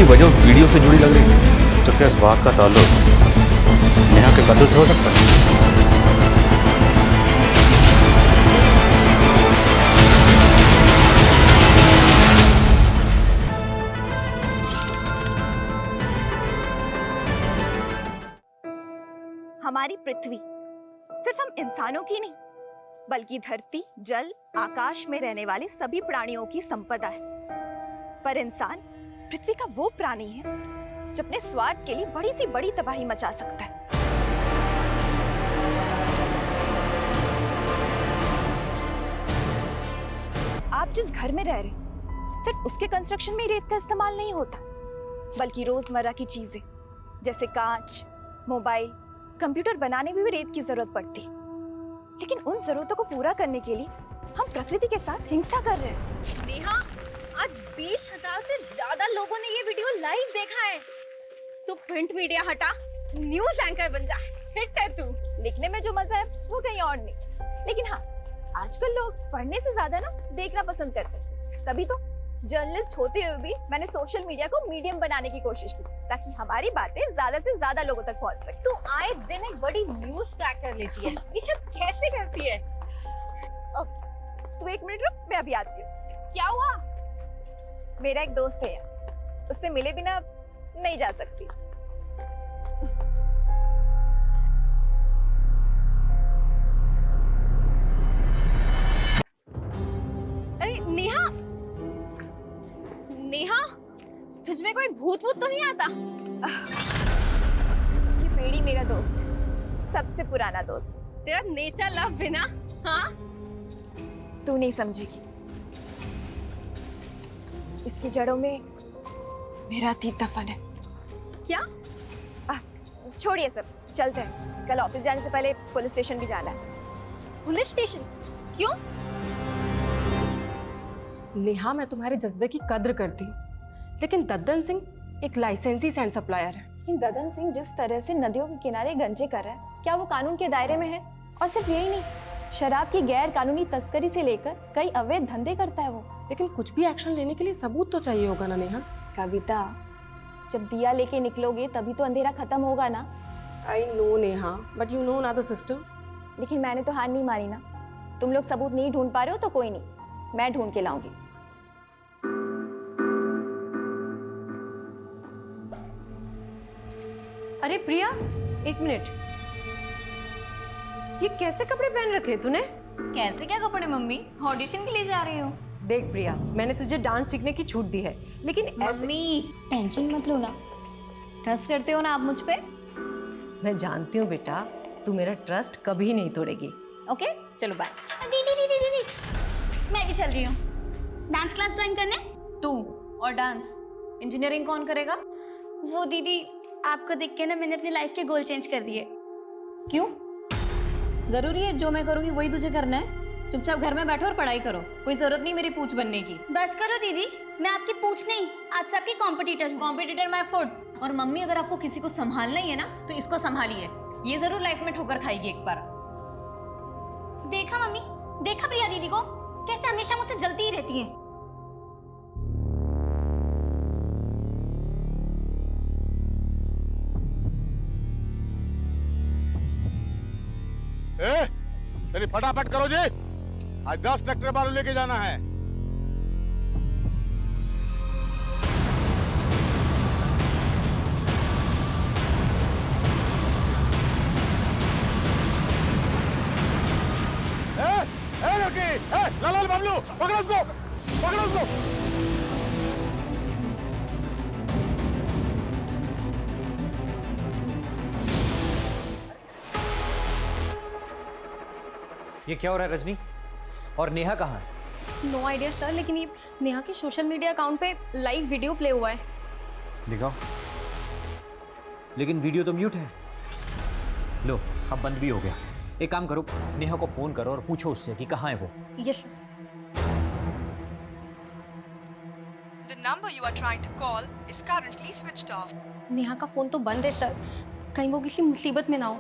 वजह उस वीडियो से जुड़ी लग रही है। तो क्या इस बात का ताल्लुक नेहा के कत्ल से हो सकता है? हमारी पृथ्वी सिर्फ हम इंसानों की नहीं बल्कि धरती, जल, आकाश में रहने वाले सभी प्राणियों की संपदा है। पर इंसान पृथ्वी का वो प्राणी है जो अपने स्वार्थ के लिए बड़ी सी बड़ी तबाही मचा सकता है। आप जिस घर में रह रहे सिर्फ उसके कंस्ट्रक्शन में रेत का इस्तेमाल नहीं होता, बल्कि रोजमर्रा की चीजें जैसे कांच, मोबाइल, कंप्यूटर बनाने में भी रेत की जरूरत पड़ती है। लेकिन उन जरूरतों को पूरा करने के लिए हम प्रकृति के साथ हिंसा कर रहे हैं। नेहा, आज 20,000 से ज्यादा लोगों ने ये वीडियो लाइव देखा है। तू प्रिंट मीडिया हटा, न्यूज एंकर बन जा। हिट है तू। लिखने में जो मजा है वो कहीं और नहीं। लेकिन हाँ, आजकल लोग पढ़ने से ज्यादा ना देखना पसंद करते हैं। तभी तो जर्नलिस्ट होते हुए भी मैंने सोशल मीडिया को मीडियम बनाने की कोशिश की ताकि हमारी बातें ज्यादा से ज्यादा लोगों तक पहुंच सके। तू आए दिन एक बड़ी न्यूज क्रैक कर लेती है। ये सब कैसे करती है? तू एक मिनट रुक, मैं अभी आती हूँ। क्या हुआ? मेरा एक दोस्त है, उससे मिले बिना नहीं जा सकती। अरे नेहा, नेहा, तुझ में कोई भूत वूत तो नहीं आता? ये बेड़ी मेरा दोस्त है, सबसे पुराना दोस्त। तेरा नेचर लव बिना, हाँ? तू नहीं समझेगी, इसकी जड़ों में मेरा अतीत दफन है। क्या? छोड़िए सब, चलते हैं। कल ऑफिस जाने से पहले पुलिस स्टेशन भी जाना है। Police station? क्यों? नेहा, मैं तुम्हारे जज्बे की कद्र करती हूँ, लेकिन दद्दन सिंह एक लाइसेंसीज एंड सप्लायर है। लेकिन ददन सिंह जिस तरह से नदियों के किनारे गंजे कर रहा है, क्या वो कानून के दायरे में है? और सिर्फ यही नहीं, शराब की गैर कानूनी तस्करी से लेकर कई अवैध धंधे करता है वो। लेकिन कुछ भी एक्शन लेने के लिए सबूत तो चाहिए होगा ना नेहा? कविता, जब दिया लेके निकलोगे तभी तो अंधेरा खत्म होगा ना। I know Neha, but you know ना द सिस्टम। लेकिन मैंने तो हार नहीं मारी ना। तुम लोग सबूत नहीं ढूंढ पा रहे हो तो कोई नहीं, मैं ढूंढ के लाऊंगी। अरे प्रिया, एक मिनट, ये कैसे कपड़े पहन रखे तूने? कैसे क्या कपड़े मम्मी? ऑडिशन के लिए जा रही हूँ। देख प्रिया, मैंने तुझे डांस सीखने की छूट दी है, लेकिन ऐसे... मम्मी टेंशन मत लो ना, ट्रस्ट करते हो ना आप मुझ पे? मैं जानती हूँ बेटा, तू मेरा ट्रस्ट कभी नहीं तोड़ेगी। ओके, चलो बाय। दीदी दीदी दीदी, मैं भी चल रही हूँ डांस क्लास ज्वाइन करने। तू और डांस, इंजीनियरिंग कौन करेगा? वो दीदी, आपको देख के ना मैंने अपनी लाइफ के गोल चेंज कर दिए। क्यों? जरूरी है जो मैं करूँगी वही तुझे करना है? चुपचाप घर में बैठो और पढ़ाई करो, कोई जरूरत नहीं मेरी पूछ बनने की। बस करो दीदी, मैं आपकी पूछ नहीं, आज से आपकी कॉम्पिटिटर हूँ। Competitor my foot. और मम्मी, अगर आपको किसी को संभालना ही है ना तो इसको संभालिए, ये जरूर लाइफ में ठोकर खाएगी एक बार। देखा मम्मी, देखा प्रिया दीदी को कैसे हमेशा मुझसे जलती ही रहती है। चलिए फटाफट करो जी, आज 10 ट्रैक्टर बालू लेके जाना है। लड़की, लाल बाबलू, पकड़ो उसको, पकड़ो उसको। ये क्या हो रहा है रजनी? और नेहा कहाँ है? नो आइडिया सर, लेकिन ये नेहा के सोशल मीडिया अकाउंट पे लाइव वीडियो प्ले हुआ है। दिखाओ। लेकिन वीडियो तो म्यूट है। लो, अब बंद भी हो गया। एक काम करो, नेहा को फोन करो और पूछो उससे कि कहाँ है वो। Yes. The number you are trying to call is currently switched off. Neha का फोन तो बंद है सर, कहीं वो किसी मुसीबत में ना हो।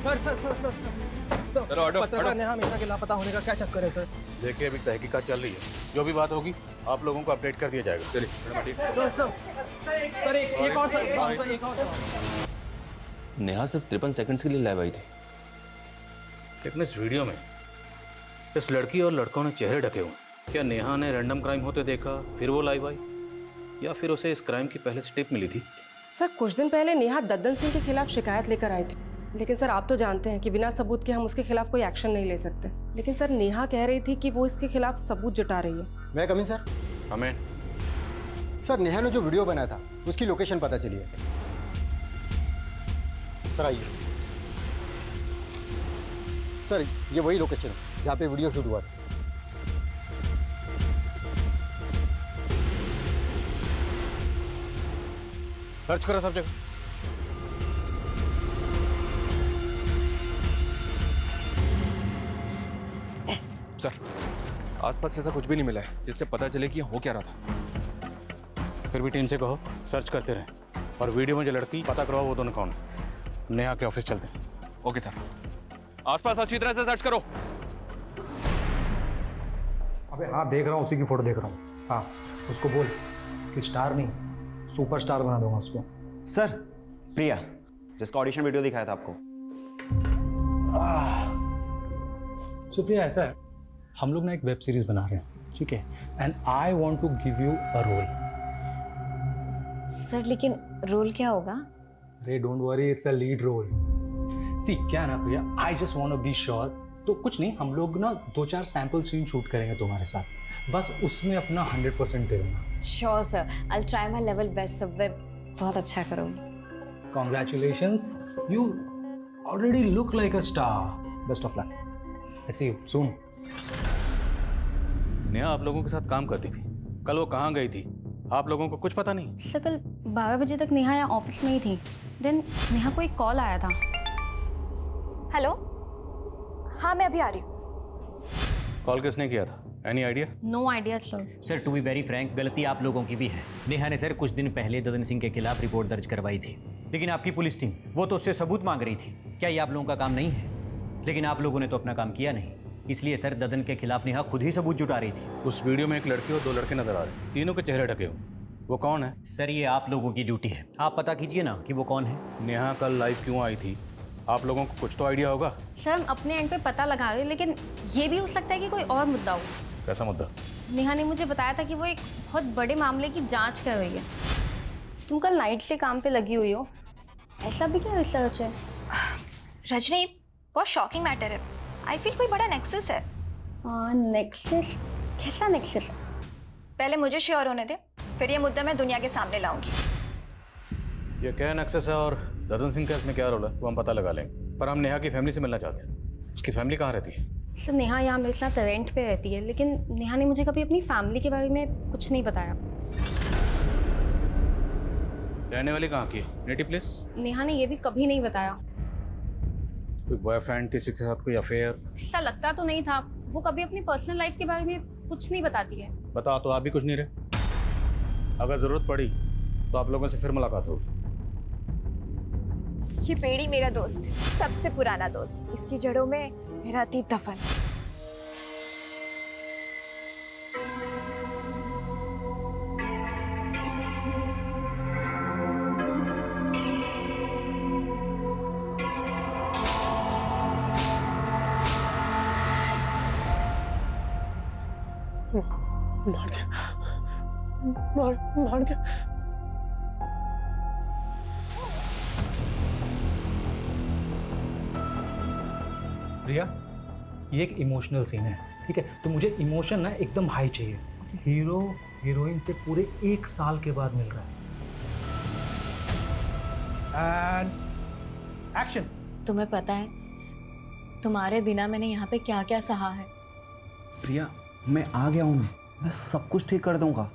चलो हटो, पत्रकार हटो। नेहा मिश्रा के लापता होने का क्या चक्कर है सर? देखिए अभी तहकीकात चल रही है, जो भी बात होगी आप लोगों को अपडेट कर दिया जाएगा। चलिए सर एक और सर। नेहा सिर्फ 53 सेकंड्स के लिए लाइव आई थी। लेकिन इस वीडियो में इस लड़की और लड़कों ने चेहरे ढके हुए हैं। क्या नेहा ने रैंडम क्राइम होते देखा फिर वो लाइव आई, या फिर उसे इस क्राइम की पहले से टिप मिली थी? सर कुछ दिन पहले नेहा दद्दन सिंह के खिलाफ शिकायत लेकर आई थी, लेकिन सर आप तो जानते हैं कि बिना सबूत के हम उसके खिलाफ कोई एक्शन नहीं ले सकते। लेकिन सर नेहा कह रही थी कि वो इसके खिलाफ सबूत जुटा रही है। मैं कमिंग सर? हमें सर नेहा ने जो वीडियो बनाया था उसकी लोकेशन पता चली है सर। आइए सर, ये वही लोकेशन है जहाँ पे वीडियो शूट हुआ था। सर्च करो सब जगह। सर आसपास ऐसा कुछ भी नहीं मिला है जिससे पता चले कि हो क्या रहा था। फिर भी टीम से कहो सर्च करते रहें, और वीडियो में जो लड़की पता करवाओ वो दोनों कौन है। नेहा के ऑफिस चलते हैं। ओके सर, आसपास अच्छी तरह से सर्च करो। अबे हाँ, देख रहा हूँ, उसी की फोटो देख रहा हूँ। हाँ, उसको बोल कि स्टार नहीं सुपरस्टार बना दूंगा उसको। सर प्रिया जिसका ऑडिशन वीडियो दिखाया था आपको। सुप्रिया, ऐसा है, हम लोग ना एक वेब सीरीज बना रहे हैं, ठीक है, and I want to give you a role. Sir लेकिन रोल क्या होगा? अरे don't worry, it's a lead role. See क्या ना Priya, I just want to be sure. तो कुछ नहीं, हम लोग ना 2-4 सैंपल सीन शूट करेंगे तुम्हारे साथ, बस उसमें अपना 100% दे देना। Sure sir, I will try my level best sir, मैं बहुत अच्छा करूँगी। Congratulations, you already look like a star. Best of luck. I see you soon. Neha आप लोगों के साथ काम करती थी, कल वो कहाँ गई थी आप लोगों को कुछ पता नहीं? सर कल 12 बजे तक नेहा यहाँ ऑफिस में ही थी, देन नेहा को एक कॉल आया था। हेलो, हाँ मैं अभी आ रही हूँ। कॉल किसने किया था? Any idea? No idea sir. Sir to be very frank, गलती आप लोगों की भी है। नेहा ने सर कुछ दिन पहले ददन सिंह के खिलाफ रिपोर्ट दर्ज करवाई थी, लेकिन आपकी पुलिस टीम वो तो उससे सबूत मांग रही थी। क्या ये आप लोगों का काम नहीं है? लेकिन आप लोगों ने तो अपना काम किया नहीं, इसलिए सर ददन के खिलाफ नेहा खुद ही सबूत जुटा रही थी। उस वीडियो में एक लड़की और 2 लड़के नजर आ रहे हैं, तीनों के चेहरे ढके हुए। वो कौन है? सर ये आप लोगों की ड्यूटी है, आप पता कीजिए ना कि वो कौन है। नेहा कल लाइव क्यों आई थी? आप लोगों को कुछ तो आइडिया होगा। सर हम अपने एंड पे पता लगा रहे, लेकिन ये भी हो सकता है कि कोई और मुद्दा हो। कैसा मुद्दा? नेहा ने मुझे बताया था कि वो एक बहुत बड़े मामले की जांच कर रही है। तुम कल नाइट से काम पे लगी हुई हो, ऐसा भी क्या रिसर्च है? रजनी, बहुत शॉकिंग मैटर है। आई फील कोई बड़ा नेक्सस है। नेक्सस? कैसा नेक्सस? पहले मुझे श्योर होने दे, फिर ये मुद्दा मैं दुनिया के सामने लाऊंगी। ये क्या एक्सेस है और ददन सिंह का इसमें क्या रोल है वो हम पता लगा लेंगे, पर हम नेहा की फैमिली से मिलना चाहते हैं। उसकी फैमिली कहाँ रहती है? सर नेहा यहाँ मेरे साथ रेंट पे रहती है, लेकिन नेहा ने मुझे कभी अपनी फैमिली के बारे में कुछ नहीं बताया। रहने वाली कहाँ की? Native place? नेहा ने ये भी कभी नहीं बताया। कोई बॉयफ्रेंड, किसी के साथ कोई अफेयर? ऐसा लगता तो नहीं था। वो कभी अपनी पर्सनल लाइफ के बारे में कुछ नहीं बताती है। बताओ तो आप भी कुछ नहीं रहे। अगर जरूरत पड़ी तो आप लोगों से फिर मुलाकात होगी। ये पेड़ी मेरा दोस्त है, सबसे पुराना दोस्त। इसकी जड़ों में मेरा अतीत दफन है। मार दिया, मार दिया। प्रिया, ये एक इमोशनल सीन है, ठीक है, तो मुझे इमोशन ना एकदम हाई चाहिए। हीरो हीरोइन से पूरे 1 साल के बाद मिल रहा है। And action. तुम्हें पता है तुम्हारे बिना मैंने यहाँ पे क्या क्या सहा है? प्रिया मैं आ गया हूँ ना, मैं सब कुछ ठीक कर दूंगा।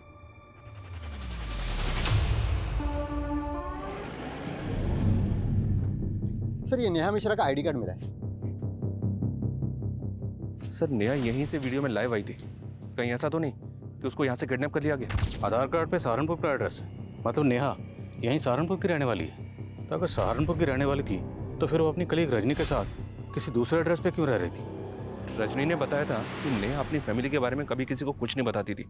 सर ये नेहा मिश्रा का आईडी कार्ड मिला है। सर नेहा यहीं से वीडियो में लाइव आई थी, कहीं ऐसा तो नहीं कि उसको यहाँ से किडनैप कर लिया गया? आधार कार्ड पे सहारनपुर का एड्रेस है, मतलब नेहा यहीं सहारनपुर की रहने वाली है। तो अगर सहारनपुर की रहने वाली थी तो फिर वो अपनी कलीग रजनी के साथ किसी दूसरे एड्रेस पे क्यों रह रही थी? रजनी ने बताया था कि नेहा अपनी फैमिली के बारे में कभी किसी को कुछ नहीं बताती थी।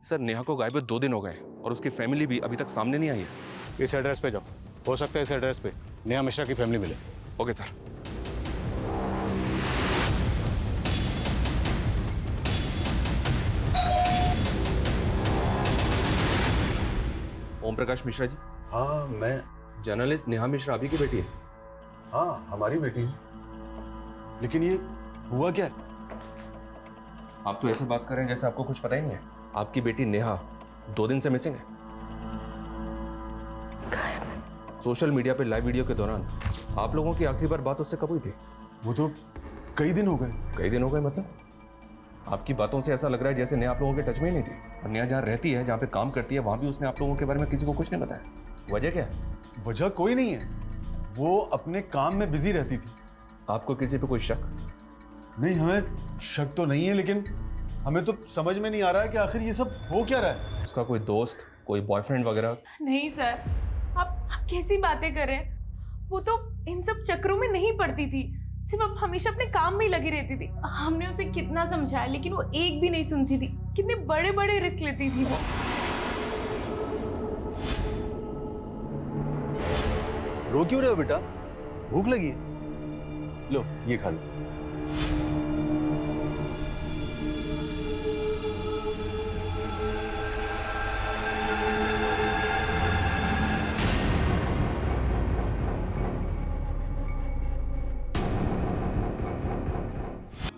सर नेहा को गायब 2 दिन हो गए और उसकी फैमिली भी अभी तक सामने नहीं आई है। इस एड्रेस पे जाओ, हो सकता है इस एड्रेस पे नेहा मिश्रा की फैमिली मिले। Okay sir. ओम प्रकाश मिश्रा जी। हाँ मैं। जर्नलिस्ट नेहा मिश्रा अभी की बेटी है। हाँ हमारी बेटी। लेकिन ये हुआ क्या? आप तो ऐसे बात कर रहे हैं जैसे आपको कुछ पता ही नहीं है। आपकी बेटी नेहा 2 दिन से मिसिंग है। सोशल मीडिया पे लाइव वीडियो के दौरान आप लोगों की आखिरी बार बात उससे कब हुई थी? वो तो कई दिन हो गए। कई दिन हो गए मतलब? आपकी बातों से ऐसा लग रहा है जैसे नेहा आप लोगों के टच में ही नहीं थी। और नेहा जहाँ रहती है, जहाँ पे काम करती है, वहाँ भी उसने आप लोगों के बारे में किसी को कुछ नहीं बताया। वजह क्या है? वजह कोई नहीं है, वो अपने काम में बिजी रहती थी। आपको किसी पे कोई शक? नहीं, हमें शक तो नहीं है, लेकिन हमें तो समझ में नहीं आ रहा है कि आखिर ये सब हो क्या रहा है। उसका कोई दोस्त, कोई बॉयफ्रेंड वगैरह? नहीं सर, आप कैसी बातें कर रहे हैं? वो तो इन सब चक्करों में नहीं पड़ती थी, सिर्फ अब हमेशा अपने काम में ही लगी रहती थी। हमने उसे कितना समझाया लेकिन वो एक भी नहीं सुनती थी। कितने बड़े बड़े रिस्क लेती थी वो। रो क्यों रहे हो बेटा? भूख लगी है? लो ये खा लो।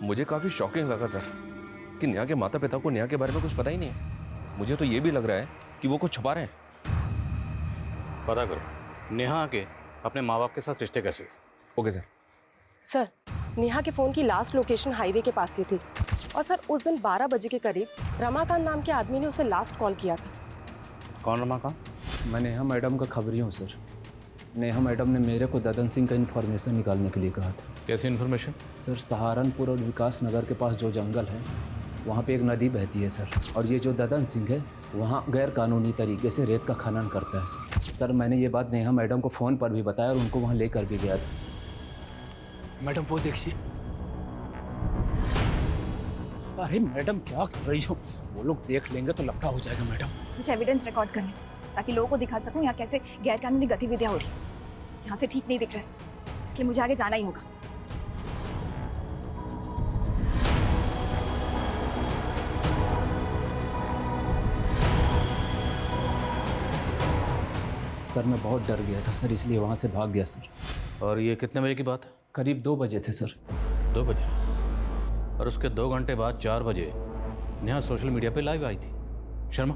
मुझे काफी शॉकिंग लगा सर कि नेहा के माता पिता को नेहा के बारे में कुछ पता ही नहीं है। मुझे तो ये भी लग रहा है कि वो कुछ छुपा रहे हैं। पता करो नेहा के अपने माँ बाप के साथ रिश्ते कैसे? Okay sir. सर, नेहा के फ़ोन की लास्ट लोकेशन हाईवे के पास की थी और सर उस दिन 12 बजे के करीब रमाकांत नाम के आदमी ने उसे लास्ट कॉल किया था। कौन रमाकांत? मैं नेहा मैडम का खबरी हूँ सर। नेहा मैडम ने मेरे को ददन सिंह का इन्फॉर्मेशन निकालने के लिए कहा था। कैसी इन्फॉर्मेशन? सर सहारनपुर और विकास नगर के पास जो जंगल है वहाँ पे एक नदी बहती है सर, और ये जो ददन सिंह है वहाँ गैर कानूनी तरीके से रेत का खनन करता है सर। सर मैंने ये बात नेहा मैडम को फ़ोन पर भी बताया और उनको वहाँ लेकर भी गया था। मैडम वो देखिए। अरे मैडम क्या कर रही हो? वो लोग देख लेंगे तो लफड़ा हो जाएगा मैडम। कुछ एविडेंस रिकॉर्ड करने ताकि लोगों को दिखा सकूं यहाँ कैसे गैरकानूनी गतिविधियां हो रही। यहाँ से ठीक नहीं दिख रहा है, इसलिए मुझे आगे जाना ही होगा। सर मैं बहुत डर गया था सर, इसलिए वहाँ से भाग गया सर। और ये कितने बजे की बात है? करीब 2 बजे थे सर। 2 बजे? और उसके 2 घंटे बाद 4 बजे नेहा सोशल मीडिया पे लाइव आई थी। शर्मा,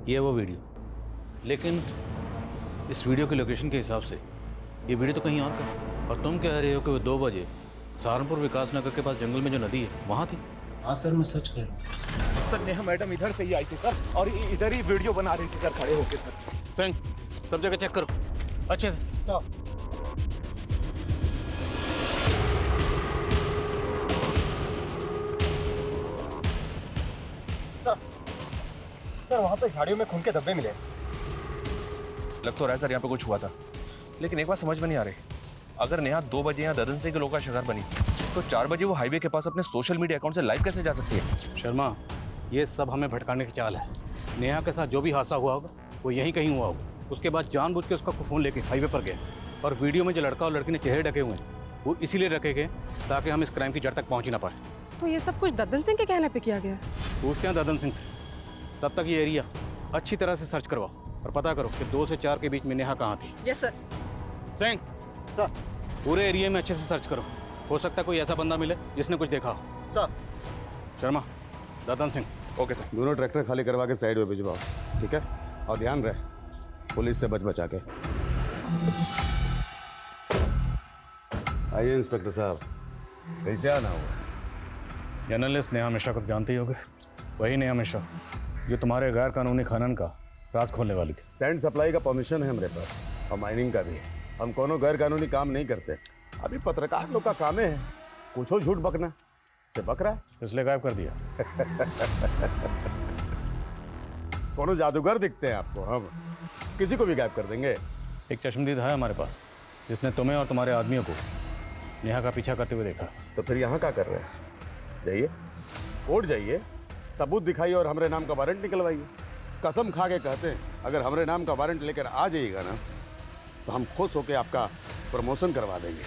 ये वो वीडियो, लेकिन इस वीडियो की लोकेशन के हिसाब से ये वीडियो तो कहीं और का है। और तुम कह रहे हो कि वो 2 बजे सहारनपुर विकास नगर के पास जंगल में जो नदी है वहाँ थी। हाँ सर मैं सच कह रहा हूँ सर। नेहा मैडम इधर से ही आई थी सर, और इधर ही वीडियो बना रही थी सर, खड़े होके सर। सिंह, सब जगह चेक करो अच्छे से। सर वहाँ पे झाड़ियों में खून के धब्बे मिले। लग तो रहा है सर यहाँ पे कुछ हुआ था, लेकिन एक बात समझ में नहीं आ रही। अगर नेहा 2 बजे यहाँ ददन सिंह के लोग का शिकार बनी तो 4 बजे वो हाईवे के पास अपने सोशल मीडिया अकाउंट से लाइव कैसे जा सकती है? शर्मा, ये सब हमें भटकाने की चाल है। नेहा के साथ जो भी हादसा हुआ होगा वो यहीं कहीं हुआ होगा। उसके बाद जानबूझ के उसका फ़ोन लेके हाईवे पर गए, और वीडियो में जो लड़का और लड़की ने चेहरे ढके हुए हैं वो इसीलिए रखे गए ताकि हम इस क्राइम की जड़ तक पहुँच ही ना पाए। तो ये सब कुछ ददन सिंह के कहने पे किया गया है? पूछते हैं ददन सिंह से। तब तक ये एरिया अच्छी तरह से सर्च करवाओ और पता करो कि 2 से 4 के बीच में नेहा कहाँ थी। Yes sir. सिंह, सर पूरे एरिया में अच्छे से सर्च करो, हो सकता है कोई ऐसा बंदा मिले जिसने कुछ देखा हो। Sir. Sharma, Dadan Singh. Okay sir. दोनों ट्रैक्टर खाली करवा के साइड में भिजवाओ, ठीक है? और ध्यान रहे पुलिस से बच बचा के। आइए इंस्पेक्टर साहब, कैसे आना हुआ? जर्नलिस्ट नेहा मिश्रा को जानते ही होगे, वही नेहा मिश्रा जो तुम्हारे गैर कानूनी खनन का राज खोलने वाली थी। सैंड सप्लाई का परमिशन है हमारे पास, और माइनिंग का भी है। हम कोनो गैर कानूनी काम नहीं करते। अभी पत्रकार लोग का काम है कुछ हो झूठ बकना, से बक रहा है इसलिए गायब कर दिया। कोनो जादूगर दिखते हैं आपको? हम किसी को भी गायब कर देंगे। एक चश्मदीद है हमारे पास जिसने तुम्हें और तुम्हारे आदमियों को नेहा का पीछा करते हुए देखा। तो फिर यहाँ क्या कर रहे हैं? जाइए, कोर्ट जाइए, सबूत दिखाइए और हमारे नाम का वारंट निकलवाइए। कसम खा के कहते हैं, अगर हमारे नाम का वारंट लेकर आ जाइएगा ना, तो हम खुश होकर आपका प्रमोशन करवा देंगे।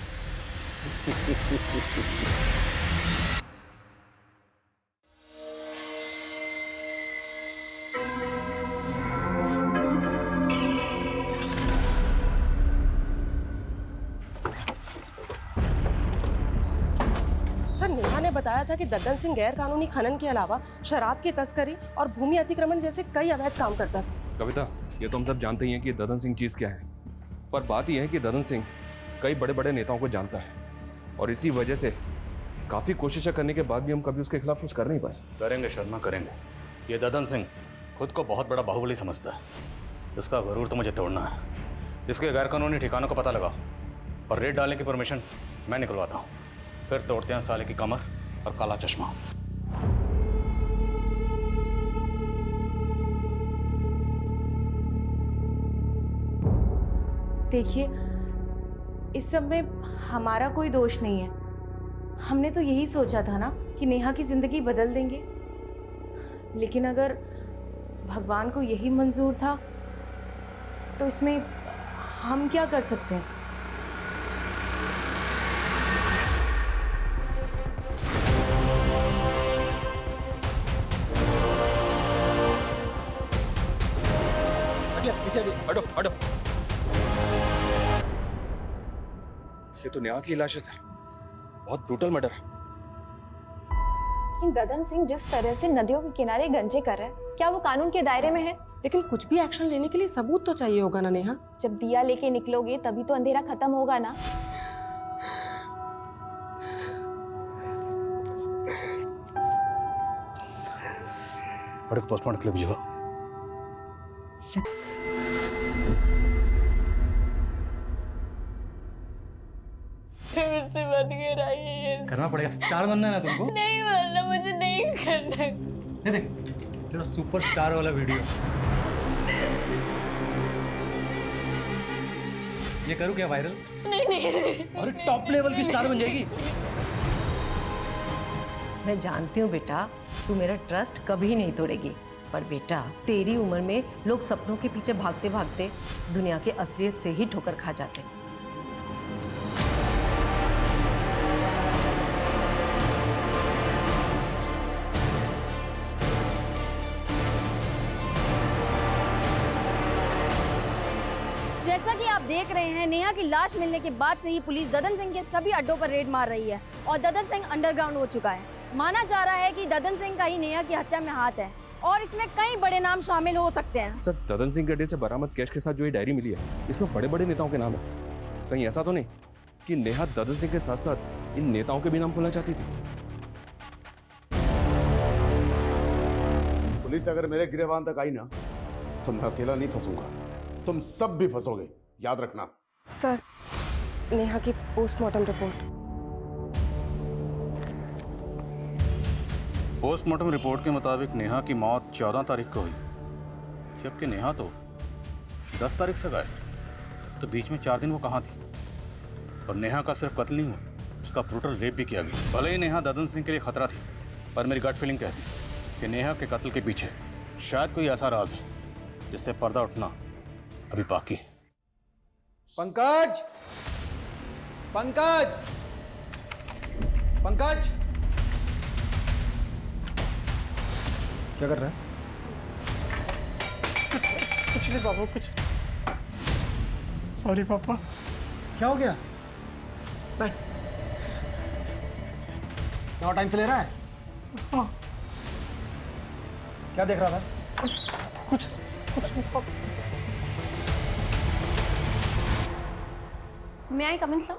सर, नेहा ने बताया था कि ददन सिंह गैर कानूनी खनन के अलावा शराब की तस्करी और भूमि अतिक्रमण जैसे कई अवैध काम करता था। कविता, ये तो हम सब जानते ही हैं कि ददन सिंह चीज़ क्या है, पर बात यह है कि ददन सिंह कई बड़े बड़े नेताओं को जानता है और इसी वजह से काफ़ी कोशिशें करने के बाद भी हम कभी उसके खिलाफ कुछ कर नहीं पाए। करेंगे शर्मा, करेंगे। ये ददन सिंह खुद को बहुत बड़ा बाहुबली समझता है। इसका गरूर तो मुझे तोड़ना है। इसके गैरकानूनी ठिकानों का पता लगाओ और रेड डालने की परमिशन मैं निकलवाता हूँ। फिर तोड़ते हैं साले की कमर और काला चश्मा। देखिए, इस सब में हमारा कोई दोष नहीं है। हमने तो यही सोचा था ना कि नेहा की जिंदगी बदल देंगे, लेकिन अगर भगवान को यही मंजूर था तो इसमें हम क्या कर सकते हैं। हटो हटो, ये तो नेहा की लाश है सर। बहुत ब्रूटल मर्डर है। लेकिन ददन सिंह जिस तरह से नदियों के किनारे गंजे कर रहा है, क्या वो कानून के दायरे में है? लेकिन कुछ भी एक्शन लेने के लिए सबूत तो चाहिए होगा ना नेहा। जब दिया लेके निकलोगे तभी तो अंधेरा खत्म होगा ना। बड़े पोस्टमार्टम के लिए भेजो। मुझसे बन के रहिए। करना पड़ेगा, स्टार बनना है ना तुमको? नहीं बनना, मुझे नहीं करना। ये देख तेरा सुपरस्टार वाला वीडियो, ये करूँ क्या वायरल? नहीं नहीं, अरे टॉप लेवल की स्टार बन जाएगी। मैं जानती हूँ बेटा, तू मेरा ट्रस्ट कभी नहीं तोड़ेगी, पर बेटा तेरी उम्र में लोग सपनों के पीछे भागते भागते दुनिया के असलियत से ही ठोकर खा जाते। जैसा कि आप देख रहे हैं, नेहा की लाश मिलने के बाद से ही पुलिस ददन सिंह के सभी अड्डों पर रेड मार रही है और ददन सिंह अंडरग्राउंड हो चुका है। माना जा रहा है कि ददन सिंह का ही नेहा की हत्या में हाथ है और इसमें कई बड़े नाम शामिल हो सकते हैं। सर, ददन सिंह के अड्डे से बरामद कैश के साथ जो ये डायरी मिली है, इसमें बड़े बड़े नेताओं के नाम है। कहीं ऐसा तो नहीं कि नेहा ददन सिंह के साथ साथ इन नेताओं के भी नाम खोलना चाहती थी? पुलिस अगर मेरे गिरबान तक आई ना, तो मैं अकेला नहीं फंसूंगा, तुम सब भी फंसोगे, याद रखना। सर, नेहा की पोस्टमार्टम रिपोर्ट। पोस्टमार्टम रिपोर्ट के मुताबिक नेहा की मौत 14 तारीख को हुई, जबकि नेहा तो 10 तारीख से गायब। तो बीच में 4 दिन वो कहाँ थी? और नेहा का सिर्फ कत्ल नहीं हुआ, उसका ब्रूटल रेप भी किया गया। भले ही नेहा ददन सिंह के लिए खतरा थी, पर मेरी गट फीलिंग कहती कि नेहा के कत्ल के पीछे शायद कोई ऐसा राज है जिससे पर्दा उठना अभी बाकी है। पंकज, पंकज, पंकज, क्या कर रहा है? कुछ नहीं बाबू, कुछ। सॉरी पापा। क्या हो गया? बैठ। क्या टाइम से ले रहा है? हाँ। क्या देख रहा था? कुछ कुछ पापा। मैं आई कमिंग सर?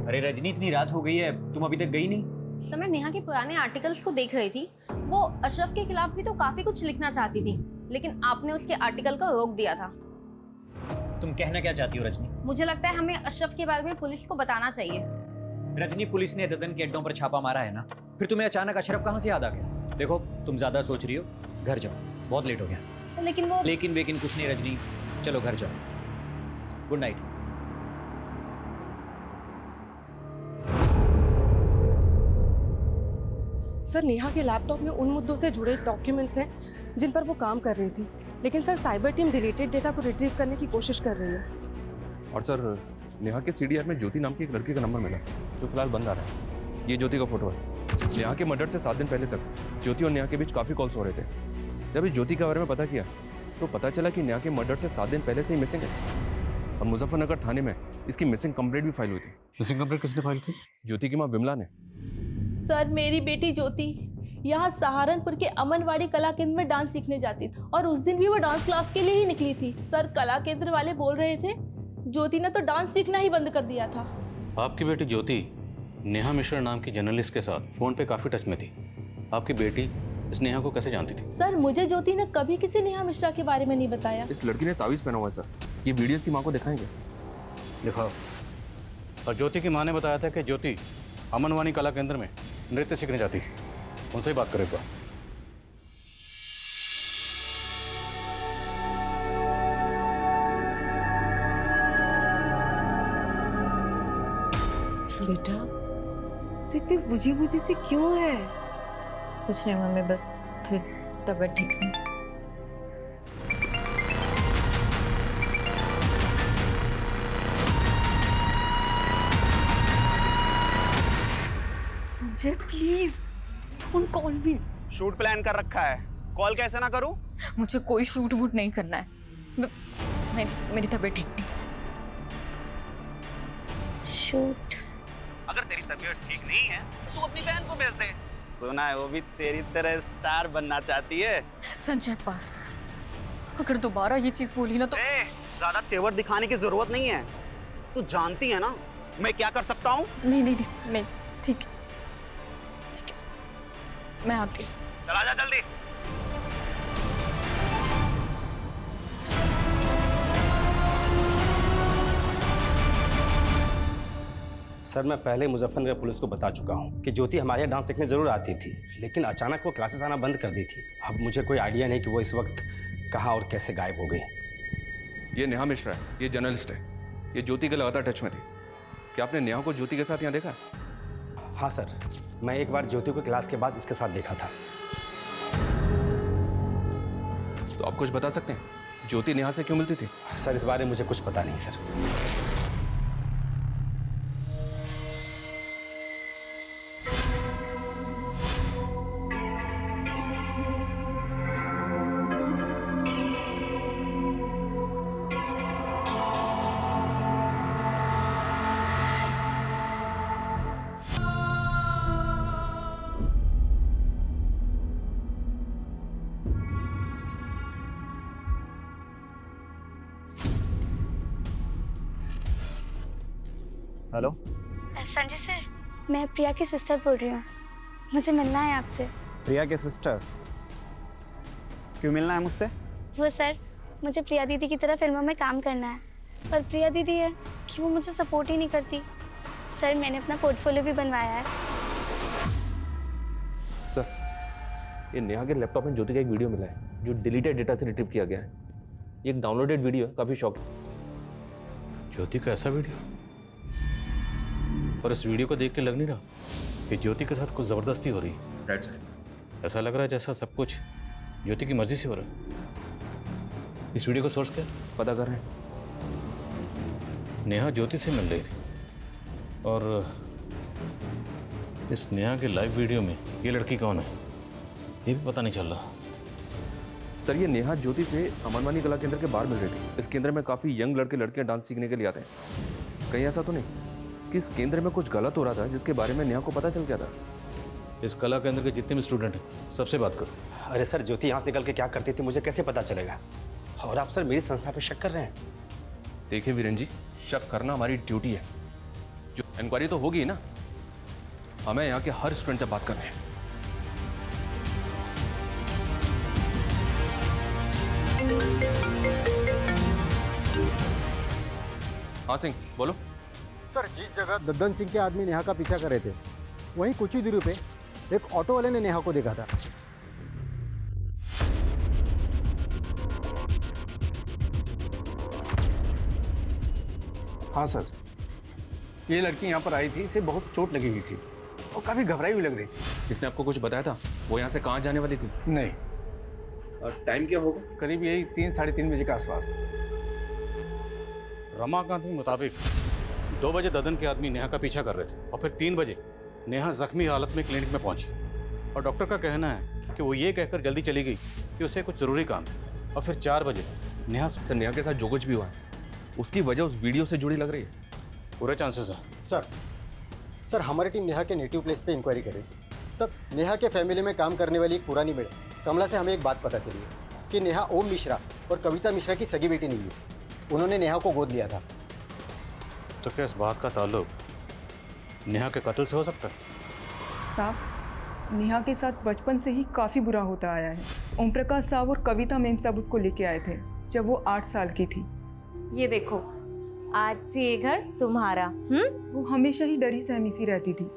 अरे रजनी, इतनी रात हो गई है, तुम अभी तक गई नहीं? सर, मैं नेहा के पुराने आर्टिकल्स को देख रही थी। वो अशरफ के खिलाफ भी तो काफी कुछ लिखना चाहती थी, लेकिन आपने उसके आर्टिकल को रोक दिया था। तुम कहना क्या चाहती हो रजनी? मुझे लगता है हमें अशरफ के बारे में पुलिस को बताना चाहिए। रजनी, पुलिस ने ददन के अड्डों पर छापा मारा है ना, फिर तुम्हें अचानक अशरफ कहाँ से याद आ गया? देखो, तुम ज्यादा सोच रही हो, घर जाओ, बहुत लेट हो गया। सर, लेकिन वो लेकिन वेकिन कुछ नहीं रजनी, चलो घर जाओ। Good night. सर नेहा के लैपटॉप में उन मुद्दों से जुड़े डॉक्यूमेंट्स हैं जिन पर वो काम कर रही थी, लेकिन sir cyber team deleted data को रिट्रीव करने की कोशिश कर रही है। और सर नेहा के CDR में ज्योति नाम की एक लड़की का नंबर मिला जो फिलहाल बंद आ रहा है। ये ज्योति का फोटो है। नेहा के मर्डर से 7 दिन पहले तक ज्योति और नेहा के बीच काफ़ी कॉल्स हो रहे थे। जब इस ज्योति के बारे में पता किया तो पता चला कि नेहा के मर्डर से 7 दिन पहले से ही मिसिंग है और मुजफ्फरनगर थाने में इसकी मिसिंग कंप्लेंट भी फाइल हुई थी। मिसिंग कंप्लेंट किसने फाइल की? ज्योति की माँ विमला ने। सर मेरी बेटी ज्योति यहाँ सहारनपुर के अमनवाड़ी कला केंद्र में डांस सीखने जाती थी और उस दिन भी वो डांस क्लास के लिए ही निकली थी। सर कला केंद्र वाले बोल रहे थे ज्योति ने तो डांस सीखना ही बंद कर दिया था। आपकी बेटी ज्योति नेहा मिश्रा नाम की जर्नलिस्ट के साथ फ़ोन पे काफ़ी टच में थी। आपकी बेटी इस नेहा को कैसे जानती थी? सर मुझे ज्योति ने कभी किसी नेहा मिश्रा के बारे में नहीं बताया। इस लड़की ने तावीज़ पहना हुआ है सर। ये वीडियोस की माँ को दिखाएंगे। दिखाओ। और ज्योति की माँ ने बताया था कि ज्योति अमनवाणी कला केंद्र में नृत्य सीखने जाती है। उनसे ही बात करेगा। बेटा तो इतनी बुझी बुझी सी क्यों है? कुछ नहीं मम्मी, बस थोड़ी तबीयत ठीक नहीं। Sanjay please don't call me. Shoot plan कर रखा है, कॉल कैसे ना करूं? मुझे कोई शूट वूट नहीं करना है। मेरी तबीयत ठीक नहीं। शूट? अगर तेरी तबीयत ठीक नहीं है तो तू अपनी बहन को भेज दे। सुना है वो भी तेरी तरह स्टार बनना चाहती है। संजय बस, अगर दोबारा ये चीज बोली ना तो ज्यादा तेवर दिखाने की जरूरत नहीं है। तू जानती है ना मैं क्या कर सकता हूँ। नहीं नहीं नहीं नहीं, ठीक है मैं आती हूँ। चला जा जल्दी। सर मैं पहले मुजफ्फरनगर पुलिस को बता चुका हूँ कि ज्योति हमारे यहाँ डांस सीखने जरूर आती थी, लेकिन अचानक वो क्लासेस आना बंद कर दी थी। अब मुझे कोई आइडिया नहीं कि वो इस वक्त कहाँ और कैसे गायब हो गई। ये नेहा मिश्रा है, ये जर्नलिस्ट है। ये ज्योति के लगातार टच में थी। क्या आपने नेहा को ज्योति के साथ यहाँ देखा? हाँ सर, मैं एक बार ज्योति को क्लास के बाद इसके साथ देखा था। तो आप कुछ बता सकते हैं ज्योति नेहा से क्यों मिलती थी? सर इस बारे में मुझे कुछ पता नहीं सर। हेलो संजय सर, मैं प्रिया की सिस्टर बोल रही हूँ। मुझे मिलना है आपसे। प्रिया के सिस्टर? क्यों मिलना है मुझसे? वो सर, मुझे प्रिया दीदी की तरह फिल्मों में काम करना है, पर प्रिया दीदी है कि वो मुझे सपोर्ट ही नहीं करती। सर मैंने अपना पोर्टफोलियो भी बनवाया है। सर ये नेहा के लैपटॉप में ज्योति का एक वीडियो मिला है जो डिलीटेड डेटा से रिट्रीव किया गया है। ये एक डाउनलोडेड वीडियो है, काफ़ी शॉकिंग। ज्योति का ऐसा वीडियो? और इस वीडियो को देख के लग नहीं रहा कि ज्योति के साथ कुछ ज़बरदस्ती हो रही है। Right sir. ऐसा लग रहा है जैसा सब कुछ ज्योति की मर्जी से हो रहा है। इस वीडियो को सोर्स क्या पता कर रहे हैं। नेहा ज्योति से मिल रही थी और इस नेहा के लाइव वीडियो में ये लड़की कौन है ये भी पता नहीं चल रहा। सर ये नेहा ज्योति से अमनवाणी कला केंद्र के बाहर मिल रही थी। इस केंद्र में काफ़ी यंग लड़के लड़कियां डांस सीखने के लिए आते हैं। कहीं ऐसा तो नहीं कि इस केंद्र में कुछ गलत हो रहा था जिसके बारे में नेहा को पता चल गया था? इस कला केंद्र के जितने भी स्टूडेंट हैं सबसे बात करो। अरे सर ज्योति यहाँ से निकल के क्या करती थी मुझे कैसे पता चलेगा? और आप सर मेरी संस्था पे शक कर रहे हैं? देखिए वीरेन जी, शक करना हमारी ड्यूटी है। जो इंक्वायरी तो होगी ना, हमें यहाँ के हर स्टूडेंट से बात करनी है। हाँ सिंह बोलो। सर जिस जगह दद्दन सिंह के आदमी नेहा का पीछा कर रहे थे वहीं कुछ ही दूरी पे एक ऑटो वाले ने नेहा को देखा था। हाँ सर, ये लड़की यहाँ पर आई थी, इसे बहुत चोट लगी हुई थी और काफ़ी घबराई हुई लग रही थी। इसने आपको कुछ बताया था? वो यहाँ से कहाँ जाने वाली थी? नहीं। और टाइम क्या होगा? करीब यही 3-3:30 बजे के आसपास। रमाकांत के मुताबिक 2 बजे ददन के आदमी नेहा का पीछा कर रहे थे और फिर 3 बजे नेहा जख्मी हालत में क्लिनिक में पहुंची और डॉक्टर का कहना है कि वो ये कहकर जल्दी चली गई कि उसे कुछ ज़रूरी काम है। और फिर 4 बजे नेहा सर, नेहा के साथ जो कुछ भी हुआ है उसकी वजह उस वीडियो से जुड़ी लग रही है। पूरे चांसेस हैं। सर हमारी टीम नेहा के नेटिव प्लेस पे इंक्वायरी करे तब नेहा के फैमिली में काम करने वाली एक पुरानी मेड कमला से हमें एक बात पता चली है कि नेहा ओम मिश्रा और कविता मिश्रा की सगी बेटी नहीं है। उन्होंने नेहा को गोद लिया था। तो क्या इस बात का ताल्लुक नेहा के कत्ल से हो सकता है? साहब, नेहा के साथ बचपन से ही काफ़ी बुरा होता आया है। ओम प्रकाश साहब और कविता मैम साहब उसको लेके आए थे जब वो 8 साल की थी। ये देखो, आज से ये घर तुम्हारा। वो हमेशा ही डरी सहमी सी रहती थी।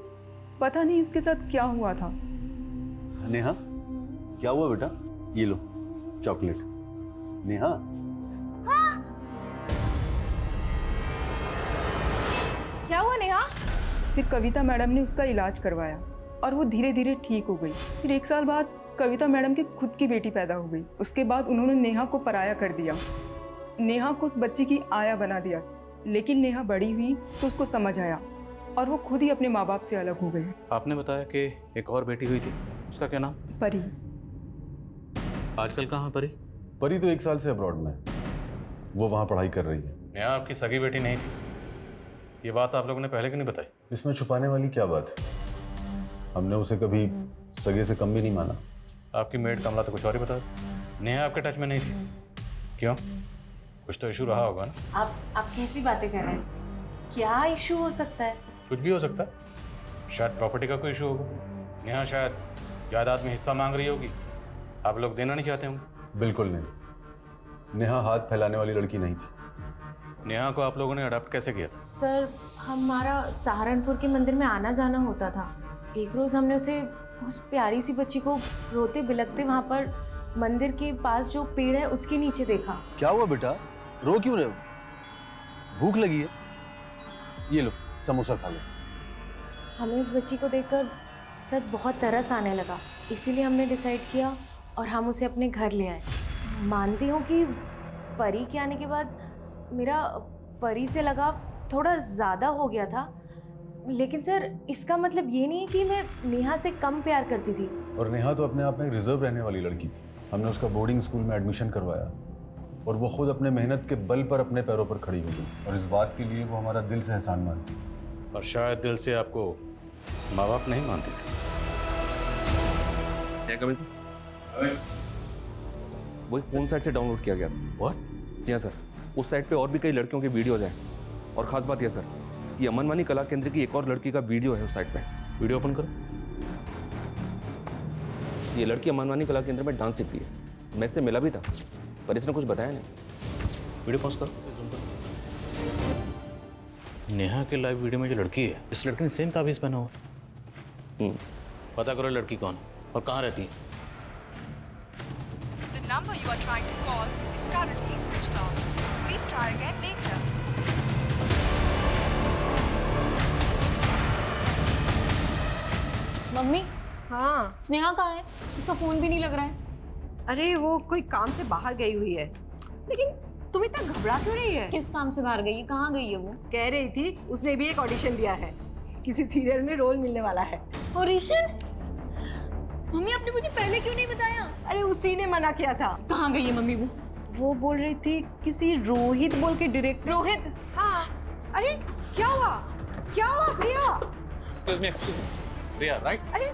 पता नहीं उसके साथ क्या हुआ था। नेहा, क्या हुआ बेटा? ये लो चॉकलेट। नेहा, क्या हुआ नेहा? फिर कविता मैडम ने उसका इलाज करवाया और वो धीरे धीरे ठीक हो गई। फिर 1 साल बाद कविता मैडम की खुद की बेटी पैदा हो गई। उसके बाद उन्होंने नेहा को पराया कर दिया। नेहा को उस बच्ची की आया बना दिया। लेकिन नेहा बड़ी हुई तो उसको समझ आया और वो खुद ही अपने माँ बाप से अलग हो गई। आपने बताया कि एक और बेटी हुई थी, उसका क्या नाम? परी। आजकल कहाँ है परी? परी तो 1 साल से अब्रॉड में, वो वहाँ पढ़ाई कर रही है। नेहा आपकी सगी बेटी नहीं थी, ये बात आप लोगों ने पहले क्यों नहीं बताई? इसमें छुपाने वाली क्या बात है? हमने उसे कभी सगे से कम भी नहीं माना। आपकी मेड कमला तो कुछ और ही बता। नेहा आपके टच में नहीं थी, क्यों? कुछ तो इशू रहा होगा ना? आप कैसी बातें कर रहे हैं? क्या इशू हो सकता है? कुछ भी हो सकता है। शायद प्रॉपर्टी का कोई इशू होगा। नेहा शायद जायदाद में हिस्सा मांग रही होगी, आप लोग देना नहीं चाहते होंगे। बिल्कुल नहीं, नेहा हाथ फैलाने वाली लड़की नहीं थी। नेहा को आप लोगों ने अडॉप्ट कैसे किया था? सर, हमारा सहारनपुर के मंदिर में आना जाना होता था। एक रोज़ हमने उसे, उस प्यारी सी बच्ची को रोते बिलखते वहाँ पर मंदिर के पास जो पेड़ है उसके नीचे देखा। क्या हुआ बेटा? रो क्यों रहे हो? भूख लगी है? ये लो समोसा खा लो। हमें उस बच्ची को देखकर सच बहुत तरस आने लगा, इसीलिए हमने डिसाइड किया और हम उसे अपने घर ले आए। मानती हूँ कि परी के आने के बाद मेरा परी से लगाव थोड़ा ज़्यादा हो गया था, लेकिन सर इसका मतलब ये नहीं है कि मैं नेहा से कम प्यार करती थी। और नेहा तो अपने आप में रिजर्व रहने वाली लड़की थी। हमने उसका बोर्डिंग स्कूल में एडमिशन करवाया और वो खुद अपने मेहनत के बल पर अपने पैरों पर खड़ी हो गई और इस बात के लिए वो हमारा दिल से एहसान मानती। और शायद दिल से आपको माँ बाप नहीं मानती थी। वही फोन साइट से डाउनलोड किया गया था। व्हाट? जी हाँ सर, उस साइट पे और भी कई लड़कियों की वीडियोज हैं। और खास बात यह सर, ये अमनवानी कला केंद्र की एक और लड़की का वीडियो है उस साइट पे। वीडियो ओपन करो। ये लड़की अमनवानी कला केंद्र में डांस सीखती है। मैं इससे मिला भी था पर इसने कुछ बताया नहीं। वीडियो पॉज करो। नेहा के लाइव वीडियो में जो लड़की है, इस लड़की ने सेम ताबीज पहना हुआ। पता करो लड़की कौन और कहाँ रहती है। The number you are trying to call is currently switched off. Please try again later. Mummy, हाँ स्नेहा कहाँ है? उसका फोन भी नहीं लग रहा है। अरे वो कोई काम से बाहर गई हुई है। लेकिन तुम इतना घबरा क्यों रही है? किस काम से बाहर गई है? कहाँ गई है वो? कह रही थी उसने भी एक ऑडिशन दिया है, किसी सीरियल में रोल मिलने वाला है। ऑडिशन? मम्मी आपने मुझे पहले क्यों नहीं बताया? अरे उसी ने मना किया था। कहाँ गई है मम्मी वो? वो बोल रही थी किसी रोहित बोल के डायरेक्टर। रोहित? हाँ। अरे क्या हुआ? क्या हुआ प्रिया? एक्सक्यूज मी प्रिया, राइट? अरे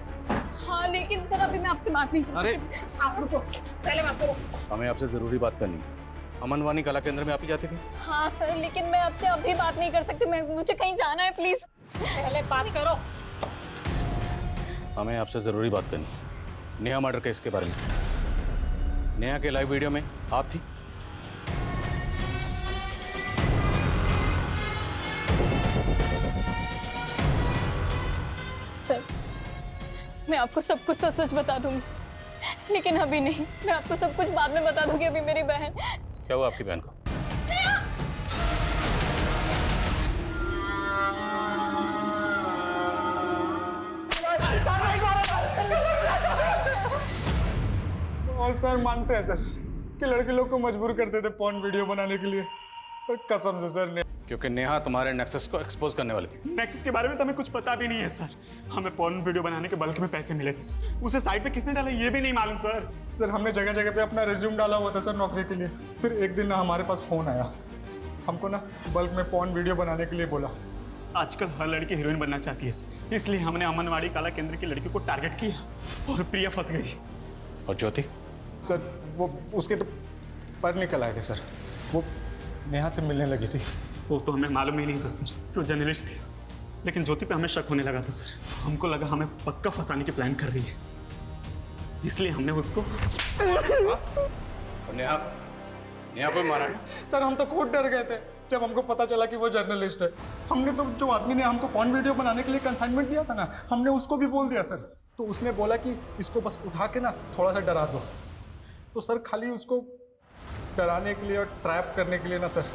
हाँ लेकिन सर अभी मैं आपसे बात नहीं कर सकती। अरे आप रुको, पहले बात करो। हमें आपसे जरूरी बात करनी है। अमनवानी कला केंद्र में आप ही जाती थी? हाँ सर, लेकिन मैं आपसे अभी बात नहीं कर सकती। मुझे कहीं जाना है, प्लीज पहले बात करो। हमें आपसे जरूरी बात करनी है। नेहा मर्डर केस के बारे में। नेहा के लाइव वीडियो में आप थी? सर मैं आपको सब कुछ सच सच बता दूंगी, लेकिन अभी नहीं। मैं आपको सब कुछ बाद में बता दूंगी। अभी मेरी बहन। क्या हुआ आपकी बहन को? सर मानते हैं सर कि लड़के लोग को मजबूर करते थे पॉर्न वीडियो बनाने के लिए, पर कसम से सर क्योंकि नेहा तुम्हारे नेक्सस को एक्सपोज करने वाली थी। नेक्सस के बारे में तो हमें कुछ पता भी नहीं है सर। हमें पॉर्न वीडियो बनाने के बल्क में पैसे मिले थे सर। उसे साइट पे किसने डाला ये भी नहीं मालूम सर। सर हमने जगह जगह पे अपना रिज्यूम डाला हुआ था सर नौकरी के लिए। फिर एक दिन ना हमारे पास फ़ोन आया, हमको ना बल्क में पॉर्न वीडियो बनाने के लिए बोला। आजकल हर लड़की हीरोइन बनना चाहती है सर, इसलिए हमने अमनवाड़ी कला केंद्र की लड़की को टारगेट किया और प्रिया फंस गई। और ज्योति? सर वो उसके तो पर निकल आए थे सर, वो नेहा से मिलने लगी थी। वो तो हमें मालूम ही नहीं था सर कि वो जर्नलिस्ट थी, लेकिन ज्योति पे हमें शक होने लगा था सर। हमको लगा हमें पक्का फंसाने की प्लान कर रही है, इसलिए हमने उसको नेहा को मारा है। सर हम तो खुद डर गए थे जब हमको पता चला कि वो जर्नलिस्ट है। हमने तो जो आदमी ने हमको पॉर्न वीडियो बनाने के लिए कंसाइनमेंट दिया था ना, हमने उसको भी बोल दिया सर। तो उसने बोला कि इसको बस उठा के ना थोड़ा सा डरा दो। तो सर खाली उसको डराने के लिए और ट्रैप करने के लिए ना सर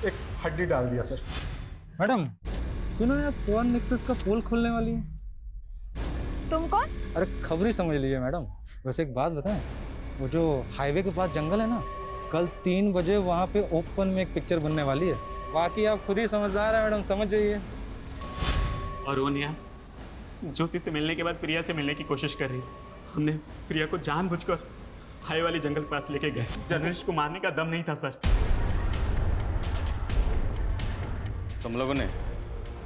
एक हड्डी डाल दिया सर। मैडम सुनो यार, पॉर्न नेक्सस का पोल खोलने वाली है। तुम कौन? अरे खबर ही समझ लीजिए मैडम। वैसे एक बात बताएं, वो जो हाईवे के पास जंगल है ना, कल 3 बजे वहाँ पे ओपन में एक पिक्चर बनने वाली है। बाकी आप खुद ही समझदार है मैडम, समझ जाइए। और वो नेहा ज्योति से मिलने के बाद प्रिया से मिलने की कोशिश कर रही। हमने प्रिया को जानबूझकर हाई वाली जंगल के पास लेके गए। जर्नलिस्ट को मारने का दम नहीं था सर। तुम लोगों ने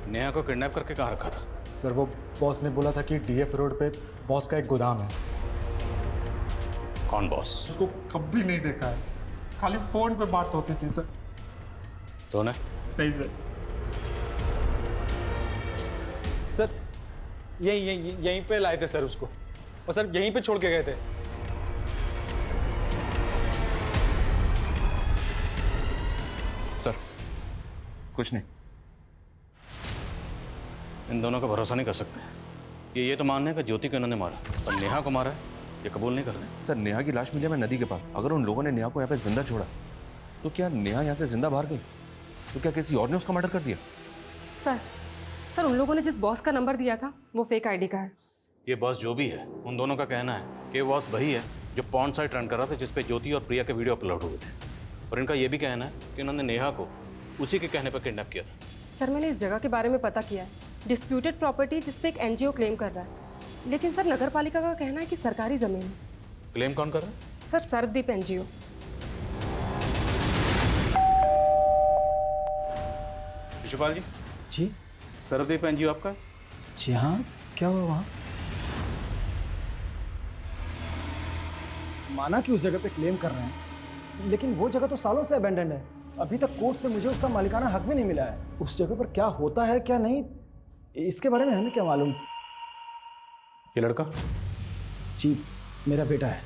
नेहा को किडनैप करके कहाँ रखा था? सर वो बॉस ने बोला था कि डीएफ रोड पे बॉस का एक गोदाम है। कौन बॉस? उसको कभी नहीं देखा है, खाली फोन पे बात होती थी सर। तो नहीं सर। सर यहीं पे लाए थे सर उसको, और सर यहीं पे छोड़ के गए थे। सर कुछ नहीं, इन दोनों का भरोसा नहीं कर सकते। ये तो मानने का ज्योति को इन्होंने मारा, और नेहा को मारा है ये कबूल नहीं कर रहे। सर नेहा की लाश मिली है नदी के पास। अगर उन लोगों ने नेहा को यहाँ पे जिंदा छोड़ा तो क्या नेहा यहाँ से जिंदा बाहर गई? तो क्या किसी और ने उसका मर्डर कर दिया? सर उन लोगों ने जिस बॉस का नंबर दिया था वो फेक आईडी का है। ये बॉस जो भी है, उन दोनों का कहना है कि बॉस वही है जो पॉर्न साइट रन कर रहा था जिसपे ज्योति और प्रिया के वीडियो अपलोड हुए थे। और इनका ये भी कहना है कि उन्होंने नेहा को उसी के कहने पर किडनैप किया था। सर मैंने इस जगह के बारे में पता किया है, डिस्प्यूटेड प्रॉपर्टी जिसपे एक एनजीओ क्लेम कर रहा है। लेकिन सर नगर पालिका का कहना है कि सरकारी जमीन है। क्लेम कौन कर रहा है? Sir Sarvadeep NGO. शिशुपाल जी। जी। सर्वदीप एनजीओ आपका? जी हाँ, क्या हुआ वहाँ? माना कि उस जगह पे क्लेम कर रहे हैं, लेकिन वो जगह तो सालों से अबेंडेंड है। अभी तक कोर्ट से मुझे उसका मालिकाना हक भी नहीं मिला है। उस जगह पर क्या होता है क्या नहीं, इसके बारे में हमें क्या मालूम। ये लड़का? जी मेरा बेटा है।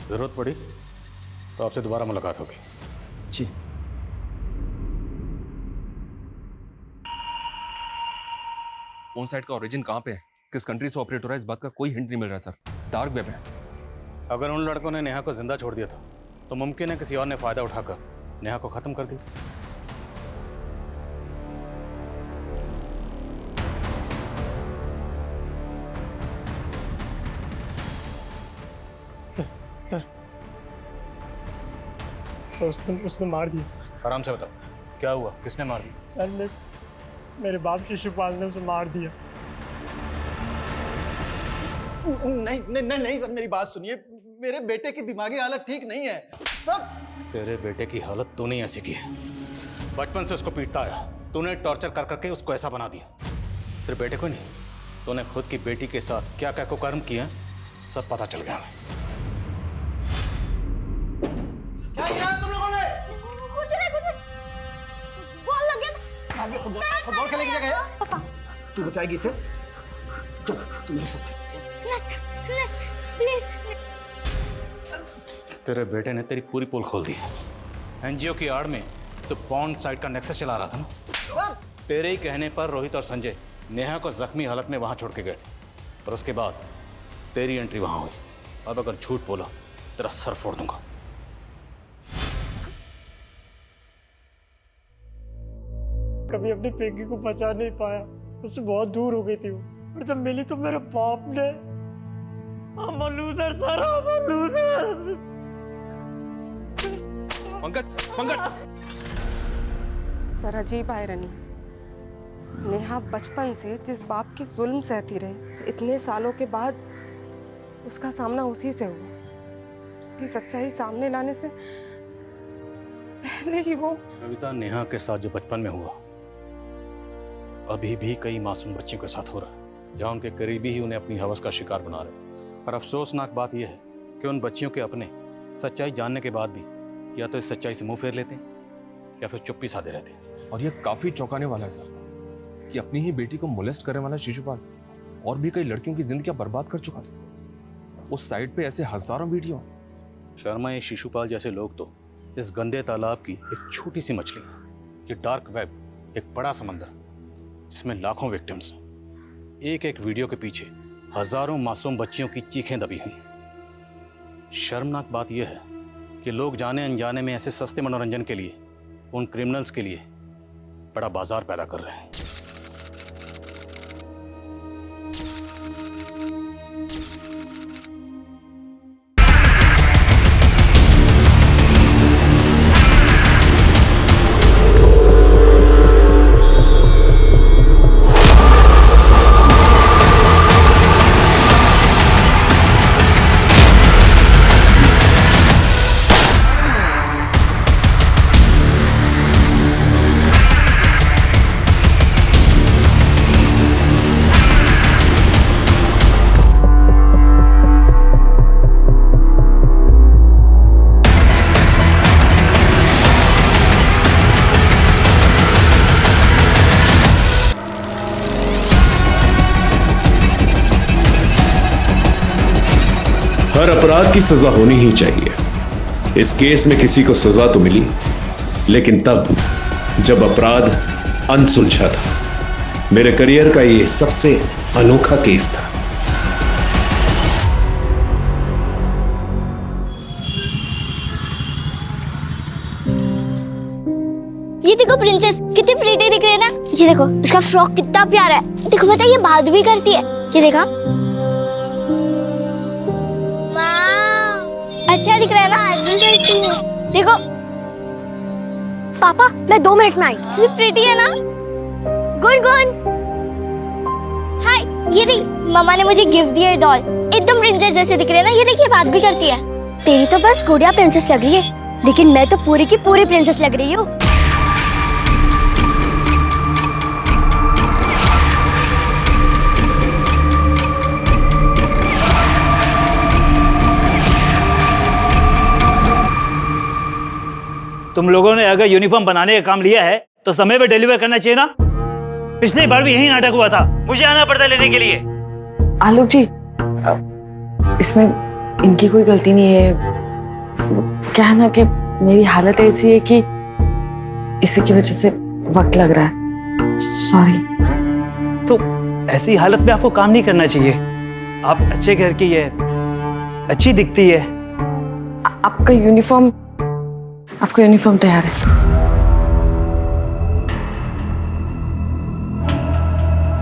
जरूरत पड़ी तो आपसे दोबारा मुलाकात होगी। जी। ऑन साइट का ओरिजिन कहाँ पे है, किस कंट्री से ऑपरेट हो रहा है, इस बात का कोई हिंट नहीं मिल रहा सर। डार्क वेब है। अगर उन लड़कों ने नेहा को जिंदा छोड़ दिया था तो मुमकिन है किसी और ने फायदा उठाकर नेहा को खत्म कर दी। सर उसने मार दिया। आराम से बताओ क्या हुआ, किसने मार दिया? सर मेरे बाप शिशुपाल ने उसे मार दिया। नहीं सर, मेरी बात सुनिए, मेरे बेटे की दिमागी हालत ठीक नहीं है सर। तेरे बेटे की हालत तूने ऐसी की है, बचपन से उसको पीटता आया, तूने टॉर्चर कर करके उसको ऐसा बना दिया। सिर्फ बेटे को नहीं, तूने खुद की बेटी के साथ क्या क्या कुकर्म किया सब पता चल गया हमें। क्या किया तुम लोगों ने? कुछ नहीं, बॉल लग गया था। फुटबॉल खेलने की जगह है। तू बचाएगी इसे? चल तू मेरे साथ। तेरे बेटे ने तेरी पूरी पोल खोल दी। एनजीओ की आड़ में तो पॉर्न साइट का नेक्सस चला रहा था ना। तेरे ही कहने पर रोहित और संजय नेहा को जख्मी हालत में वहां छोड़ के गए थे, और उसके बाद तेरी एंट्री वहां हुई। अब अगर झूठ बोला तेरा सर फोड़ दूंगा। कभी अपनी पिंकी को बचा नहीं पाया, उससे बहुत दूर हो गई थी वो, और जब मिली तो मेरे बाप ने, I'm a loser, sir, I'm a loser। Pankaj Pankaj. Sir अजीब आयरनी, नेहा बचपन से जिस बाप की जुल्म सहती रही, इतने सालों के बाद उसका सामना उसी से हुआ। उसकी सच्चाई सामने लाने से पहले ही वो कविता, नेहा के साथ जो बचपन में हुआ अभी भी कई मासूम बच्चियों के साथ हो रहा है, जहाँ उनके करीबी ही उन्हें अपनी हवस का शिकार बना रहे। पर अफसोसनाक बात यह है कि उन बच्चियों के अपने सच्चाई जानने के बाद भी या तो इस सच्चाई से मुंह फेर लेते हैं या फिर चुप्पी साधे रहते हैं। और ये काफी चौंकाने वाला है सर कि अपनी ही बेटी को मोलेस्ट करने वाला शिशुपाल और भी कई लड़कियों की जिंदगी बर्बाद कर चुका था। उस साइट पे ऐसे हजारों वीडियो। शर्मा, ये शिशुपाल जैसे लोग तो इस गंदे तालाब की एक छोटी सी मछली है। ये डार्क वेब एक बड़ा समंदर जिसमें लाखों विक्टिम्स हैं। एक एक वीडियो के पीछे हजारों मासूम बच्चियों की चीखें दबी हुई। शर्मनाक बात यह है कि लोग जाने अनजाने में ऐसे सस्ते मनोरंजन के लिए उन क्रिमिनल्स के लिए बड़ा बाजार पैदा कर रहे हैं। हर अपराध की सजा होनी ही चाहिए। इस केस में किसी को सजा तो मिली, लेकिन तब जब अपराध अनसुलझा था। मेरे करियर का ये सबसे अनोखा केस था। ये देखो प्रिंसेस, कितनी प्रीटी दिख रही है ना। ये देखो इसका फ्रॉक कितना प्यारा है। देखो बेटा, ये बात भी करती है। ये देखा, अच्छा दिख रहा है ना। करती है। देखो पापा, मैं 2 मिनट में आई। ये प्रीटी है ना। गुनगुन, हाय। ये देख, मम्मा ने मुझे गिफ्ट दिया डॉल। एकदम प्रिंसेस जैसे दिख रही है ना। ये देखिए, बात भी करती है। तेरी तो बस गुड़िया प्रिंसेस लग रही है, लेकिन मैं तो पूरी की पूरी प्रिंसेस लग रही हूँ। तुम लोगों ने अगर यूनिफॉर्म बनाने का काम लिया है तो समय पे डिलीवर करना चाहिए ना। पिछली बार भी यही नाटक हुआ था, मुझे आना पड़ता लेने के लिए। आलोक जी, इसमें इनकी कोई गलती नहीं है। क्या है ना कि मेरी हालत ऐसी है कि इसी की वजह से वक्त लग रहा है। सॉरी। तो ऐसी हालत में आपको काम नहीं करना चाहिए। आप अच्छे घर की है, अच्छी दिखती है। आपका यूनिफॉर्म तैयार है।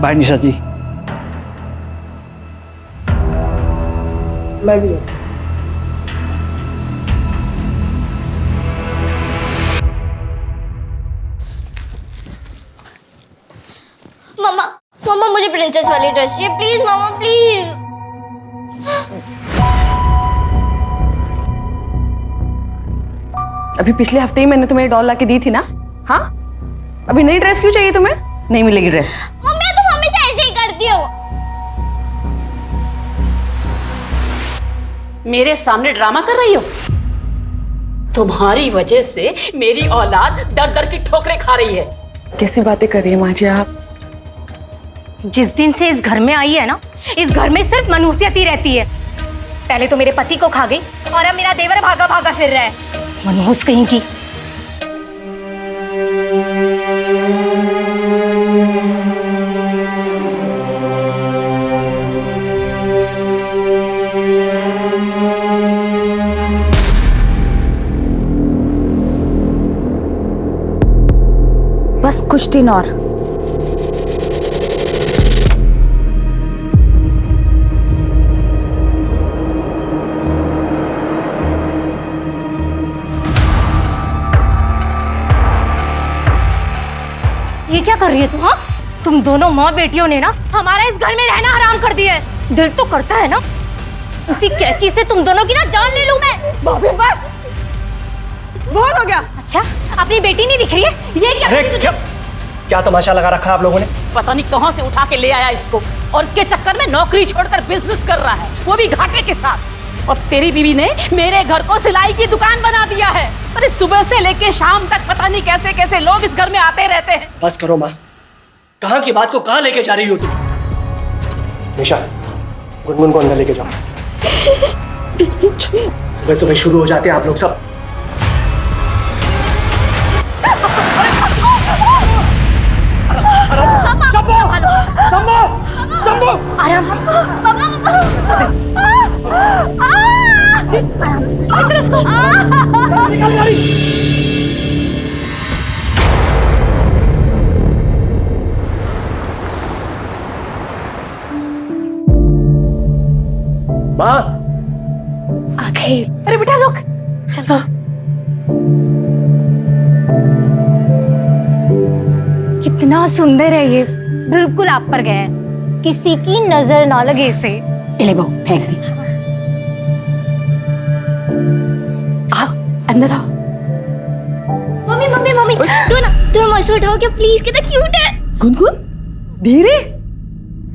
बाय निशा जी। मैं भी। मम्मा, मम्मा मुझे प्रिंसेस वाली ड्रेस चाहिए, प्लीज मम्मा प्लीज। अभी पिछले हफ्ते ही मैंने तुम्हें डॉल ला के दी थी ना। हाँ, अभी नई ड्रेस क्यों चाहिए तुम्हें? नहीं मिलेगी ड्रेस। मम्मी तुम हमेशा ऐसे ही करती हो। मेरे सामने ड्रामा कर रही हो? तुम्हारी वजह से मेरी औलाद दर दर की ठोकरें खा रही है। कैसी बातें कर रही है माँ जी आप? जिस दिन से इस घर में आई है ना, इस घर में सिर्फ मनुष्यत ही रहती है। पहले तो मेरे पति को खा गई और अब मेरा देवर भागा भागा फिर रहा है। मनहूस कहीं की। बस कुछ दिन और। क्या कर रही है तू? हाँ, तुम दोनों माँ बेटियों ने ना हमारा इस घर में रहना हराम कर दिया है। दिल तो करता है ना इसी कैची से तुम दोनों की ना जान ले लूं मैं। भाभी बस, बहुत हो गया। अच्छा, अपनी बेटी नहीं दिख रही है? ये क्या कर रही है? क्या तमाशा लगा रखा है आप लोगों ने? पता नहीं कहां से उठा के ले आया इसको, और इसके चक्कर में नौकरी छोड़कर बिजनेस कर रहा है, वो भी घाटे के साथ। और तेरी बीवी ने मेरे घर को सिलाई की दुकान बना दिया है। अरे सुबह से लेके शाम तक पता नहीं कैसे कैसे लोग इस घर में आते रहते हैं। बस करो माँ, कहाँ की बात को कहाँ लेके जा रही हो तुम? निशा, गुनगुन को अंदर लेके जाओ। सुबह सुबह शुरू हो जाते हैं आप लोग सब। आराम से। चलो इसको। माँ, आखिर। अरे बेटा रुक, चलो। कितना सुंदर है ये, बिल्कुल आप पर गया है, किसी की नजर ना लगे इसे। ले बहू, फेंक दी। आओ अंदर आओ। मम्मी मम्मी मम्मी, तुम मौसी उठाओ क्या प्लीज, कितना क्यूट है। गुनगुन धीरे,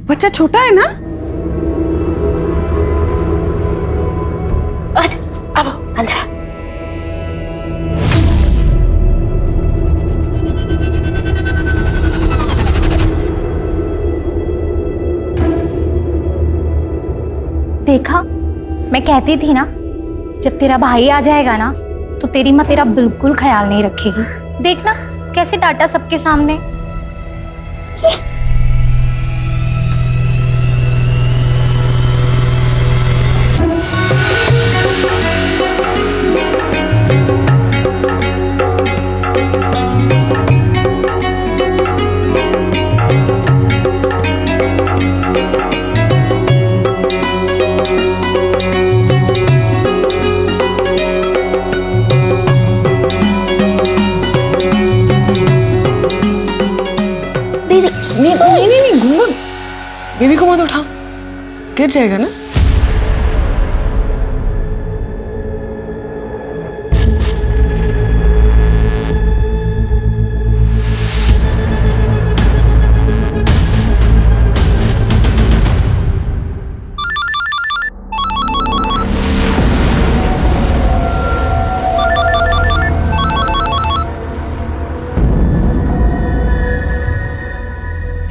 बच्चा छोटा है ना। अब अंदर। देखा, मैं कहती थी ना, जब तेरा भाई आ जाएगा ना तो तेरी माँ तेरा बिल्कुल ख्याल नहीं रखेगी। देखना कैसे डांटा सबके सामने। नहीं गुनगुन, बेबी को मत उठा, गिर जाएगा ना।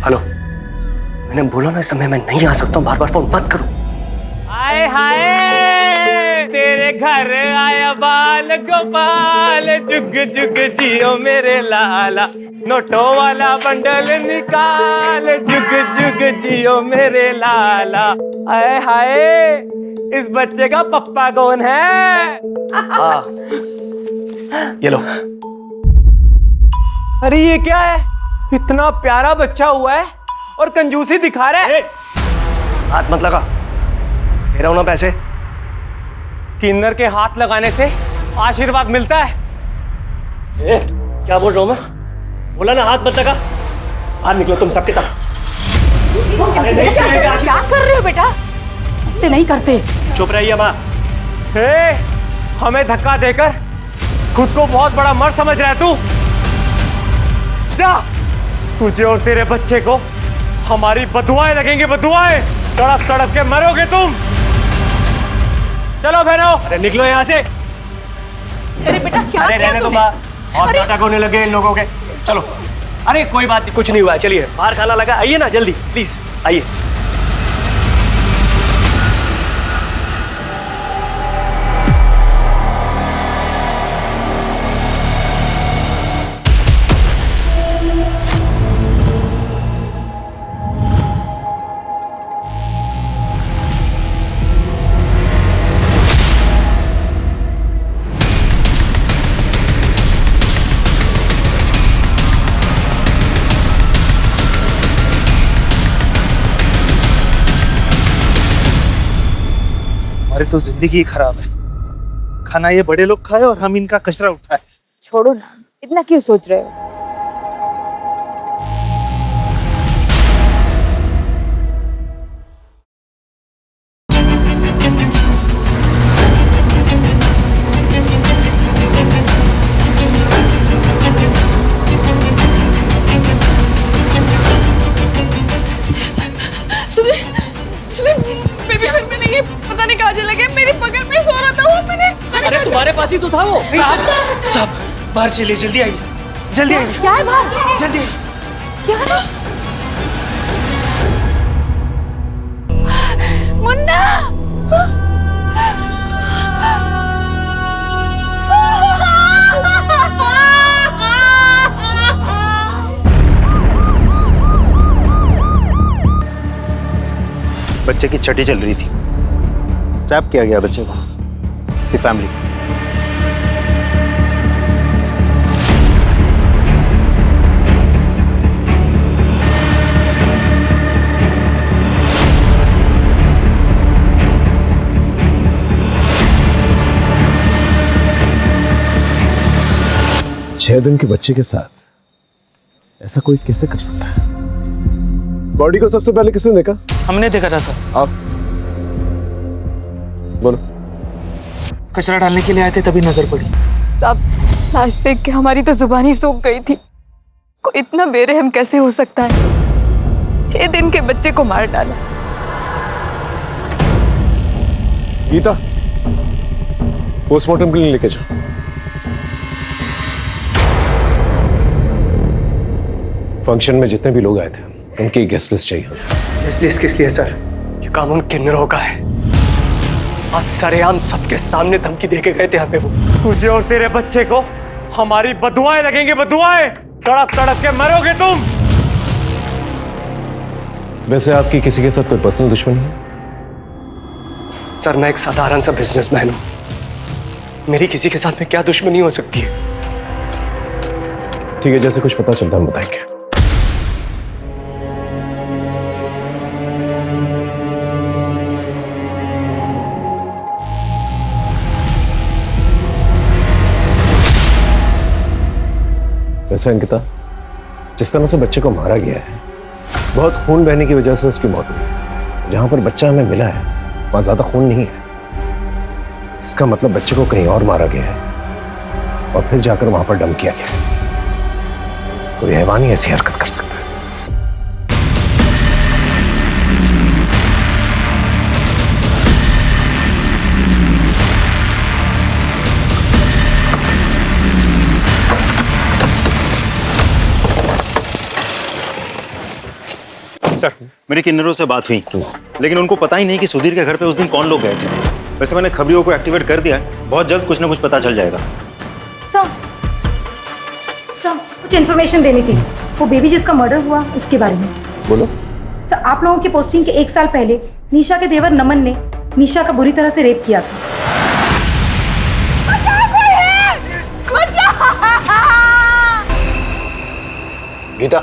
हेलो, मैंने बोला ना इस समय मैं नहीं आ सकता हूँ, बार बार फोन मत करो। हाय हाय, तेरे घर आया बाल गोपाल, जुग जुग जियो मेरे लाला, नोटों वाला बंडल निकाल, जुग जुग जियो मेरे लाला। हाय हाय, इस बच्चे का पप्पा कौन है? हाँ, ये लो। अरे ये क्या है, इतना प्यारा बच्चा हुआ है और कंजूसी दिखा रहा है। हाथ मत लगा, दे रहा हूं ना पैसे। किन्नर के हाथ लगाने से आशीर्वाद मिलता है। क्या बोल रहा हूं मैं? बोला ना हाथ मत लगा। बाहर निकलो तुम सबके सब। क्या कर रहे हो बेटा? ऐसे नहीं करते। चुप रहिए माँ। हमें धक्का देकर खुद को बहुत बड़ा मर्द समझ रहा है तू। जा, तुझे और तेरे बच्चे को हमारी बदुआएं लगेंगी, बदुआएं। तड़प तड़प के मरोगे तुम। चलो बहनों। अरे निकलो यहाँ से। अरे बेटा क्या अरे रहने दो माँ, और नाटक होने लगे इन लोगों के। चलो। अरे कोई बात नहीं, कुछ नहीं हुआ है, चलिए बाहर खाना लगा, आइए ना जल्दी प्लीज आइए। हमारी तो जिंदगी ही खराब है। खाना ये बड़े लोग खाए और हम इनका कचरा उठाए। छोड़ो ना, इतना क्यों सोच रहे हो? दरवाजे लगे, मेरी पकड़ में सो रहा था वो। मैंने अरे तुम्हारे पास ही तो था वो। साहब बाहर चलिए, जल्दी आइए, जल्दी आइए। क्या है बाहर? जल्दी आइए। क्या है? मुन्ना! बच्चे की छठी चल रही थी, स्टैप किया गया बच्चे को, उसकी फैमिली। छह दिन के बच्चे के साथ ऐसा कोई कैसे कर सकता है? बॉडी को सबसे पहले किसने देखा? हमने देखा था सर। आओ बोलो। कचरा डालने के लिए आए थे, तभी नजर पड़ी। साहब, लाश देख के हमारी तो जुबान ही सूख गई थी। कोई इतना बेरहम कैसे हो सकता है? 6 दिन के बच्चे को मार डाला। गीता, पोस्टमार्टम के लिए लेके जाओ। फंक्शन में जितने भी लोग आए थे उनकी गेस्ट लिस्ट चाहिए। गेस्ट लिस्ट किस लिए सर? ये कानून किन्नरों का है। आज सरेआम सबके सामने धमकी दे के गए थे हमें वो। तुझे और तेरे बच्चे को हमारी बदुआएं लगेंगी, बदुआएं। तड़प तड़प के मरोगे तुम। वैसे आपकी किसी के साथ कोई पर्सनल दुश्मनी है? सर मैं एक साधारण सा बिजनेसमैन हूं, मेरी किसी के साथ में क्या दुश्मनी हो सकती है? ठीक है, जैसे कुछ पता चलता हम बताएंगे। वैसे अंकिता, जिस तरह से बच्चे को मारा गया है, बहुत खून बहने की वजह से उसकी मौत हुई। जहां पर बच्चा हमें मिला है वहां ज्यादा खून नहीं है। इसका मतलब बच्चे को कहीं और मारा गया है और फिर जाकर वहां पर डंप किया गया है। कोई हैवान ही ऐसी हरकत कर सकता है। सर, मेरी किन्नरों से बात हुई, लेकिन उनको पता ही नहीं कि सुधीर के घर पे उस दिन कौन लोग गए थे। वैसे मैंने खबरियों को एक्टिवेट कर दिया है, बहुत जल्द कुछ ना कुछ पता चल जाएगा। सर, कुछ इन्फॉर्मेशन देनी थी। वो बेबी जिसका मर्डर हुआ उसके बारे में। बोलो। सर, आप लोगों की पोस्टिंग के 1 साल पहले निशा के देवर नमन ने निशा का बुरी तरह से रेप किया था। गीता,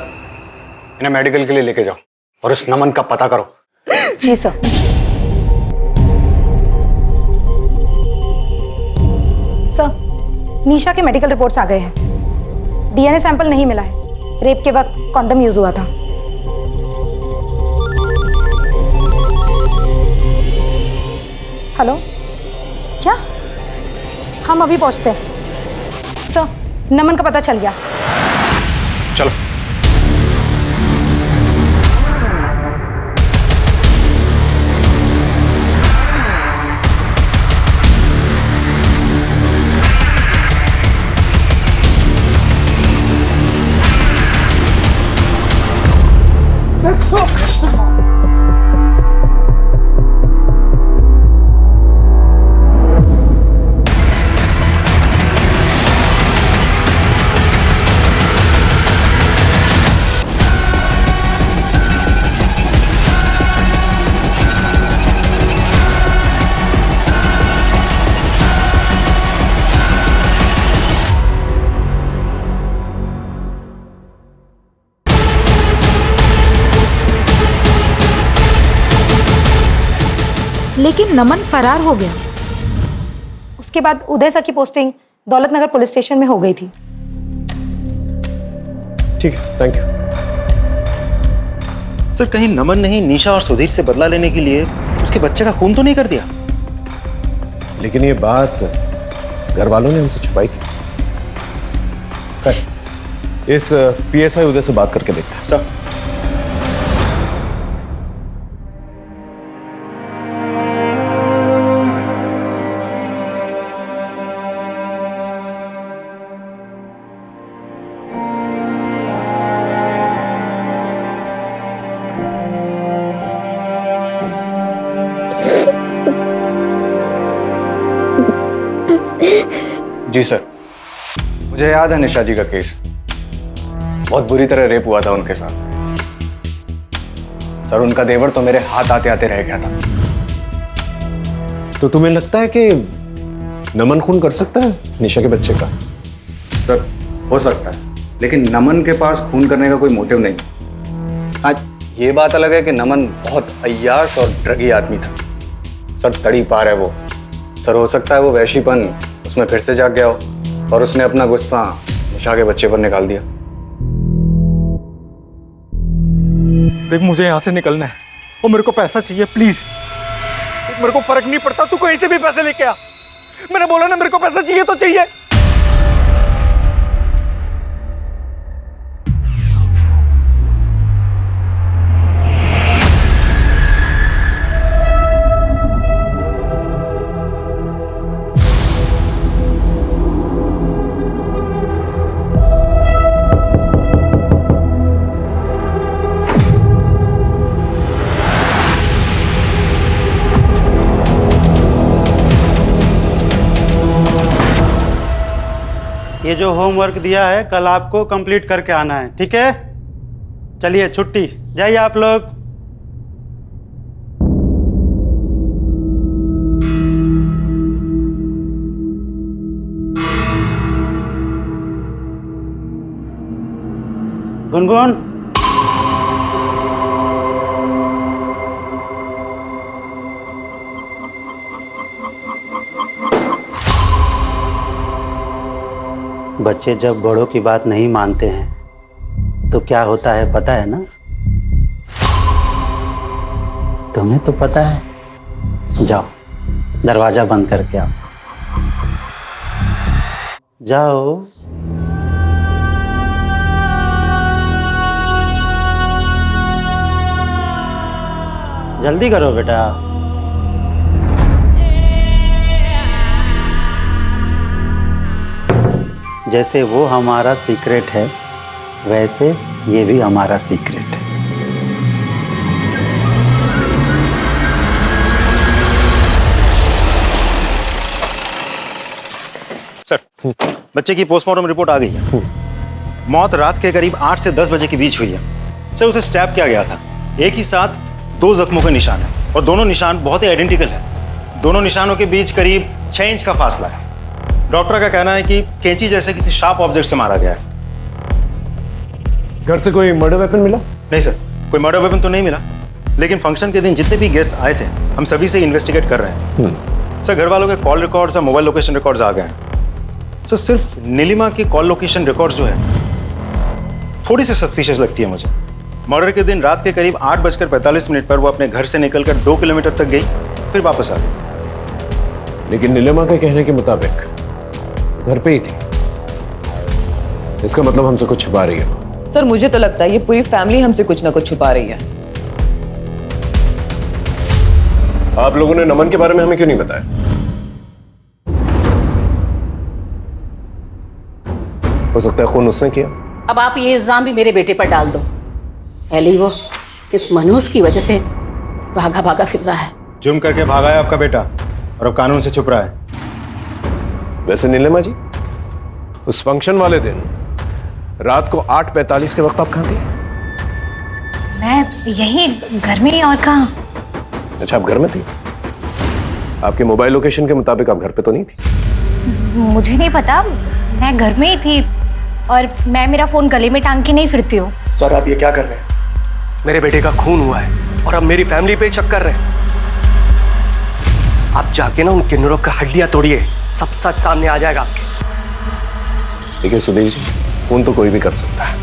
इन्हें मेडिकल के लिए लेके जाओ और उस नमन का पता करो। जी सर। सर, निशा के मेडिकल रिपोर्ट्स आ गए हैं। डीएनए सैंपल नहीं मिला है। रेप के वक्त कॉन्डम यूज हुआ था। हेलो, क्या? हम अभी पहुंचते हैं। सर, नमन का पता चल गया। चलो। लेकिन नमन फरार हो गया। उसके बाद उदय सर की पोस्टिंग दौलतनगर पुलिस स्टेशन में हो गई थी। ठीक है, थैंक यू। सर, कहीं नमन ने ही निशा और सुधीर से बदला लेने के लिए उसके बच्चे का खून तो नहीं कर दिया? लेकिन ये बात घर वालों ने उनसे छुपाई की। इस पीएसआई उदय से बात करके देखता है। सर, जी सर, मुझे याद है निशा जी का केस। बहुत बुरी तरह रेप हुआ था उनके साथ। सर, उनका देवर तो मेरे हाथ आते आते रह गया था। तो तुम्हें लगता है कि नमन खून कर सकता है निशा के बच्चे का? सर, हो सकता है, लेकिन नमन के पास खून करने का कोई मोटिव नहीं। आज ये बात अलग है कि नमन बहुत अय्याश और ड्रगी आदमी था। सर, तड़ी पार है वो। सर, हो सकता है वो वैशीपन उसमें फिर से जाग गया हो और उसने अपना गुस्सा निशा के बच्चे पर निकाल दिया। देख, मुझे यहाँ से निकलना है और मेरे को पैसा चाहिए प्लीज। मेरे को फर्क नहीं पड़ता, तू कहीं से भी पैसे लेके आ। मैंने बोला ना, मेरे को पैसा चाहिए तो चाहिए। ये जो होमवर्क दिया है कल आपको कंप्लीट करके आना है, ठीक है? चलिए छुट्टी, जाइए आप लोग। गुनगुन, बच्चे जब बड़ों की बात नहीं मानते हैं तो क्या होता है पता है ना? तुम्हें तो पता है। जाओ दरवाजा बंद करके आओ, जाओ। जल्दी करो बेटा। जैसे वो हमारा सीक्रेट है वैसे ये भी हमारा सीक्रेट है। सर, बच्चे की पोस्टमार्टम रिपोर्ट आ गई है। मौत रात के करीब 8 से 10 बजे के बीच हुई है। सर, उसे स्टैब किया गया था। एक ही साथ 2 जख्मों के निशान है और दोनों निशान बहुत ही आइडेंटिकल है। दोनों निशानों के बीच करीब 6 इंच का फासला है। डॉक्टर का कहना है कि कैंची जैसे किसी शार्प ऑब्जेक्ट से मारा गया है। घर से कोई मर्डर वेपन मिला? नहीं सर, कोई मर्डर वेपन तो नहीं मिला, लेकिन फंक्शन के दिन जितने भी गेस्ट आए थे हम सभी से इन्वेस्टिगेट कर रहे हैं। सर, घर वालों के कॉल रिकॉर्ड्स और मोबाइल लोकेशन रिकॉर्ड्स आ गए हैं। सर, सिर्फ नीलिमा की कॉल लोकेशन रिकॉर्ड्स जो है थोड़ी सी सस्पिशियस लगती है मुझे। मर्डर के दिन रात के करीब 8:45 पर वो अपने घर से निकलकर 2 किलोमीटर तक गई, फिर वापस आ गई। लेकिन नीलिमा के कहने के मुताबिक घर पे ही थी। इसका मतलब हमसे कुछ छुपा रही है। सर, मुझे तो लगता है ये पूरी फैमिली हमसे कुछ ना कुछ छुपा रही है। आप लोगों ने नमन के बारे में हमें क्यों नहीं बताया? हो सकता है खून उसने किया। अब आप ये इल्जाम भी मेरे बेटे पर डाल दो। पहले ही वो इस मनहूस की वजह से भागा भागा फिर रहा है। जुर्म करके भागा है आपका बेटा और अब कानून से छुप रहा है। वैसे नीलिमा जी, उस फंक्शन वाले दिन रात को 8:45 के वक्त आप कहाँ थी? मैं यही घर में ही, और कहाँ। अच्छा, आप घर में थी। आपके मोबाइल लोकेशन के मुताबिक आप घर पे तो नहीं थी? मुझे नहीं पता, मैं घर में ही थी और मैं मेरा फोन गले में टांग के नहीं फिरती हूँ। सर, आप ये क्या कर रहे हैं? मेरे बेटे का खून हुआ है और अब मेरी फैमिली पे शक कर रहे हैं। आप जाके ना उन किन्नरों का हड्डियां तोड़िए, सब सच सामने आ जाएगा आपके। देखिए सुधीर जी, खून तो कोई भी कर सकता है।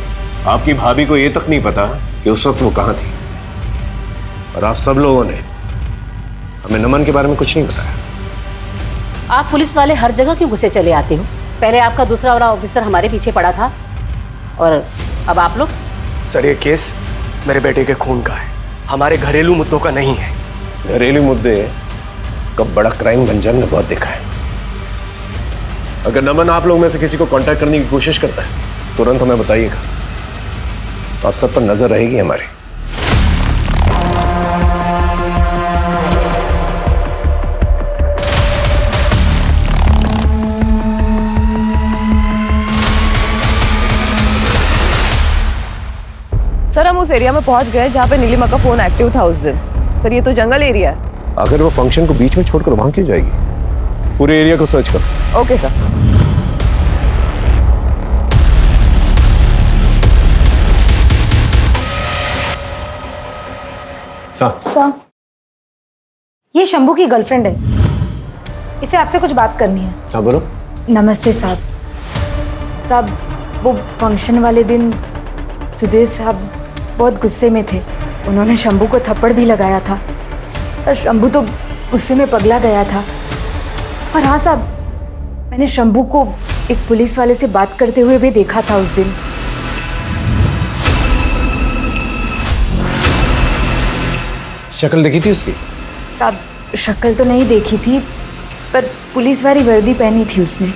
आपकी भाभी को ये तक नहीं पता कि उस वक्त वो कहाँ थी, और आप सब लोगों ने हमें नमन के बारे में कुछ नहीं बताया। आप पुलिस वाले हर जगह क्यों घुसे चले आते हो? पहले आपका दूसरा वाला ऑफिसर हमारे पीछे पड़ा था और अब आप लोग। सर, ये केस मेरे बेटे के खून का है, हमारे घरेलू मुद्दों का नहीं है। घरेलू मुद्दे कब बड़ा क्राइम बन जाए, मैंने बहुत देखा है। अगर नमन आप लोग में से किसी को कांटेक्ट करने की कोशिश करता है तुरंत हमें बताइएगा, तो आप सब पर नजर रहेगी हमारी। सर हम उस एरिया में पहुंच गए जहाँ पे नीलिमा का फोन एक्टिव था उस दिन। सर ये तो जंगल एरिया है। अगर वो फंक्शन को बीच में छोड़कर वहां क्यों जाएगी? पूरे एरिया को सर्च कर। Okay sir. सर, ये शंभू की गर्लफ्रेंड है, इसे आपसे कुछ बात करनी है। हाँ बोलो। नमस्ते साहब। साहब वो फंक्शन वाले दिन सुदेश साहब बहुत गुस्से में थे। उन्होंने शंभू को थप्पड़ भी लगाया था और शंभू तो गुस्से में पगला गया था। और हाँ साहब, मैंने शंभू को एक पुलिस वाले से बात करते हुए भी देखा था उस दिन। शक्ल देखी थी उसकी? साहब शक्ल तो नहीं देखी थी, पर पुलिस वाली वर्दी पहनी थी उसने।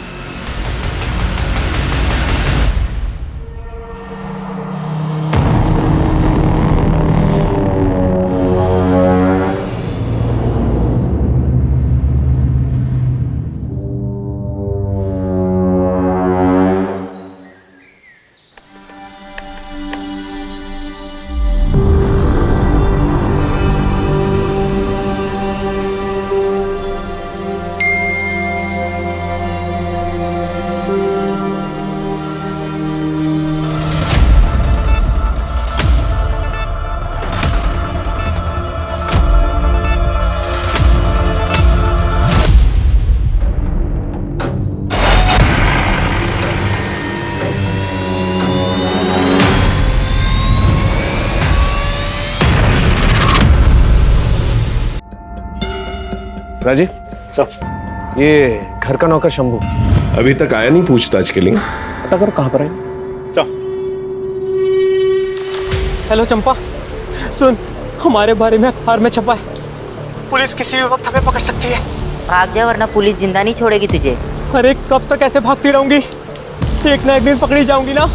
राजी सर, ये घर का नौकर शंभू अभी तक आया नहीं पूछताछ के लिए। पता करो कहाँ पर है। हेलो चंपा, सुन, हमारे बारे में अखबार में छपा है, पुलिस किसी भी वक्त हमें पकड़ सकती है। भाग जा वरना पुलिस जिंदा नहीं छोड़ेगी तुझे। अरे कब तक ऐसे भागती रहूंगी, एक ना एक दिन पकड़ी जाऊंगी ना।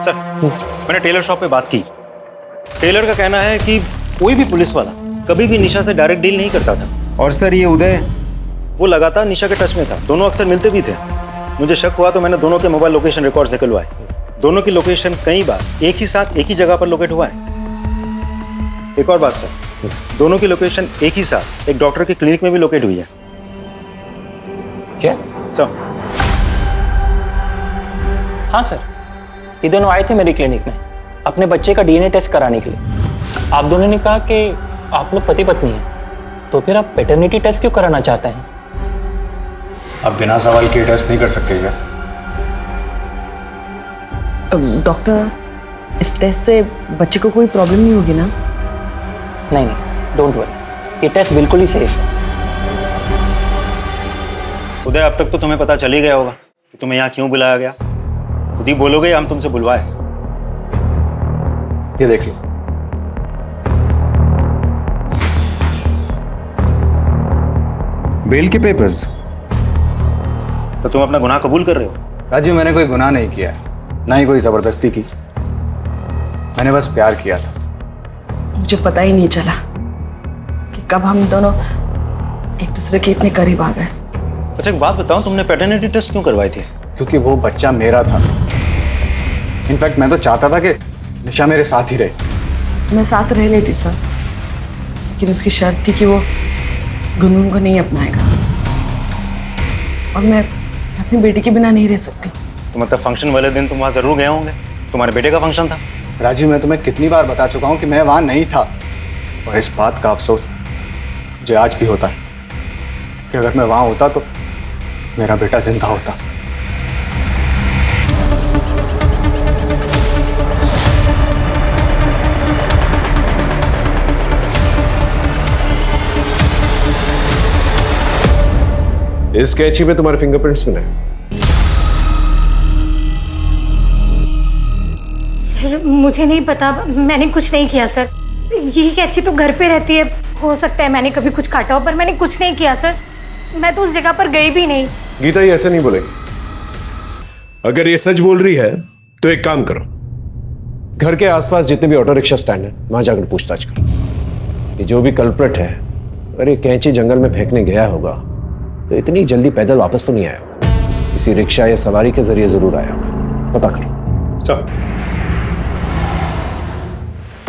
सर, मैंने टेलर शॉप पे बात की। टेलर का कहना है कि कोई भी पुलिस वाला कभी भी निशा से डायरेक्ट डील नहीं करता था। और सर ये उदय, वो लगातार निशा के टच में था, दोनों अक्सर मिलते भी थे। मुझे शक हुआ तो मैंने दोनों के मोबाइल लोकेशन रिकॉर्ड्स निकलवाए। दोनों की लोकेशन कई बार एक ही साथ एक ही जगह पर लोकेट हुआ है। एक और बात सर, दोनों की लोकेशन एक ही साथ एक डॉक्टर के क्लिनिक में भी लोकेट हुई है। क्या सर? हाँ सर, ये दोनों आए थे मेरी क्लिनिक में अपने बच्चे का डीएनए टेस्ट कराने के लिए। आप दोनों ने कहा कि आप लोग पति पत्नी हैं, तो फिर आप पैटर्निटी टेस्ट क्यों कराना चाहते हैं? अब बिना सवाल के टेस्ट नहीं कर सकते क्या? डॉक्टर, इस टेस्ट से बच्चे को कोई प्रॉब्लम नहीं होगी ना? नहीं नहीं, डोंट वरी, ये टेस्ट बिल्कुल ही सेफ है। उदय, अब तक तो तुम्हें पता चल ही गया होगा कि तुम्हें यहाँ क्यों बुलाया गया। खुद ही बोलोगे हम तुमसे बुलवाए। ये देख लो। बेल के पेपर्स। तो तुम अपना गुनाह कबूल कर रहे हो? राजू, मैंने कोई गुनाह नहीं किया, ना ही कोई जबरदस्ती की। मैंने बस प्यार किया था। मुझे पता ही नहीं चला कि कब हम दोनों एक दूसरे के इतने करीब आ गए। अच्छा एक बात बताओ, तुमने पैटर्निटी टेस्ट क्यों करवाई थी? क्योंकि वो बच्चा मेरा था। इनफैक्ट मैं तो चाहता था कि निशा मेरे साथ ही रहे। मैं साथ रह लेती सर, लेकिन उसकी शर्त थी कि वो गुनगुन को नहीं अपनाएगा, और मैं अपनी बेटी के बिना नहीं रह सकती। तो मतलब फंक्शन वाले दिन तुम वहाँ जरूर गए होंगे, तुम्हारे बेटे का फंक्शन था। राजीव, मैं तुम्हें कितनी बार बता चुका हूँ कि मैं वहाँ नहीं था, और इस बात का अफसोस मुझे आज भी होता है कि अगर मैं वहां होता तो मेरा बेटा जिंदा होता। इस कैची में तुम्हारे फिंगरप्रिंट्स मिले। सर मुझे नहीं पता, मैंने कुछ नहीं किया सर। यही कैची तो घर पे रहती है, हो सकता है मैंने कभी कुछ काटा हो, पर मैंने कुछ नहीं किया सर। मैं तो उस जगह पर गई भी नहीं। गीता ये ऐसे नहीं बोलेगी। अगर ये सच बोल रही है तो एक काम करो, घर के आसपास जितने भी ऑटो रिक्शा स्टैंड है वहां जाकर पूछताछ करो। ये जो भी कल्प्रिट है, अगर ये कैंची जंगल में फेंकने गया होगा तो इतनी जल्दी पैदल वापस तो नहीं आया होगा, किसी रिक्शा या सवारी के जरिए जरूर आया होगा। पता करो। सर।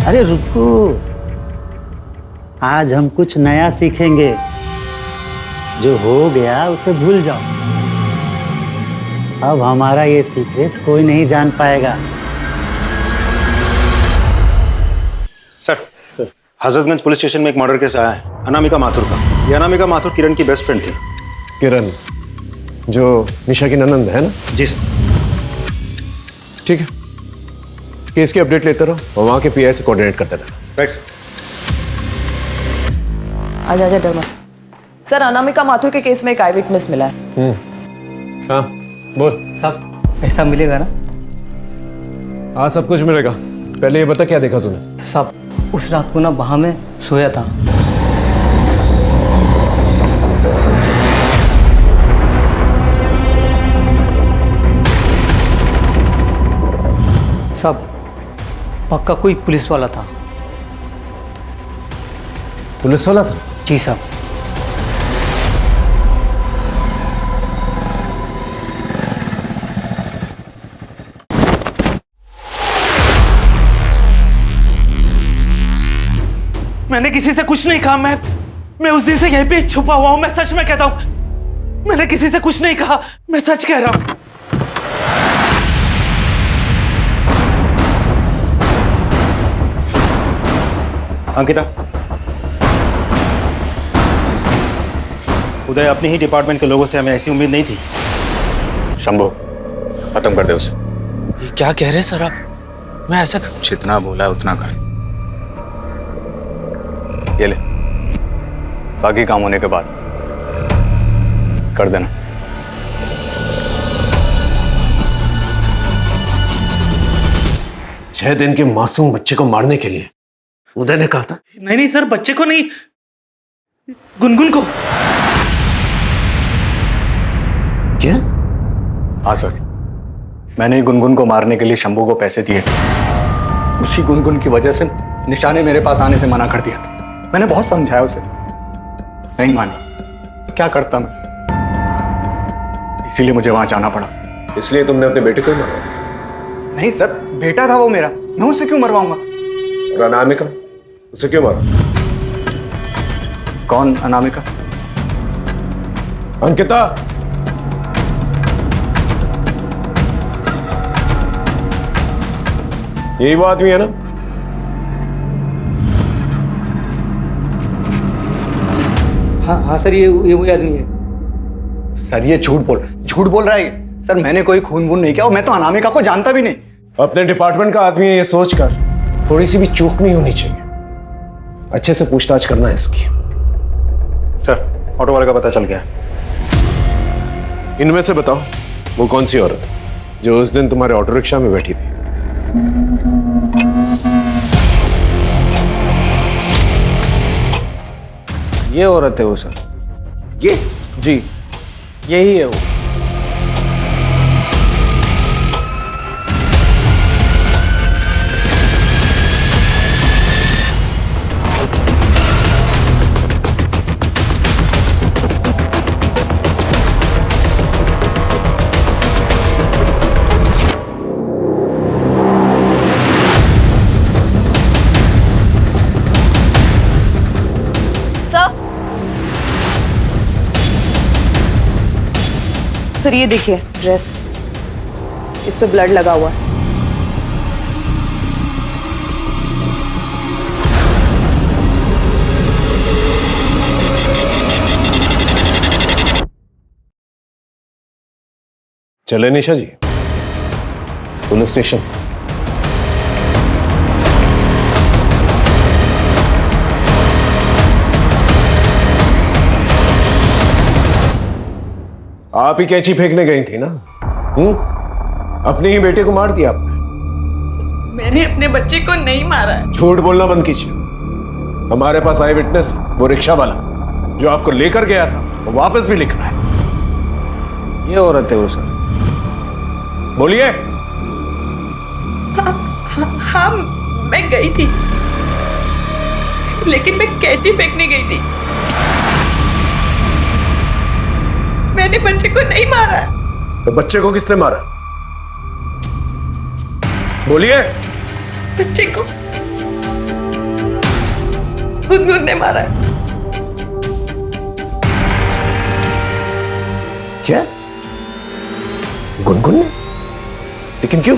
अरे रुको, आज हम कुछ नया सीखेंगे। जो हो गया उसे भूल जाओ। अब हमारा ये सीक्रेट कोई नहीं जान पाएगा। सर, हजरतगंज पुलिस स्टेशन में एक मर्डर केस आया है अनामिका माथुर का। ये अनामिका माथुर किरण की बेस्ट फ्रेंड थी। किरण जो निशा की ननंद है ना? जी सर। ठीक है, केस की अपडेट लेते रहो और वहां के पीआई से कोऑर्डिनेट करते रहना। Right sir. आजा आजा डरमा। सर अनामिका माथुर के केस में एक आई विटनेस मिला है। हाँ बोल। सब पैसा मिलेगा ना? हाँ सब कुछ मिलेगा। पहले ये बता क्या देखा तूने? सब उस रात को ना वहां में सोया था। सब पक्का कोई पुलिस वाला था। पुलिस वाला था? जी साहब। मैंने किसी से कुछ नहीं कहा। मैं उस दिन से यहीं पे छुपा हुआ हूं। मैं सच में कहता हूं, मैंने किसी से कुछ नहीं कहा। मैं सच कह रहा हूं। अंकिता, उदय अपने ही डिपार्टमेंट के लोगों से हमें ऐसी उम्मीद नहीं थी। शंभू, खत्म कर दे उसे। ये क्या कह रहे हैं सर आप? मैं ऐसा जितना बोला है उतना कर। ये ले, बाकी काम होने के बाद कर देना। 6 दिन के मासूम बच्चे को मारने के लिए उदय ने कहा था? नहीं सर, बच्चे को नहीं, गुनगुन को। क्या? हाँ सर, मैंने गुनगुन को मारने के लिए शंभू को पैसे दिए थे। उसी गुनगुन की वजह से निशा ने मेरे पास आने से मना कर दिया था। मैंने बहुत समझाया उसे, नहीं मानी। क्या करता मैं, इसीलिए मुझे वहां जाना पड़ा। इसलिए तुमने अपने बेटे को मरवा दिया? नहीं सर, बेटा था वो मेरा, मैं उसे क्यों मरवाऊंगा? और अनामिका, उसे क्यों मारा? कौन अनामिका? अंकिता, यही वो आदमी है ना? हाँ सर, ये वही आदमी है। सर ये झूठ बोल रहा है सर। मैंने कोई खून वून नहीं किया और मैं तो अनामिका को जानता भी नहीं। अपने डिपार्टमेंट का आदमी है ये सोचकर थोड़ी सी भी चूक नहीं होनी चाहिए। अच्छे से पूछताछ करना है इसकी। सर, ऑटो वाले का पता चल गया। इनमें से बताओ वो कौन सी औरत है जो उस दिन तुम्हारे ऑटो रिक्शा में बैठी थी? ये औरत है वो सर। ये? जी, यही है वो। सर ये देखिए ड्रेस, इस पे ब्लड लगा हुआ है। चले निशा जी, पुलिस स्टेशन। आप ही कैंची फेंकने गई थी ना? अपने ही बेटे को मार दिया आपने। मैंने अपने बच्चे को नहीं मारा है। झूठ बोलना बंद कीजिए। हमारे पास आई विटनेस, वो रिक्शा वाला जो आपको लेकर गया था, वो वापस भी लिख रहा है। ये औरत है वो सर। बोलिए। हाँ, मैं गई थी, लेकिन मैं कैंची फेंकने गई थी। मैंने बच्चे को नहीं मारा। तो बच्चे को किसने मारा? बोलिए। बच्चे को गुनगुन ने मारा। क्या? गुनगुन ने? लेकिन क्यों?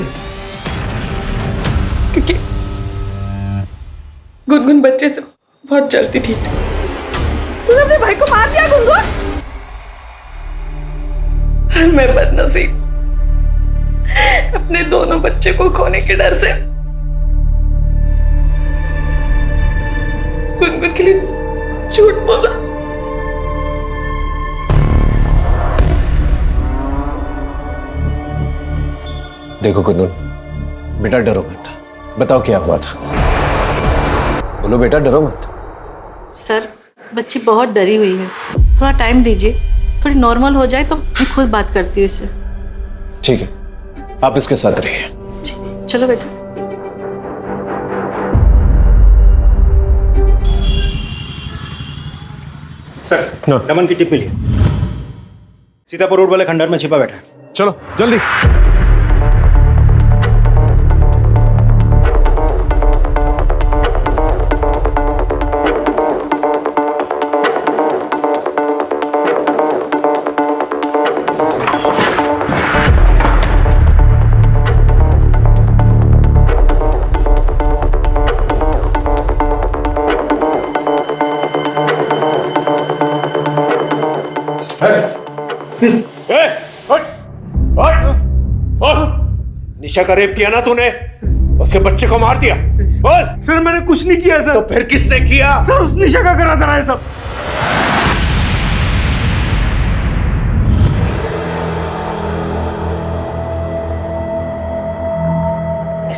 क्योंकि गुनगुन बच्चे से बहुत जलती थी। तूने अपने भाई को मार दिया गुनगुन? मैं बदनसीब, अपने दोनों बच्चे को खोने के डर से गुनगुन के लिए झूठ बोला। देखो गुनगुन, बेटा डरो मत। बताओ क्या हुआ था? बोलो बेटा, डरो मत। सर, बच्ची बहुत डरी हुई है, थोड़ा टाइम दीजिए, थोड़ी नॉर्मल हो जाए तो मैं खुद बात करती हूँ इससे। ठीक है, आप इसके साथ रहिए। चलो बेटा। सर, नमन की टिप मिली। सीतापुर रोड वाले खंडहर में छिपा बैठा है। चलो जल्दी। निशा का रेप किया ना तूने? उसके बच्चे को मार दिया? बोल। सर मैंने कुछ नहीं किया सर। तो फिर किसने किया? सर उस निशा का करा था ये सब।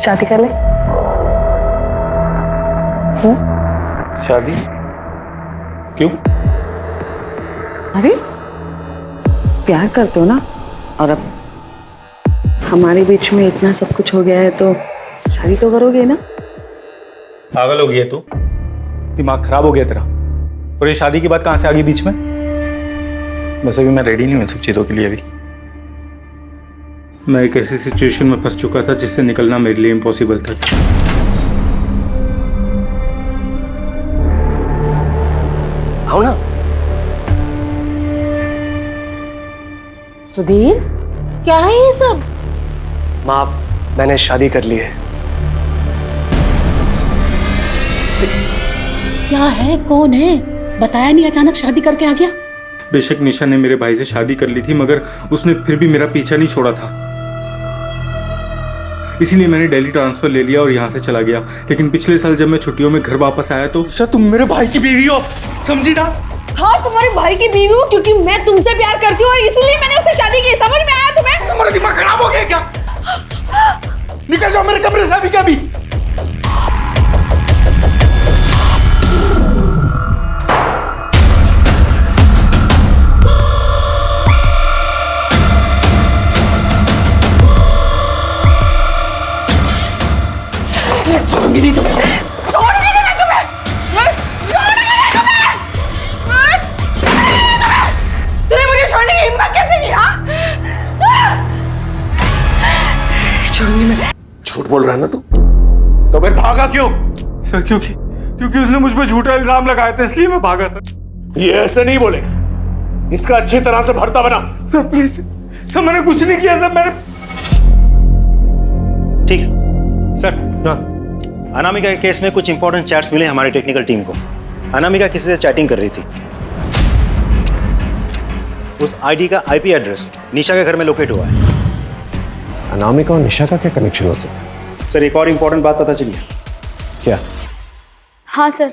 शादी कर ले। शादी? क्यों? अरे प्यार करते हो ना, और अब हमारे बीच में इतना सब कुछ हो गया है तो शादी तो करोगे ना? पागल हो गई है तू? दिमाग खराब हो गया तेरा? और ये शादी की बात कहां से आ गई बीच में? वैसे भी मैं रेडी नहीं हूं इन सब चीजों के लिए अभी। मैं एक ऐसी सिचुएशन में फंस चुका था जिससे निकलना मेरे लिए इम्पॉसिबल था। आओ ना। सुधीर, क्या है ये सब? माँ, मैंने शादी कर ली है। क्या है, कौन है? बताया नहीं, अचानक शादी करके आ गया। बेशक निशा ने मेरे भाई से शादी कर ली थी, मगर उसने फिर भी मेरा पीछा नहीं छोड़ा था। इसीलिए मैंने दिल्ली ट्रांसफर ले लिया और यहाँ से चला गया। लेकिन पिछले साल जब मैं छुट्टियों में घर वापस आया तो तुम मेरे भाई की बीवी हो, समझी ना? हाँ, तुम्हारे भाई की बीवी हूँ क्योंकि मैं तुमसे प्यार करती हूँ और इसीलिए मैंने उससे शादी की। समझ में आया तुम्हें? तुम्हारा दिमाग खराब हो गया क्या? निकल जाओ मेरे कमरे से अभी का भी। छोड़ूंगी नहीं तुम्हें। छोड़ने नहीं मैं तुम्हें। छोड़ने नहीं तुम्हें। तूने मुझे छोड़ने की हिम्मत कैसे की? हाँ, छोड़ूंगी मैं। झूठ बोल रहा है ना तू? तो फिर भागा क्यों? सर क्योंकि उसने मुझ पर झूठा इल्जाम लगाया था, इसलिए मैं भागा सर। ये ऐसे नहीं बोलेगा, इसका अच्छी तरह से भरता बना। सर प्लीज सर, मैंने कुछ नहीं किया सर। मैंने ठीक है सर। अनामिका के केस में कुछ इंपॉर्टेंट चैट्स मिले हमारी टेक्निकल टीम को। अनामिका किसी से चैटिंग कर रही थी। उस आईडी का आईपी एड्रेस निशा के घर में लोकेट हुआ है। अनामिका और निशा का क्या कनेक्शन हो सकता है? सर एक और इम्पोर्टेंट बात पता चली है। क्या? हाँ सर,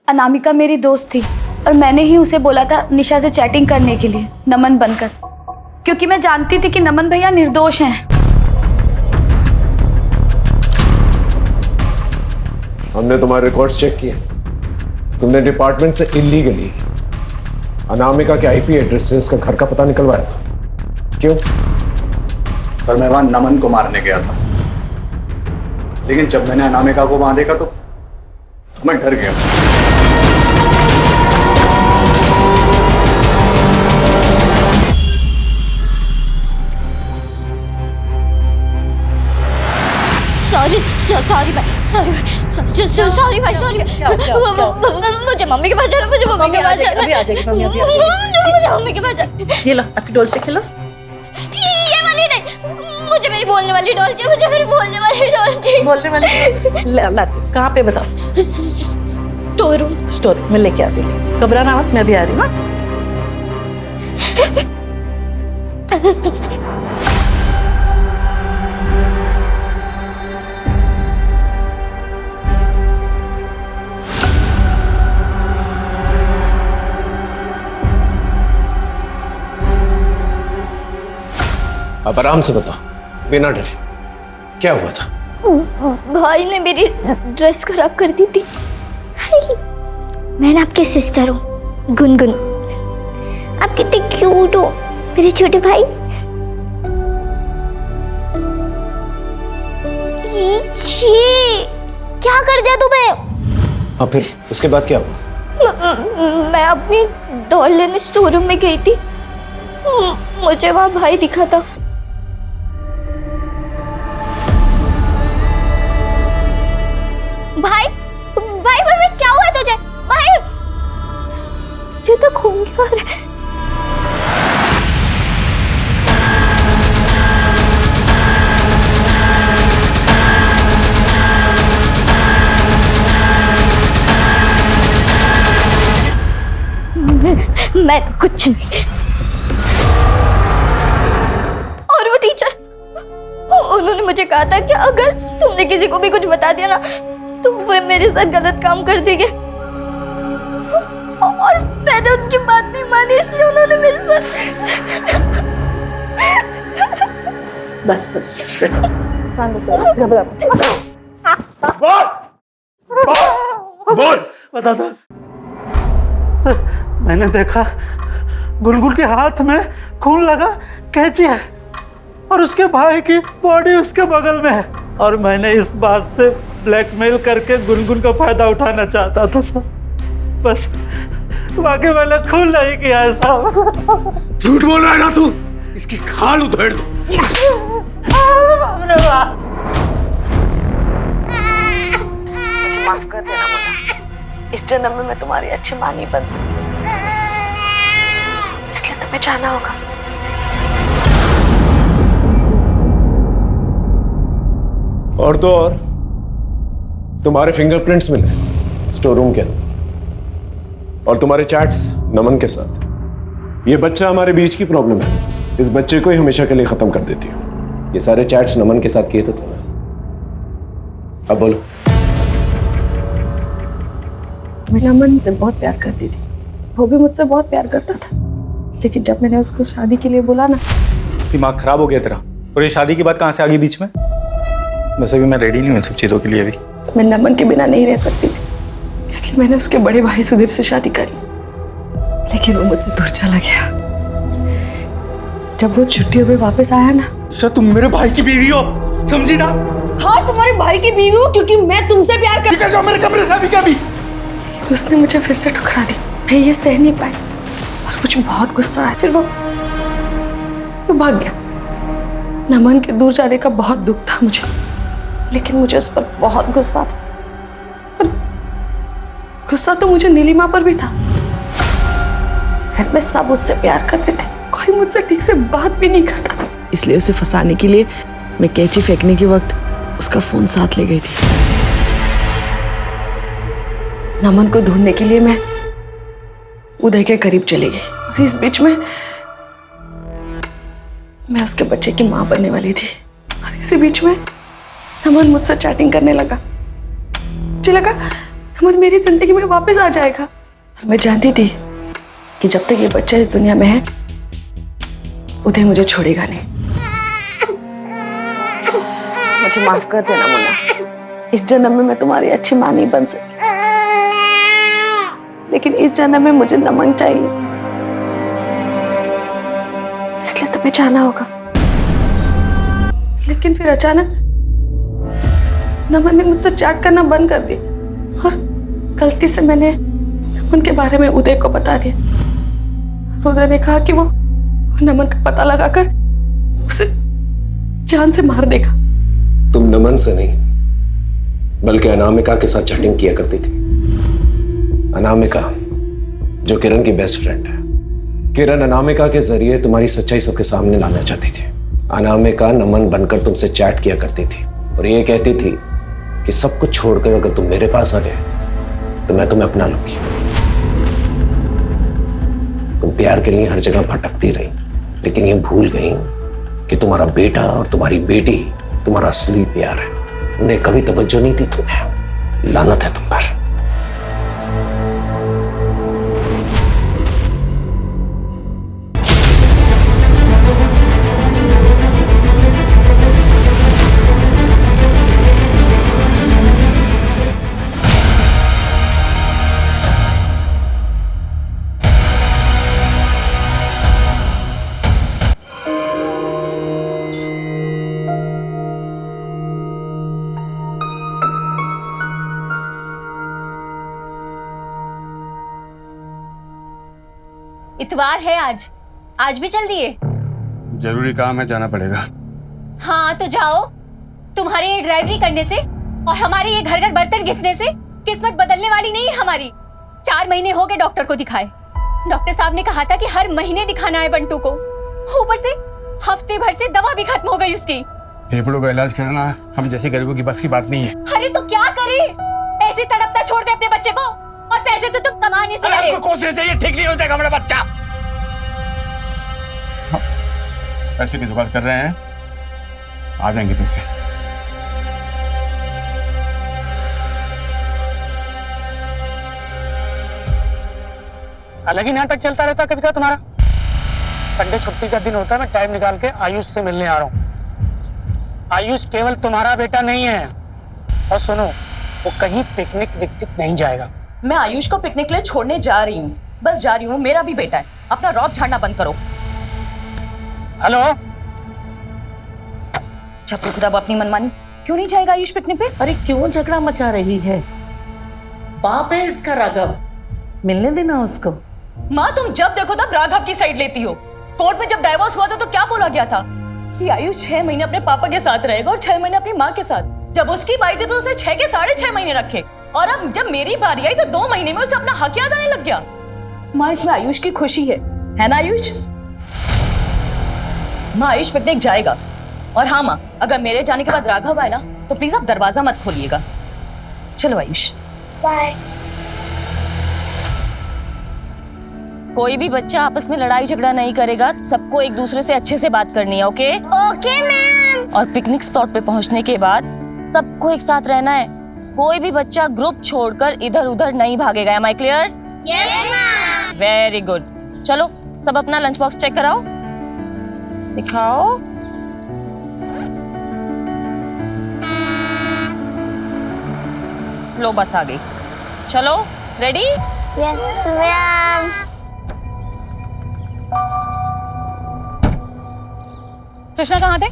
अनामिका मेरी दोस्त थी और मैंने ही उसे बोला था निशा से चैटिंग करने के लिए नमन बनकर, क्योंकि मैं जानती थी कि नमन भैया निर्दोष हैं। हमने तुम्हारे रिकॉर्ड्स चेक किए। तुमने डिपार्टमेंट से इलीगली अनामिका के आईपी एड्रेस से उसका घर का पता निकलवाया था। क्यों? सर मैं वहां नमन को मारने गया था, लेकिन जब मैंने अनामिका को वहां देखा तो मैं डर गया। सॉरी भाई, सॉरी भाई, मुझे मम्मी के पास जाना, मुझे मम्मी के पास जाना। अभी आ जाएगी मम्मी, अभी आ जाएगी। मुझे मम्मी के पास जाना। ये लो आपकी डॉल से खेलो। ये वाली नहीं, मुझे मेरी बोलने वाली डॉल चाहिए, मुझे मेरी बोलने वाली डॉल चाहिए। बोलने वाली लाती कहाँ पे बताओ? स्टोर में लेके आती हूँ, घबराना मत, मैं भी आ रही हूँ। अब आराम से बता, बिना डरे, क्या हुआ था? भाई ने मेरी ड्रेस खराब कर दी थी। मैं ना आपके सिस्टर हूँ, गुनगुन। आप कितने क्यूट हो मेरे छोटे भाई। क्या कर दिया तुम्हें? हाँ फिर उसके बाद क्या हुआ? मैं अपनी डॉल लेने स्टोर रूम में गई थी। मुझे वहां भाई दिखा था। भाई भाई भाई क्या हुआ तुझे? भाई मुझे तो खून क्यों आ रहा है? मैं कुछ नहीं। और वो टीचर, उन्होंने मुझे कहा था कि अगर तुमने किसी को भी कुछ बता दिया ना तो वो मेरे साथ गलत काम कर देंगे, और मैंने उनकी बात नहीं मानी, इसलिए उन्होंने मेरे साथ। बस बस बस घबरा बोल बता दो सर। मैंने देखा गुलगुल के हाथ में खून लगा कैंची है और उसके भाई की बॉडी उसके बगल में है, और मैंने इस बात से ब्लैकमेल करके गुनगुन का फायदा उठाना चाहता था सर। बस बाकी मैंने खून नहीं किया है साहब। झूठ बोल रहा है ना तू? इसकी खाल उधेड़ दो। मुझे माफ कर देना मुन्ना, इस जन्म में मैं तुम्हारी अच्छी मां नहीं बन सकती, इसलिए तुम्हें जाना होगा। और तो और तुम्हारे फिंगरप्रिंट्स मिले स्टोर रूम के अंदर, और तुम्हारे चैट्स नमन के साथ। ये बच्चा हमारे बीच की प्रॉब्लम है, इस बच्चे को ही हमेशा के लिए खत्म कर देती हूँ। ये सारे चैट्स नमन के साथ किए थे तुमने। अब बोलो। मैं नमन से बहुत प्यार करती थी, वो भी मुझसे बहुत प्यार करता था, लेकिन जब मैंने उसको शादी के लिए बोला ना। दिमाग खराब हो गया तेरा, और ये शादी की बात कहाँ से आ गई बीच में? वैसे भी मैं रेडी नहीं हूँ इन सब चीज़ों के लिए अभी। मैं नमन के बिना नहीं रह सकती थी, इसलिए मैंने उसके बड़े भाई सुधीर से शादी करी, लेकिन वो मुझसे दूर चला गया। जब वो छुट्टियों में वापस आया ना। अच्छा तुम मेरे भाई की बीवी हो, समझी ना? हाँ तुम्हारे भाई की बीवी हूँ, क्योंकि मैं तुमसे प्यार करती हूँ। मेरे कमरे से अभी कभी उसने मुझे फिर से ठुकरा दी, मैं ये सह नहीं पाई और मुझे बहुत गुस्सा आया। फिर वो भाग गया। नमन के दूर जाने का बहुत दुख था मुझे, लेकिन मुझे उस पर बहुत गुस्सा था, और गुस्सा तो मुझे नीलिमा पर भी था। घर में सब उससे प्यार करते थे, कोई मुझसे ठीक से बात भी नहीं करता था, इसलिए उसे फंसाने के लिए मैं कैंची फेंकने के वक्त उसका फोन साथ ले गई थी। नमन को ढूंढने के लिए मैं उदय के करीब चली गई, और इस बीच में मैं उसके बच्चे की मां बनने वाली थी। और इसी बीच में नमन मुझसे चैटिंग करने लगा। मुझे लगा नमन मेरी जिंदगी में वापस आ जाएगा, और मैं जानती थी कि जब तक ये बच्चा इस दुनिया में है उदय मुझे छोड़ेगा नहीं। मुझे माफ कर देना मुन्ना, इस जन्म में मैं तुम्हारी अच्छी माँ नहीं बन सकी, लेकिन इस जन्म में मुझे नमन चाहिए, इसलिए तुम्हें जाना होगा। लेकिन फिर अचानक नमन ने मुझसे चैट करना बंद कर दिया, और गलती से मैंने नमन के बारे में उदय को बता दिया। उदय ने कहा कि वो नमन का पता लगाकर उसे जान से मार देगा। तुम नमन से नहीं बल्कि अनामिका के साथ चैटिंग किया करती थी। अनामिका जो किरण की बेस्ट फ्रेंड है। किरण अनामिका के जरिए तुम्हारी सच्चाई सबके सामने लाना चाहती थी। अनामिका नमन बनकर तुमसे चैट किया करती थी और ये कहती थी कि सब कुछ छोड़कर अगर तुम मेरे पास आ गए तो मैं तुम्हें अपना लूंगी। तुम प्यार के लिए हर जगह भटकती रही, लेकिन ये भूल गई कि तुम्हारा बेटा और तुम्हारी बेटी तुम्हारा असली प्यार है। उन्हें कभी तवज्जो नहीं दी तुम्हें। लानत है तुम पर। इतवार है आज भी चल दिए? जरूरी काम है, जाना पड़ेगा। हाँ तो जाओ। तुम्हारे ये ड्राइवरी करने से और हमारे ये घर घर बर्तन घिसने से किस्मत बदलने वाली नहीं है हमारी। 4 महीने हो गए डॉक्टर को दिखाए। डॉक्टर साहब ने कहा था कि हर महीने दिखाना है बंटू को। ऊपर से हफ्ते भर से दवा भी खत्म हो गई उसकी। फेफड़ों का इलाज करना हम जैसे गरीबों की बस की बात नहीं है। अरे तो क्या करे, ऐसे तड़पता छोड़ दे अपने बच्चे को, और पैसे तो तुम कमा नहीं सकते। आपको कोशिश चाहिए, ठीक नहीं हो जाएगा हमारा बच्चा। पैसे की जुगाड़ कर रहे हैं, आ जाएंगे पैसे। अलग ही नाटक चलता रहता कविता तुम्हारा। संडे छुट्टी का दिन होता है, मैं टाइम निकाल के आयुष से मिलने आ रहा हूँ। आयुष केवल तुम्हारा बेटा नहीं है, और सुनो वो कहीं पिकनिक विकनिक नहीं जाएगा। मैं आयुष को पिकनिक के लिए छोड़ने जा रही हूँ, बस जा रही हूँ। मेरा भी बेटा है, अपना रौब झाड़ना बंद करो। हेलो, छपरी खुदा अपनी मनमानी। क्यों नहीं जाएगा आयुष पिकनिक पे? अरे क्यों झगड़ा मचा रही है? बाप है इसका राघव, मिलने देना उसको। माँ तुम जब देखो तब राघव की साइड लेती हो। कोर्ट में जब डाइवोर्स हुआ था तो क्या बोला गया था कि आयुष 6 महीने अपने पापा के साथ रहेगा और 6 महीने अपनी माँ के साथ। जब उसकी बारी थी तो उसे 6 के 6.5 महीने रखे, और अब जब मेरी बारी आई तो 2 महीने में उसे अपना हक याद आने लग गया। माँ इसमें आयुष की खुशी है ना आयुष? माँ आयुष पिकनिक जाएगा। और हाँ माँ, अगर मेरे जाने के बाद राघव आए ना तो प्लीज आप दरवाजा मत खोलिएगा। चलो आयुष, बाय। कोई भी बच्चा आपस में लड़ाई झगड़ा नहीं करेगा, सबको एक दूसरे से अच्छे से बात करनी है। Okay okay ma'am. और पिकनिक स्पॉट पे पहुंचने के बाद सबको एक साथ रहना है। कोई भी बच्चा ग्रुप छोड़कर इधर उधर नहीं भागेगा। Am I clear? Yes ma'am. Very good. चलो सब अपना लंच बॉक्स चेक कराओ, दिखाओ। लो बस आ गई। चलो रेडी? Yes ma'am. कृष्णा कहाँ थे?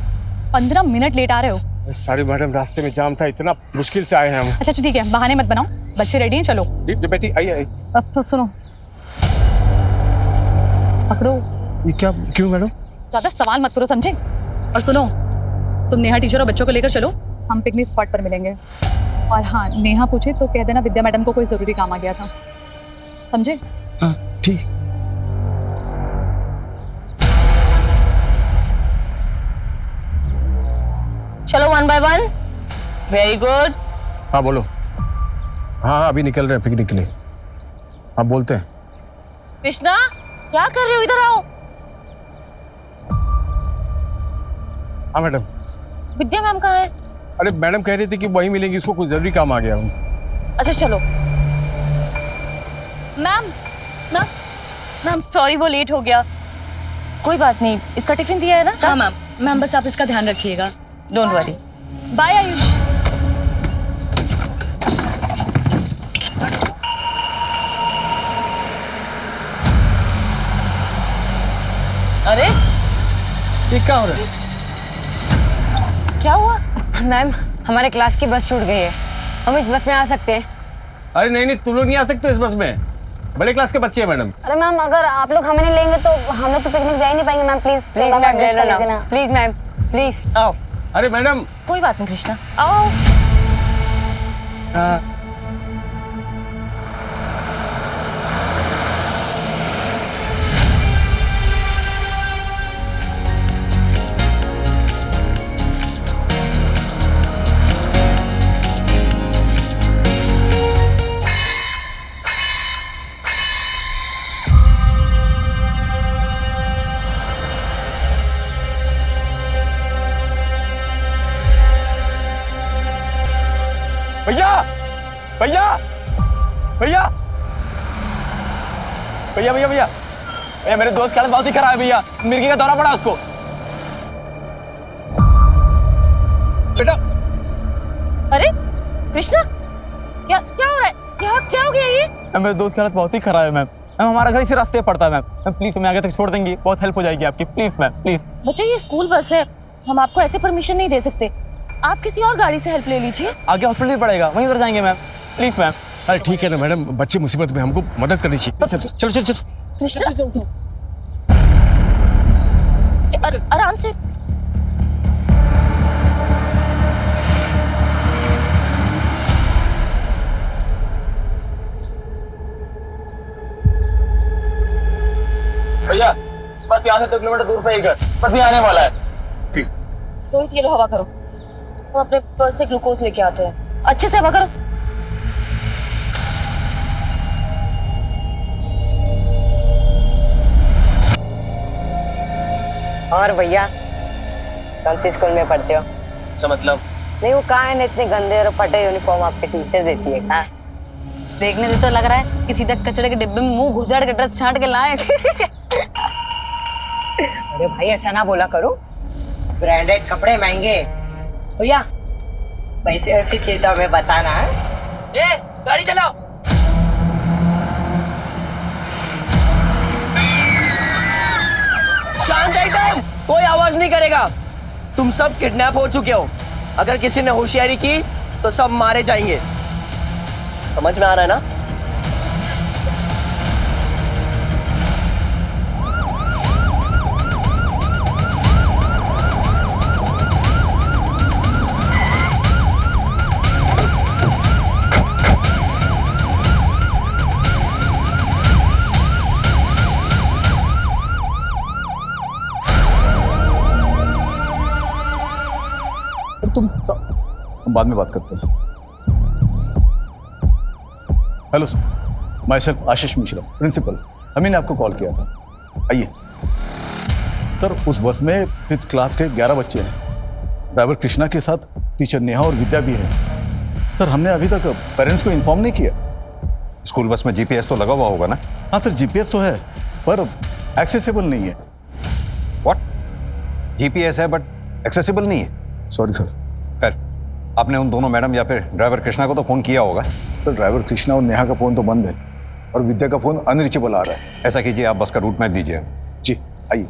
15 मिनट लेट आ रहे हो। सारी मैडम रास्ते में जाम था, इतना मुश्किल से आए हैं हम। अच्छा ठीक है, बहाने मत बनाओ। बच्चे रेडी हैं? चलो जी बेटी, आइए। अब तो सुनो, पकड़ो। ये क्या, क्यों मैडम? ज्यादा सवाल मत करो, समझे? और सुनो, तुम नेहा टीचर और बच्चों को लेकर चलो, हम पिकनिक स्पॉट पर मिलेंगे। और हाँ, नेहा पूछे तो कह देना विद्या मैडम को कोई जरूरी काम आ गया था, समझे? हाँ ठीक। चलो 1 by 1। Very good. हाँ बोलो। हाँ अभी निकल रहे हैं पिकनिक के लिए। आप बोलते हैं। कृष्णा क्या कर रहे हो? इधर आओ। हाँ मैडम। विद्या मैम कहाँ है? अरे मैडम कह रही थी कि वही मिलेंगी, उसको कुछ जरूरी काम आ गया हूँ। अच्छा चलो। मैम मैम मैम सॉरी वो लेट हो गया। कोई बात नहीं, इसका टिफिन दिया है ना? हाँ मैम। मैम बस आप इसका ध्यान रखिएगा, डोंट वरी। बाय आयुष। अरे ये क्या हो रहा है? क्या हुआ? मैम हमारे क्लास की बस छूट गई है, हम इस बस में आ सकते हैं? अरे नहीं नहीं, तुम लोग नहीं आ सकते इस बस में, बड़े क्लास के बच्चे हैं मैडम। अरे मैम अगर आप लोग हमें नहीं लेंगे तो हम लोग तो पिकनिक जा ही नहीं पाएंगे। मैम प्लीज प्लीज मैम ले लेना, प्लीज मैम प्लीज आओ। अरे मैडम कोई बात नहीं कृष्णा, आओ। भैया भैया भैया भैया भैया भैया भैया मेरे दोस्त की हालत बहुत ही खराब है भैया, मिर्गी का दौरा पड़ा उसको। बेटा अरे कृष्णा क्या क्या हो रहा है? क्या हो गया ये? मेरे दोस्त की हालत बहुत ही खराब है मैम। हमारा घर इसी रास्ते पड़ता है मैम, प्लीज हमें आगे तक छोड़ देंगी, बहुत हेल्प हो जाएगी आपकी, प्लीज मैम प्लीज। बच्चा ये स्कूल बस है, हम आपको ऐसे परमिशन नहीं दे सकते, आप किसी और गाड़ी से हेल्प ले लीजिए। आगे हॉस्पिटल पड़ेगा, वहीं पर जाएंगे मैम, प्लीज मैम। अरे ठीक है ना मैडम, बच्चे मुसीबत में, हमको मदद करनी चाहिए। चलो चलो चलो कृष्णा आराम से। भैया बस यहाँ से 2 किलोमीटर दूर पे ही घर, बस भी आने वाला है। ठीक। रोहित ये लो हवा करो, हम अपने पर्स से ग्लूकोज लेके आते हैं, अच्छे से हवा करो। और भैया कौन सी स्कूल में पढ़ते हो? अच्छा मतलब नहीं वो कहाँ है ना, इतने गंदे और फटे यूनिफॉर्म आपके टीचर देती है। कहाँ देखने से तो लग रहा है कि सीधा कचड़े के डिब्बे में मुंह घुसाड़ के ड्रेस छांट के लाए। अरे भाई ऐसा ना बोला करो, ब्रांडेड कपड़े महंगे। भैया पैसे वैसे चाहिए तो हमें बताना। ए, गाड़ी चलाओ। शांत एकदम, कोई आवाज नहीं करेगा। तुम सब किडनैप हो चुके हो, अगर किसी ने होशियारी की तो सब मारे जाएंगे, समझ में आ रहा है ना? हम बाद में बात करते हैं। Hello sir, myself Ashish Mishra, principal. Ami ने आपको कॉल किया था, आइए। सर उस बस में 5th क्लास के 11 बच्चे हैं, ड्राइवर कृष्णा के साथ टीचर नेहा और विद्या भी है। सर हमने अभी तक पेरेंट्स को इन्फॉर्म नहीं किया। स्कूल बस में जीपीएस तो लगा हुआ होगा ना? हाँ सर जीपीएस तो है पर एक्सेसिबल नहीं है। व्हाट? जीपीएस है बट एक्सेसिबल नहीं है? Sorry sir. खैर, आपने उन दोनों मैडम या फिर ड्राइवर कृष्णा को तो फोन किया होगा? सर ड्राइवर कृष्णा और नेहा का फोन तो बंद है और विद्या का फोन अनरीचेबल आ रहा है। ऐसा कीजिए, आप बस का रूट मैप दीजिए। जी आइए।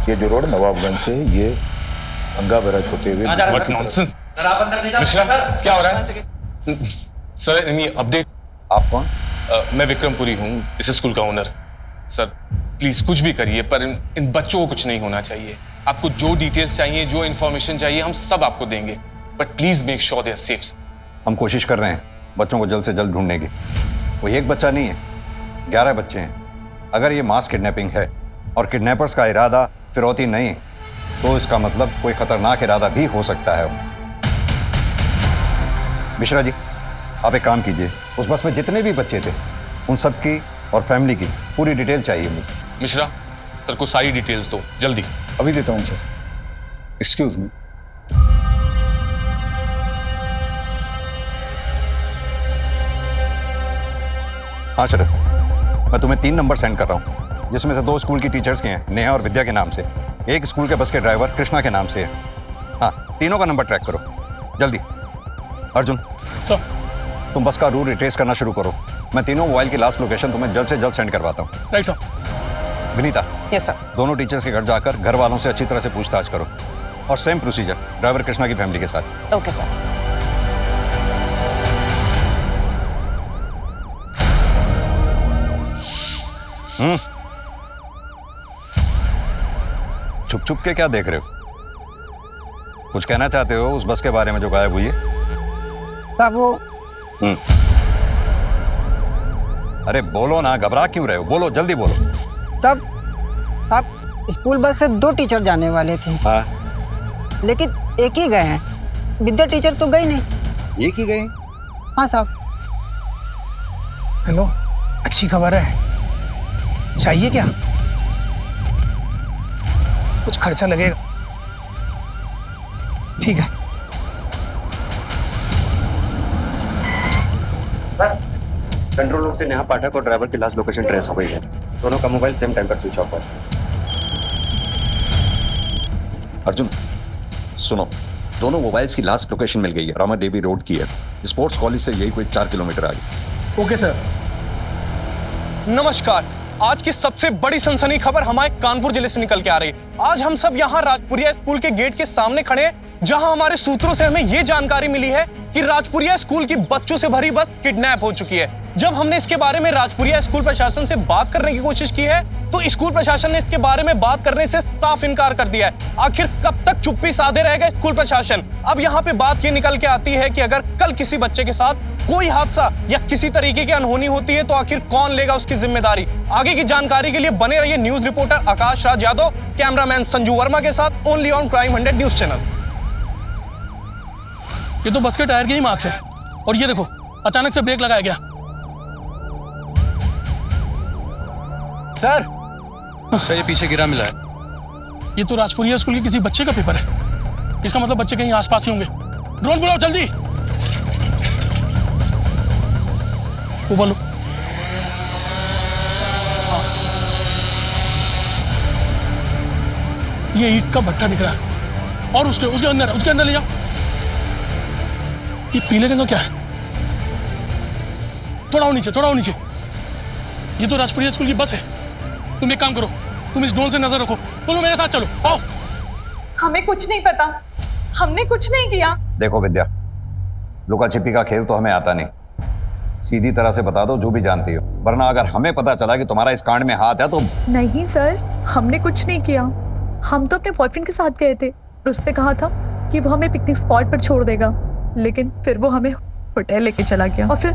ये जो रोड नवाबगंज से ये गंगा बैराज होते हुए क्या हो रहा है सर? Any update? आप कौन? मैं विक्रमपुरी हूँ, इस स्कूल का ओनर। सर प्लीज कुछ भी करिए पर इन बच्चों को कुछ नहीं होना चाहिए। आपको जो डिटेल्स चाहिए, जो इन्फॉर्मेशन चाहिए, हम सब आपको देंगे, but please make sure they are safe. हम कोशिश कर रहे हैं बच्चों को जल्द से जल्द ढूंढने की। वो एक बच्चा नहीं है, 11 बच्चे हैं। अगर ये मास किडनैपिंग है और किडनैपर्स का इरादा फिरौती नहीं, तो इसका मतलब कोई खतरनाक इरादा भी हो सकता है। मिश्रा जी, आप एक काम कीजिए, उस बस में जितने भी बच्चे थे उन सब की और फैमिली की पूरी डिटेल चाहिए मुझे। मिश्रा सर को सारी डिटेल्स दो जल्दी। अभी देता हूँ सर। Excuse me. हाँ शरद, मैं तुम्हें 3 नंबर सेंड कर रहा हूँ, जिसमें से 2 स्कूल की टीचर्स के हैं, नेहा और विद्या के नाम से। एक स्कूल के बस के ड्राइवर कृष्णा के नाम से है। हाँ, तीनों का नंबर ट्रैक करो जल्दी। अर्जुन सर, तुम बस का रूट रिट्रेस करना शुरू करो। मैं तीनों मोबाइल की लास्ट लोकेशन तुम्हें जल्द से जल्द सेंड करवाता हूँ। Right sir. Vinita, yes sir. दोनों टीचर्स के घर जाकर घर वालों से अच्छी तरह से पूछताछ करो, और सेम प्रोसीजर ड्राइवर कृष्णा की फैमिली के साथ। Okay sir. छुप छुप के क्या देख रहे हो? कुछ कहना चाहते हो उस बस के बारे में जो गायब हुई है? साहब वो अरे बोलो ना, घबरा क्यों रहे हो? बोलो, जल्दी बोलो। साहब स्कूल बस से 2 टीचर जाने वाले थे। हाँ, लेकिन एक ही गए हैं, विद्या टीचर तो गई नहीं। एक ही गए? हाँ साहब। हेलो, अच्छी खबर है, चाहिए क्या? कुछ खर्चा लगेगा। ठीक है सर, कंट्रोल रूम से नेहा पाठक और ड्राइवर की लास्ट लोकेशन ट्रेस हो गई है। दोनों का मोबाइल सेम टाइम पर स्विच ऑफ हुआ है। अर्जुन सुनो, दोनों मोबाइल्स की लास्ट लोकेशन मिल गई है, रामा देवी रोड की है। स्पोर्ट्स कॉलेज से यही कोई 4 किलोमीटर आगे। Okay sir. नमस्कार, आज की सबसे बड़ी सनसनी खबर हमारे कानपुर जिले से निकल के आ रही है। आज हम सब यहाँ राजपुरिया स्कूल के गेट के सामने खड़े हैं, जहाँ हमारे सूत्रों से हमें ये जानकारी मिली है कि राजपुरिया स्कूल की बच्चों से भरी बस किडनैप हो चुकी है। जब हमने इसके बारे में राजपुरिया स्कूल प्रशासन से बात करने की कोशिश की है, तो स्कूल प्रशासन ने इसके बारे में बात करने से साफ इनकार कर दिया है। आखिर कब तक चुप्पी साधे रहेगा स्कूल प्रशासन? अब यहाँ पे बात ये निकल के आती है कि अगर कल किसी बच्चे के साथ कोई हादसा या किसी तरीके की अनहोनी होती है, तो आखिर कौन लेगा उसकी जिम्मेदारी? आगे की जानकारी के लिए बने रहिए news reporter Akash Raj Yadav, cameraman Sanju Verma के साथ, only on crime 100 news channel. ये तो बस के टायर के ही मार्क्स है, और ये देखो अचानक से ब्रेक लगाया गया। सर ये पीछे गिरा मिला है। ये तो राजपुरिया स्कूल के किसी बच्चे का पेपर है। इसका मतलब बच्चे कहीं आसपास ही होंगे। ड्रोन बुलाओ जल्दी। वो बोलो। ये ईंट का भट्टा दिख रहा है, और उसके अंदर ले जाओ। ये पीले रंग का क्या है? थोड़ा और नीचे। ये तो राजपुरिया स्कूल की बस है। तुम एक काम करो, तुम इस ड्रोन से नजर रखो। बोलो मेरे साथ चलो, आओ। हमें कुछ नहीं पता, हमने कुछ नहीं किया। देखो विद्या, लुका छिपी का खेल तो हमें आता नहीं। सीधी तरह से बता दो जो भी जानती हो, वरना अगर हमें पता चला कि तुम्हारा इस कांड में हाथ है तो। नहीं सर, हमने कुछ नहीं किया। हम तो अपने बॉयफ्रेंड के साथ गए थे, उसने कहा था कि वो हमें पिकनिक स्पॉट पर छोड़ देगा, लेकिन फिर वो हमें होटल लेके चला गया। और फिर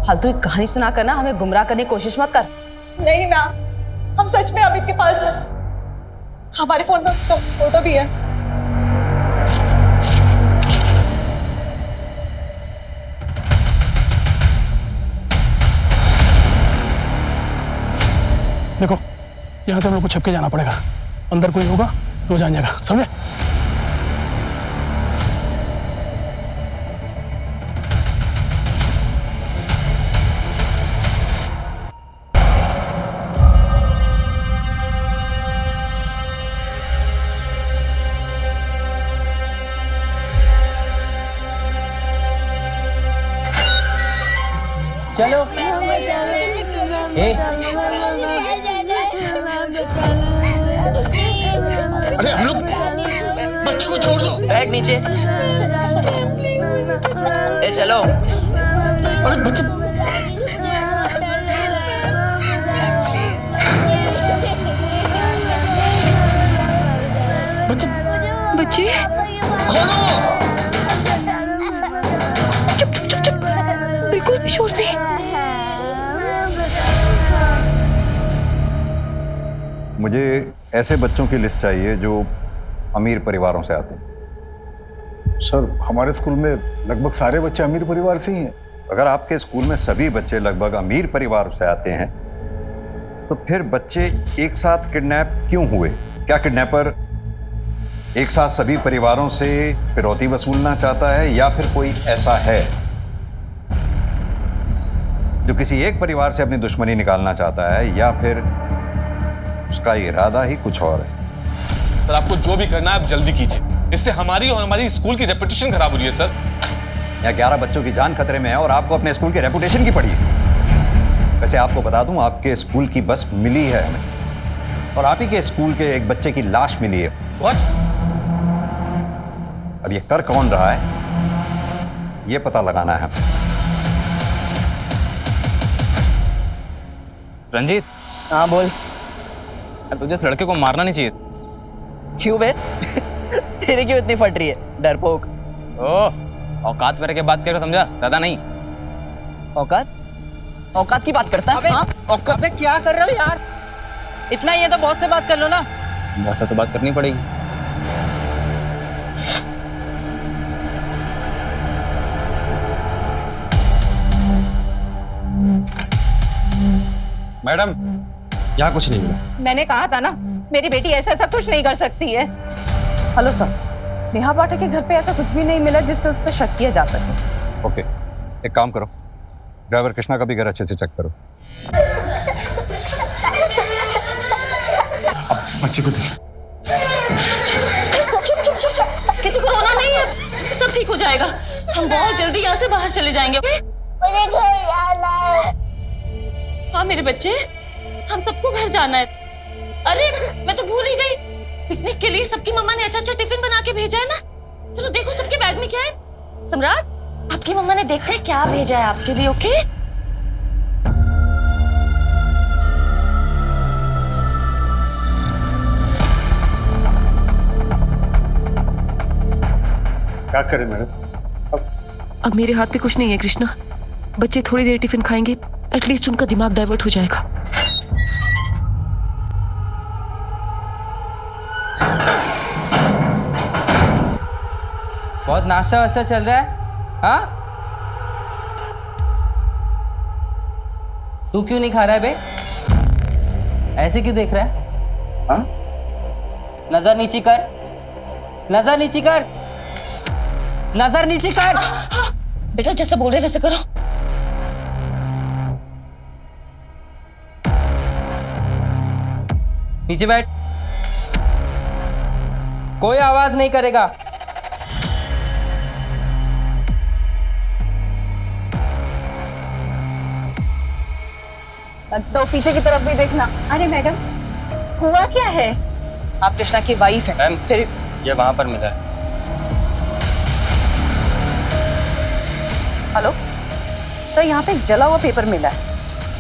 फालतू एक कहानी सुना कर ना हमें गुमराह करने की कोशिश मत कर। नहीं मैम, हम सच में अमित के पास हैं। हमारे फोन में उसका फोटो भी है। देखो, यहाँ से हम लोग को छिप के जाना पड़ेगा। अंदर कोई होगा तो जान जाएगा, समझे? चलो अरे हम लोग बच्चों को छोड़ दो। बैग नीचे। ए चलो। अरे बच्चे बच्चे खोलो। चुप, बिल्कुल भी शोर नहीं। मुझे ऐसे बच्चों की लिस्ट चाहिए जो अमीर परिवारों से आते हैं। सर, हमारे स्कूल में लगभग सारे बच्चे अमीर परिवार से ही हैं। अगर आपके स्कूल में सभी बच्चे लगभग अमीर परिवार से आते हैं तो फिर बच्चे एक साथ किडनैप क्यों हुए? क्या किडनैपर एक साथ सभी परिवारों से फिरौती वसूलना चाहता है या फिर कोई ऐसा है जो किसी एक परिवार से अपनी दुश्मनी निकालना चाहता है या फिर उसका इरादा ही कुछ और है? सर आपको जो भी करना है आप जल्दी कीजिए, इससे हमारी और हमारी स्कूल की रेपुटेशन खराब हो रही है सर। यहाँ 11 बच्चों की जान खतरे में है और आपको अपने स्कूल की रेपुटेशन की पड़ी है। वैसे आपको बता दूं, आपके स्कूल की बस मिली है हमें और आप ही के स्कूल के एक बच्चे की लाश मिली है। What? अब ये कर कौन रहा है ये पता लगाना है हमें। रंजीत। हाँ बोल। तुझे इस लड़के को मारना नहीं चाहिए। क्यों बे? तेरे क्यों इतनी फट रही है डरपोक? ओह, औकात मेरे के बात करो, समझा? दादा नहीं। औकात? औकात की बात करता है? हाँ? औकात में क्या कर रहे हो यार? इतना ही है तो बहुत से बात कर लो ना। बहुत से तो बात करनी पड़ेगी। मैडम, यहाँ कुछ नहीं मिला। मैंने कहा था ना, मेरी बेटी ऐसा सब कुछ नहीं कर सकती है। हेलो सर, नेहा पाठक के घर पे ऐसा कुछ भी नहीं मिला जिससे उस पर शक किया जा सके। ओके, एक काम करो, ड्राइवर कृष्णा का भी घर अच्छे से चेक करो। अब बच्चे को देख। चुप चुप चुप चुप, किसी को रोना नहीं है, सब ठीक हो जाएगा। हम बहुत जल्दी यहाँ से बाहर चले जाएंगे। मुझे घर जाना है। हाँ मेरे बच्चे, हम सबको घर जाना है। अरे मैं तो भूल ही गई, पिकनिक के लिए सबकी मम्मा ने अच्छा अच्छा टिफिन बना के भेजा है ना। चलो देखो सबके बैग में क्या है। सम्राट, आपकी मम्मा ने देखा है क्या भेजा है आपके लिए। ओके क्या करें मैडम? अब मेरे हाथ पे कुछ नहीं है कृष्णा। बच्चे थोड़ी देर टिफिन खाएंगे, एटलीस्ट उनका दिमाग डाइवर्ट हो जाएगा। बहुत नाश्ता वास्ता चल रहा है? हाँ, तू क्यों नहीं खा रहा है बे? ऐसे क्यों देख रहा है? हाँ? नजर नीची कर, नजर नीची कर, नजर नीची कर। बेटा जैसा बोल रहे वैसे करो। नीचे बैठ, कोई आवाज नहीं करेगा। तो पीछे की तरफ भी देखना। अरे मैडम, हुआ क्या है? आप कृष्णा की वाइफ है। फिर ये वहां पर मिला है। हेलो, तो यहाँ पे एक जला हुआ पेपर मिला है,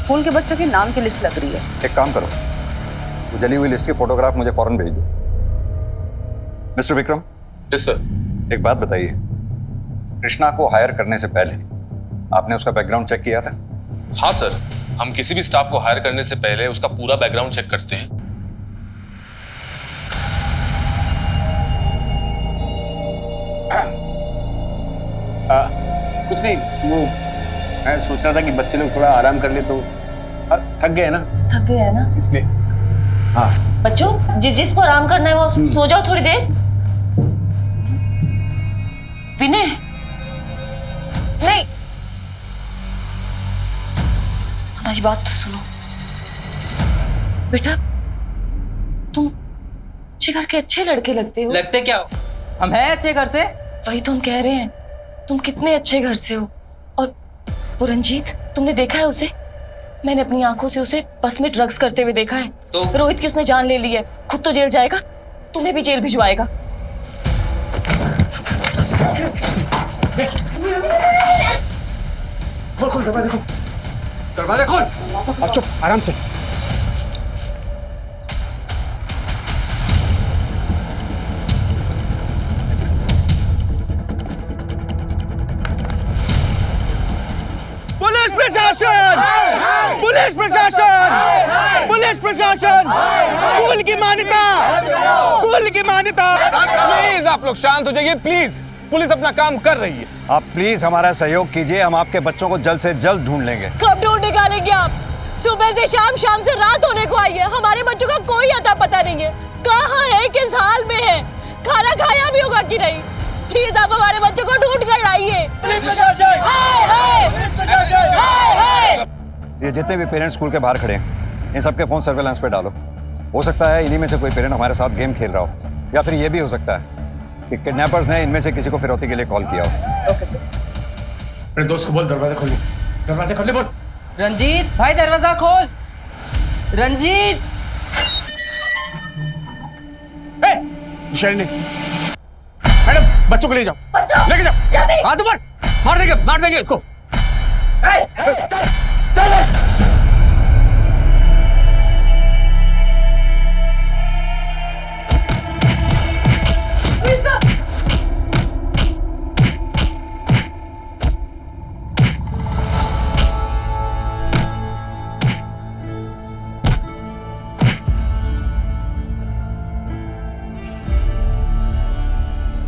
स्कूल के बच्चों के नाम की लिस्ट लग रही है। एक काम करो, वो जली हुई लिस्ट की फोटोग्राफ मुझे फौरन भेज दो। मिस्टर विक्रम। Yes sir. एक बात बताइए, कृष्णा को हायर करने से पहले आपने उसका बैकग्राउंड चेक किया था? हाँ सर, हम किसी भी स्टाफ को हायर करने से पहले उसका पूरा बैकग्राउंड चेक करते हैं। कुछ नहीं, वो मैं सोच रहा था कि बच्चे लोग थोड़ा आराम कर ले तो थक गए ना। थक गए है ना इसलिए। हाँ बच्चों, जिसको आराम करना है वो सो जाओ थोड़ी देर। विनय, नहीं, हमारी बात तो सुनो। बेटा तुम अच्छे घर के अच्छे लड़के लगते हो। लगते क्या हो? हम हैं अच्छे घर से। वही तो हम कह रहे हैं, तुम कितने अच्छे घर से हो। और वो रंजीत, तुमने देखा है उसे? मैंने अपनी आंखों से उसे बस में ड्रग्स करते हुए देखा है। तो रोहित की उसने जान ले ली है, खुद तो जेल जाएगा, तुम्हें भी जेल भिजवाएगा। खोल दरवाजा खोल, दरवाजा खोल। अब चुप, आराम से। पुलिस प्रशासन, पुलिस प्रशासन, पुलिस प्रशासन, स्कूल की मान्यता, स्कूल की मान्यता। प्लीज आप लोग शांत हो जाइए प्लीज। पुलिस अपना काम कर रही है। आप प्लीज हमारा सहयोग कीजिए, हम आपके बच्चों को जल्द से जल्द ढूंढ लेंगे। कब ढूंढ निकालेंगे आप? सुबह से शाम, शाम से रात होने को आई है, हमारे बच्चों का कोई अता पता नहीं है। कहाँ है, किस हाल में है, खाना खाया भी होगा कि नहीं? प्लीज आप हमारे बच्चों को ढूंढ कर लाइए। ये जितने भी पेरेंट्स स्कूल के बाहर खड़े हैं, इन सबके फोन सर्वेलेंस पे डालो। हो सकता है इन्हीं में से कोई पेरेंट हमारे साथ गेम खेल रहा हो, या फिर ये भी हो सकता है कि किडनैपर्स ने इनमें से किसी को फिरौती के लिए कॉल किया हो। Okay sir. मेरे दोस्त को बोल दरवाजा खोलने, दरवाजा खोलने बोल। रंजीत भाई दरवाजा खोल। रंजीत शैली, मैडम बच्चों को ले जाओ, लेके जाओ। हाथ ऊपर, मार देंगे इसको।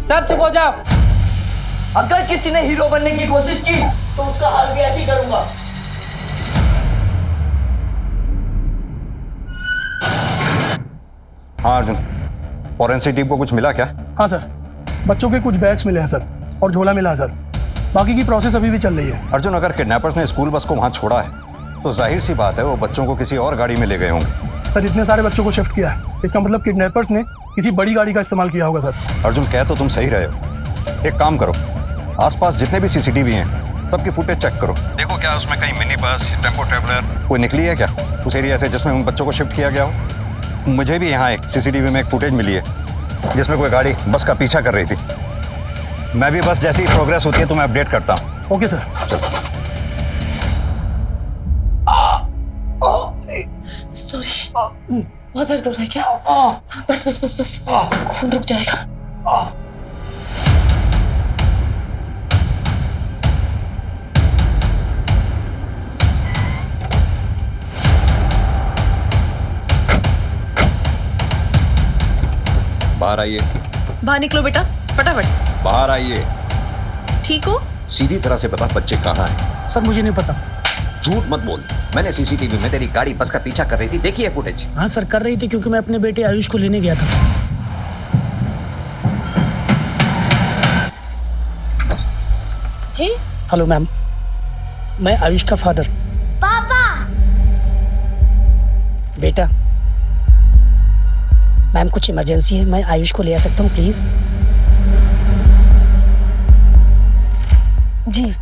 सब चुप हो जाओ। अगर किसी ने हीरो बनने की कोशिश की तो उसका हाल भी ऐसी करूंगा। हाँ अर्जुन, फॉरेंसिक टीम को कुछ मिला क्या? हाँ सर, बच्चों के कुछ बैग्स मिले हैं सर, और झोला मिला है सर। बाकी की प्रोसेस अभी भी चल रही है। अर्जुन, अगर किडनैपर्स ने स्कूल बस को वहां छोड़ा है तो जाहिर सी बात है वो बच्चों को किसी और गाड़ी में ले गए होंगे। सर इतने सारे बच्चों को शिफ्ट किया है, इसका मतलब किडनैपर्स ने किसी बड़ी गाड़ी का इस्तेमाल किया होगा सर। अर्जुन, कह तो तुम सही रहे हो। एक काम करो, आसपास जितने भी सीसीटीवी हैं सबकी फुटेज चेक करो। देखो क्या उसमें कहीं मिनी बस, टेम्पो ट्रेवलर कोई निकली है क्या उस एरिया से जिसमें उन बच्चों को शिफ्ट किया गया हो। मुझे भी यहाँ एक सीसीटीवी में एक फुटेज मिली है जिसमें कोई गाड़ी बस का पीछा कर रही थी। मैं भी बस जैसी प्रोग्रेस होती है तो मैं अपडेट करता हूँ। Okay sir. सॉरी, बहुत दर्द हो रहा है क्या? बस बस बस बस, खून रुक जाएगा। बाहर आइए। बाहर निकलो बेटा, फटाफट। बाहर आइए। ठीक हो? सीधी तरह से बता बच्चे कहाँ हैं? सर मुझे नहीं पता। झूठ मत बोल, मैंने सीसीटीवी में तेरी गाड़ी बस का पीछा कर रही थी, देखी है फुटेज? हाँ सर कर रही थी, क्योंकि मैं अपने बेटे आयुष को लेने गया था। जी हेलो मैम, मैं आयुष का फादर। पापा। बेटा, मैम कुछ इमरजेंसी है, मैं आयुष को ले आ सकता हूँ प्लीज? जी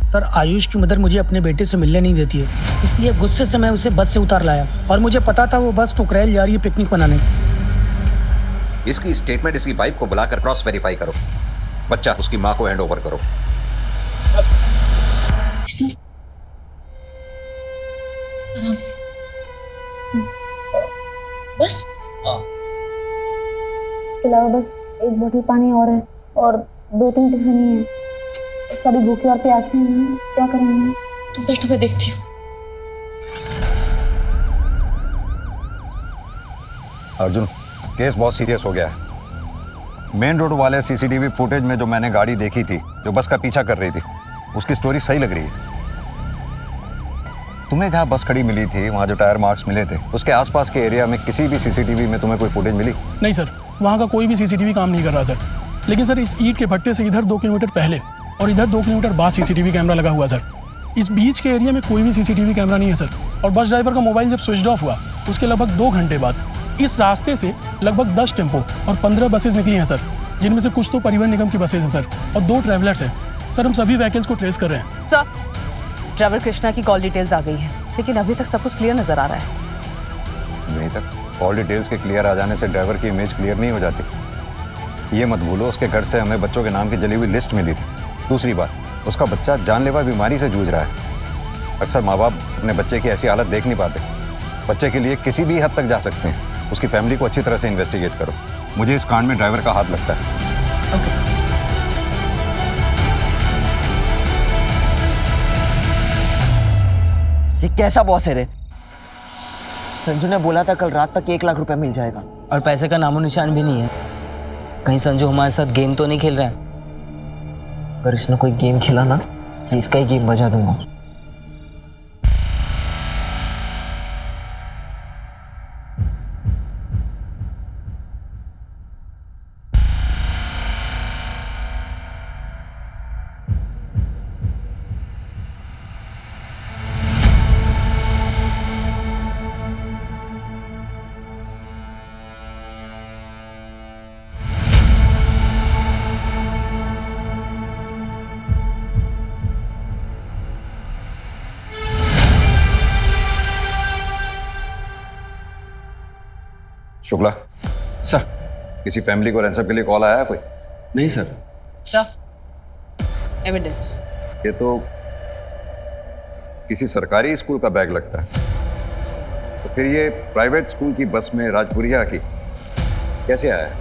सर, आयुष की मदर मुझे अपने बेटे से मिलने नहीं देती है, इसलिए गुस्से से मैं उसे बस से उतार लाया, और मुझे पता था वो बस टुकरेल जा रही है पिकनिक मनाने। इसकी स्टेटमेंट इसकी वाइफ को बुलाकर क्रॉस वेरीफाई करो। बच्चा उसकी माँ को हैंड ओवर करो। आराम से। बस इसके अलावा बस एक बोतल पानी और है, और 2-3 टिफिन ही है। सभी भूखे और प्यासे हैं मैम, क्या करेंगे? तुम बैठो, मैं देखती हूँ। अर्जुन, केस बहुत सीरियस हो गया है। मेन रोड वाले सीसीटीवी फुटेज में जो मैंने गाड़ी देखी थी जो बस का पीछा कर रही थी, उसकी स्टोरी सही लग रही है। तुम्हें जहाँ बस खड़ी मिली थी वहाँ जो टायर मार्क्स मिले थे, उसके आसपास के एरिया में किसी भी सीसीटीवी में तुम्हें कोई फुटेज मिली? नहीं सर, वहाँ का कोई भी सीसीटीवी काम नहीं कर रहा सर। लेकिन सर इस ईंट के भट्टे से इधर 2 किलोमीटर पहले और इधर 2 किलोमीटर बाद सीसीटीवी कैमरा लगा हुआ सर। इस बीच के एरिया में कोई भी सीसीटीवी कैमरा नहीं है सर। और बस ड्राइवर का मोबाइल जब स्विच ऑफ हुआ उसके लगभग 2 घंटे बाद इस रास्ते से लगभग 10 टेम्पो और 15 बसेज निकली हैं सर, जिनमें से कुछ तो परिवहन निगम की बसेज हैं सर, और 2 ट्रैवलर्स हैं सर। हम सभी व्हीकल्स को ट्रेस कर रहे हैं सर। ड्राइवर कृष्णा की कॉल डिटेल्स आ गई हैं, लेकिन अभी तक सब कुछ क्लियर नजर आ रहा है। नहीं तक कॉल डिटेल्स के क्लियर आ जाने से ड्राइवर की इमेज क्लियर नहीं हो जाती। ये मत भूलो उसके घर से हमें बच्चों के नाम की जली हुई लिस्ट मिली थी। दूसरी बात, उसका बच्चा जानलेवा बीमारी से जूझ रहा है। अक्सर माँ बाप अपने बच्चे की ऐसी हालत देख नहीं पाते। बच्चे के लिए किसी भी हद तक जा सकते हैं। उसकी फैमिली को अच्छी तरह से इन्वेस्टिगेट करो। मुझे इस कांड में ड्राइवर का हाथ लगता है। Okay sir. ये कैसा बॉस है रे? संजू ने बोला था कल रात तक 1 लाख रुपए मिल जाएगा, और पैसे का नामो निशान भी नहीं है। कहीं संजू हमारे साथ गेम तो नहीं खेल रहा है? अगर इसने कोई गेम खेला ना तो इसका ही गेम बजा दूंगा। शुक्ला सर, किसी फैमिली को रैंसम के लिए कॉल आया है कोई? नहीं सर। Sir, evidence. ये तो किसी सरकारी स्कूल का बैग लगता है, तो फिर ये प्राइवेट स्कूल की बस में राजपुरिया की कैसे आया है?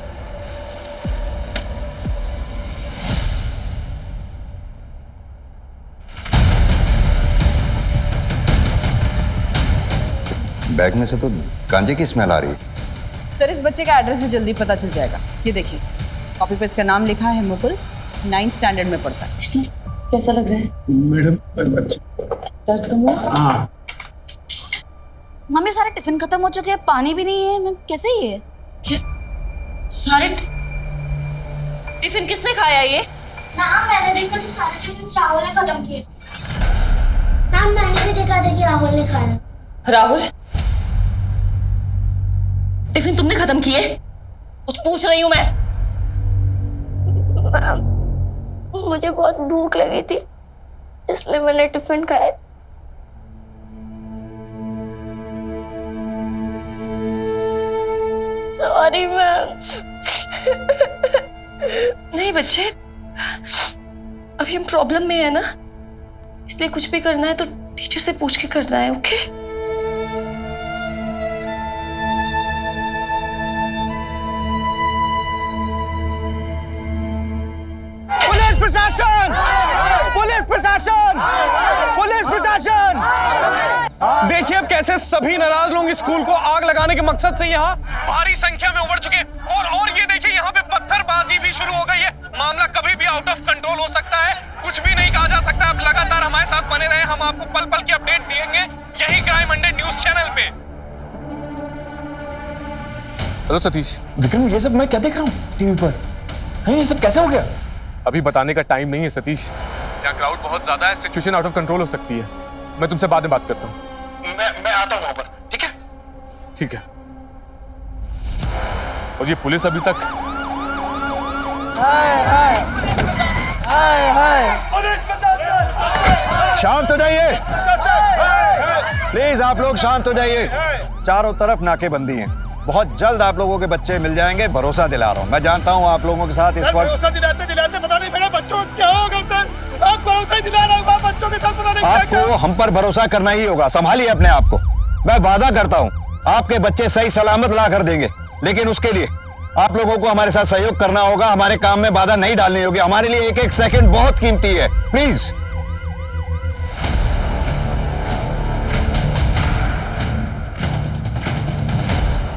बैग में से तो गांजे की स्मेल आ रही है। सर, इस बच्चे का एड्रेस भी जल्दी पता चल जाएगा। ये देखिए, कॉपी पे इसका नाम लिखा है मुकुल, 9th स्टैंडर्ड में पढ़ता है। कैसा लग रहा है मैडम? दर्द कम हुआ? हाँ। मम्मी सारे टिफिन खत्म हो चुके हैं, पानी भी नहीं है, कैसे ही है? क्या सारे टिफिन किसने खाया ये? मैम मैंने देखा तो सारे टिफिन राहुल ने खत्म किए। मैम मैंने भी देखा था कि राहुल ने खाया। राहुल, टिफिन तुमने खत्म किए? कुछ पूछ रही हूँ मैं। मुझे बहुत भूख लगी थी, इसलिए मैंने टिफिन खाया। Sorry ma'am. नहीं बच्चे, अभी हम प्रॉब्लम में है ना, इसलिए कुछ भी करना है तो टीचर से पूछ के करना है, ओके? पुलिस प्रशासन! पुलिस प्रशासन! पुलिस प्रशासन! देखिए अब कैसे सभी नाराज लोग स्कूल को आग लगाने के मकसद से यहाँ भारी संख्या में उमड़ चुके और ये देखिए यहाँ पे पत्थरबाजी भी शुरू हो गई है। मामला कभी भी आउट ऑफ कंट्रोल हो सकता है, कुछ भी नहीं कहा जा सकता। आप लगातार हमारे साथ बने रहे, हम आपको पल पल की अपडेट देंगे यही क्राइम 100 न्यूज चैनल पे। हेलो सतीश। विक्रम, ये सब मैं क्या देख रहा हूँ टीवी पर? ये सब कैसे हो गया? अभी बताने का टाइम नहीं है सतीश, यहाँ क्राउड बहुत ज्यादा है, सिचुएशन आउट ऑफ कंट्रोल हो सकती है। मैं तुमसे बाद में बात करता हूँ। मैं आता हूँ वहां पर, ठीक है? ठीक है। और ये पुलिस अभी तक शांत हो जाइए प्लीज, आप लोग शांत हो जाइए। चारों तरफ नाकेबंदी है, बहुत जल्द आप लोगों के बच्चे मिल जाएंगे, भरोसा दिला रहा हूँ। मैं जानता हूँ आप लोगों के साथ इस वक्त भरोसा दिलाते पता नहीं मेरे बच्चों को क्या होगा सर। आप भरोसा दिला रहे हो, बच्चों के साथ पता नहीं क्या क्या। आपको हम पर भरोसा करना ही होगा। संभालिए अपने आप को। मैं वादा करता हूँ आपके बच्चे सही सलामत ला कर देंगे, लेकिन उसके लिए आप लोगों को हमारे साथ सहयोग करना होगा, हमारे काम में बाधा नहीं डालनी होगी। हमारे लिए एक एक सेकंड बहुत कीमती है, प्लीज।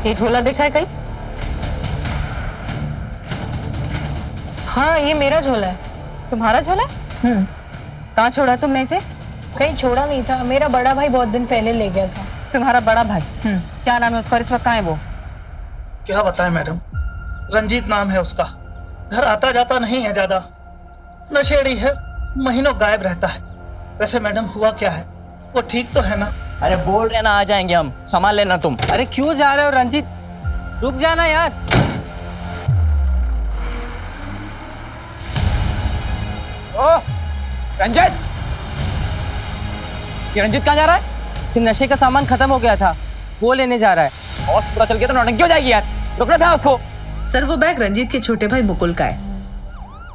ये झोला देखा है कहीं? हाँ, ये मेरा झोला है। तुम्हारा झोला? कहाँ छोड़ा तुमने इसे? कहीं छोड़ा नहीं था, मेरा बड़ा भाई बहुत दिन पहले ले गया था। तुम्हारा बड़ा भाई? क्या नाम है उसका? इस वक्त कहाँ है वो? क्या बताएं मैडम, रंजीत नाम है उसका। घर आता जाता नहीं है ज्यादा, नशेड़ी है, महीनों गायब रहता है। वैसे मैडम हुआ क्या है, वो ठीक तो है ना? अरे बोल रहे ना आ जाएंगे हम, संभाल लेना तुम। अरे क्यों जा रहे हो रंजीत, रुक जाना यार। ओ रंजीत, ये रंजीत कहाँ जा रहा है? इसके नशे का सामान खत्म हो गया था, वो लेने जा रहा है। और पता चल गया तो नौटंकी हो जाएगी यार, रुकना था उसको। सर, वो बैग रंजीत के छोटे भाई मुकुल का है,